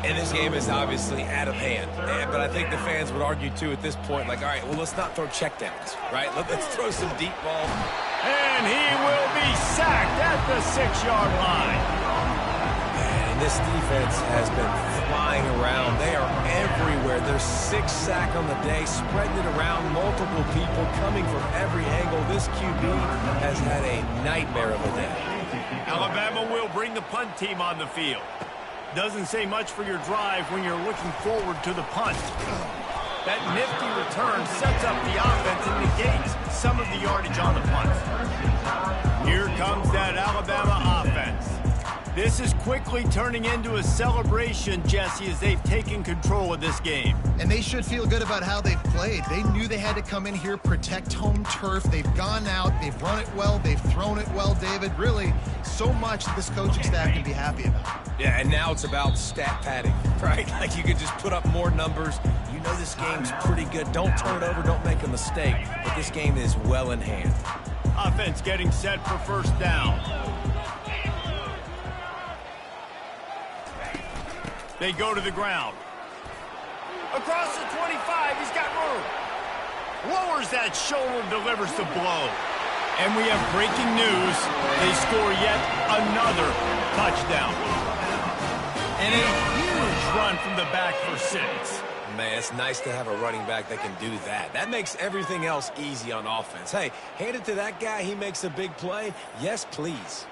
And this game is obviously out of hand. But I think the fans would argue, too, at this point, like, all right, well, let's not throw checkdowns, right? Let's throw some deep balls. And he will be sacked at the 6-yard line. Man, this defense has been flying around. They are everywhere. There's 6 sacks on the day, spreading it around, multiple people coming from every angle. This QB has had a nightmare of a day. Alabama will bring the punt team on the field. Doesn't say much for your drive when you're looking forward to the punt. That nifty return sets up the offense and negates some of the yardage on the punt. Here comes that Alabama offense. This is quickly turning into a celebration, Jesse, as they've taken control of this game. And they should feel good about how they've played. They knew they had to come in here, protect home turf. They've gone out, they've run it well, they've thrown it well, David. Really, so much that this coaching staff can be happy about. Yeah, and now it's about stat padding, right? Like you could just put up more numbers. You know this game's pretty good. Don't turn it over, don't make a mistake. But this game is well in hand. Offense getting set for first down. They go to the ground. Across the 25, he's got room. Lowers that shoulder, delivers the blow. And we have breaking news. They score yet another touchdown. And a huge run from the back for 6. Man, it's nice to have a running back that can do that. That makes everything else easy on offense. Hey, hand it to that guy. He makes a big play. Yes, please.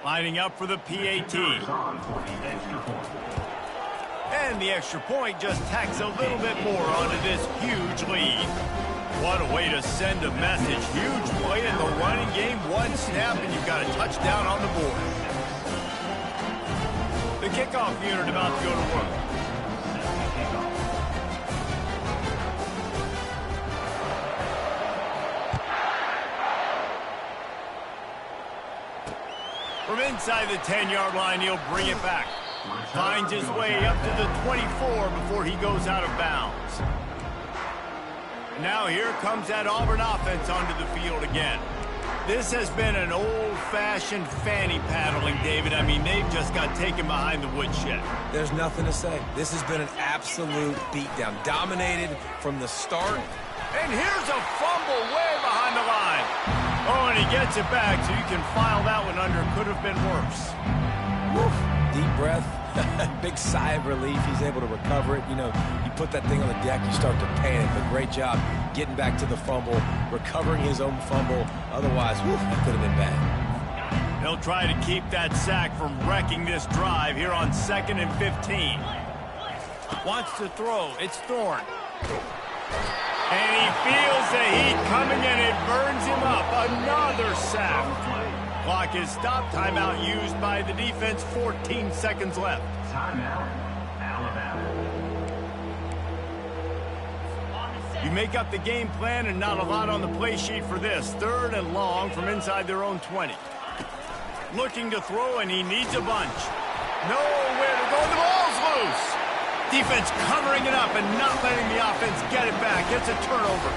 Lining up for the PAT. And the extra point just tacks a little bit more onto this huge lead. What a way to send a message. Huge play in the running game. One snap and you've got a touchdown on the board. The kickoff unit about to go to work. From inside the 10-yard line, he'll bring it back. Finds his way up to the 24 before he goes out of bounds. Now here comes that Auburn offense onto the field again. This has been an old-fashioned fanny paddling, David. I mean, they've just got taken behind the woodshed. There's nothing to say. This has been an absolute beatdown. Dominated from the start. And here's a fumble way behind the line. Oh, and he gets it back, so you can file that one under. Could have been worse. Woof. Deep breath. Big sigh of relief. He's able to recover it. You know, you put that thing on the deck, you start to panic. But great job getting back to the fumble, recovering his own fumble. Otherwise, woof, that could have been bad. They'll try to keep that sack from wrecking this drive here on 2nd and 15. Wants to throw. It's Thorne. And he feels the heat coming in. It burns him up. Another sack. Clock is stopped. Timeout used by the defense. 14 seconds left. Timeout, Alabama. You make up the game plan and not a lot on the play sheet for this. 3rd and long from inside their own 20. Looking to throw, and he needs a bunch. Nowhere to go. The ball's loose. Defense covering it up and not letting the offense get it back. It's a turnover.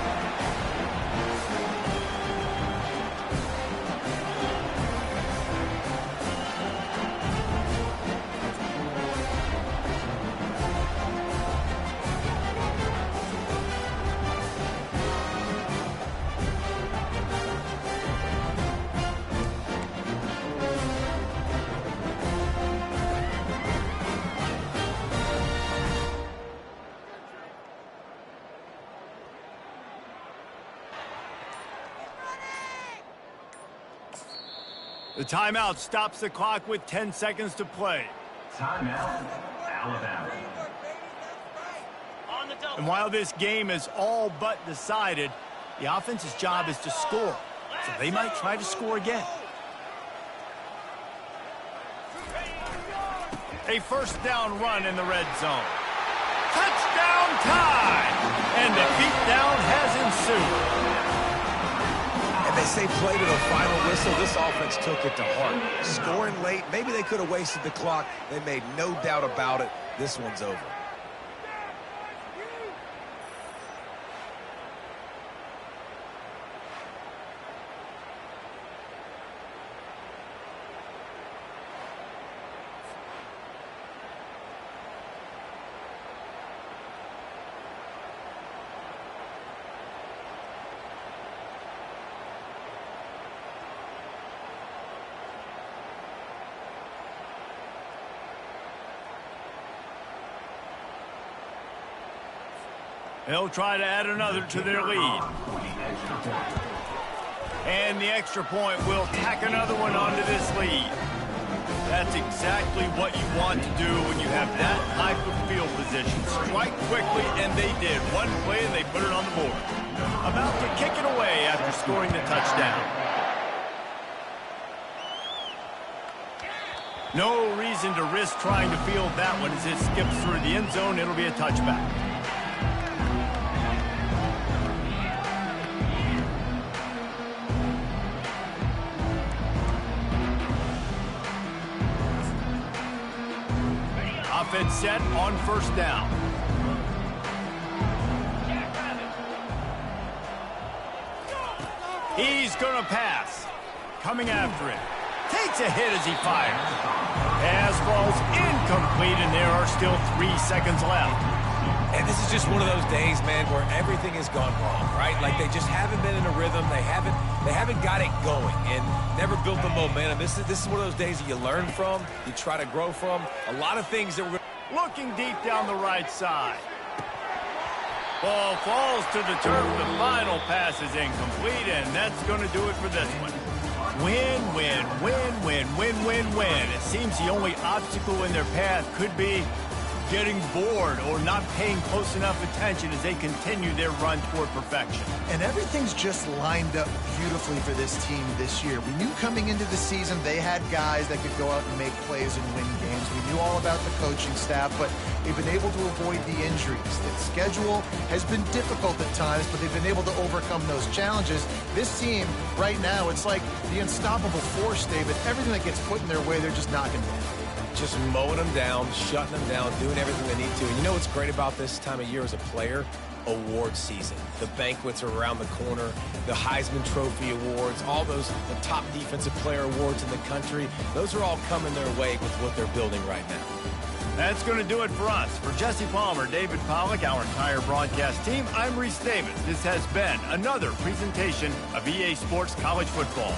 The timeout stops the clock with 10 seconds to play. Timeout, Alabama. On the double. And while this game is all but decided, the offense's job is to score. So they might try to score again. A first down run in the red zone. Touchdown time! And the beatdown has ensued. And they say play to the final whistle. This offense took it to heart. Scoring late, maybe they could have wasted the clock. They made no doubt about it. This one's over. They'll try to add another to their lead. And the extra point will tack another one onto this lead. That's exactly what you want to do when you have that type of field position. Strike quickly, and they did. One play, and they put it on the board. About to kick it away after scoring the touchdown. No reason to risk trying to field that one as it skips through the end zone. It'll be a touchback. Offense set on first down. He's going to pass. Coming after it. Takes a hit as he fires. Pass falls incomplete, and there are still 3 seconds left. And this is just one of those days, man, where everything has gone wrong, right? Like they just haven't been in a rhythm. They haven't got it going and never built the momentum. This is one of those days that you learn from, you try to grow from. A lot of things that we're looking deep down the right side. Ball falls to the turf. The final pass is incomplete, and that's going to do it for this one. Win, win, win, win, win, win, win. It seems the only obstacle in their path could be getting bored or not paying close enough attention as they continue their run toward perfection. And everything's just lined up beautifully for this team this year. We knew coming into the season they had guys that could go out and make plays and win games. We knew all about the coaching staff, but they've been able to avoid the injuries. The schedule has been difficult at times, but they've been able to overcome those challenges. This team, right now, it's like the unstoppable force, David. Everything that gets put in their way, they're just knocking down. just mowing them down, shutting them down, doing everything they need to. And you know what's great about this time of year as a player? Award season. The banquets are around the corner, the Heisman Trophy awards, all those, the top defensive player awards in the country. Those are all coming their way with what they're building right now. That's going to do it for us. For Jesse Palmer, David Pollack, our entire broadcast team, I'm Reese Davis. This has been another presentation of EA Sports College Football.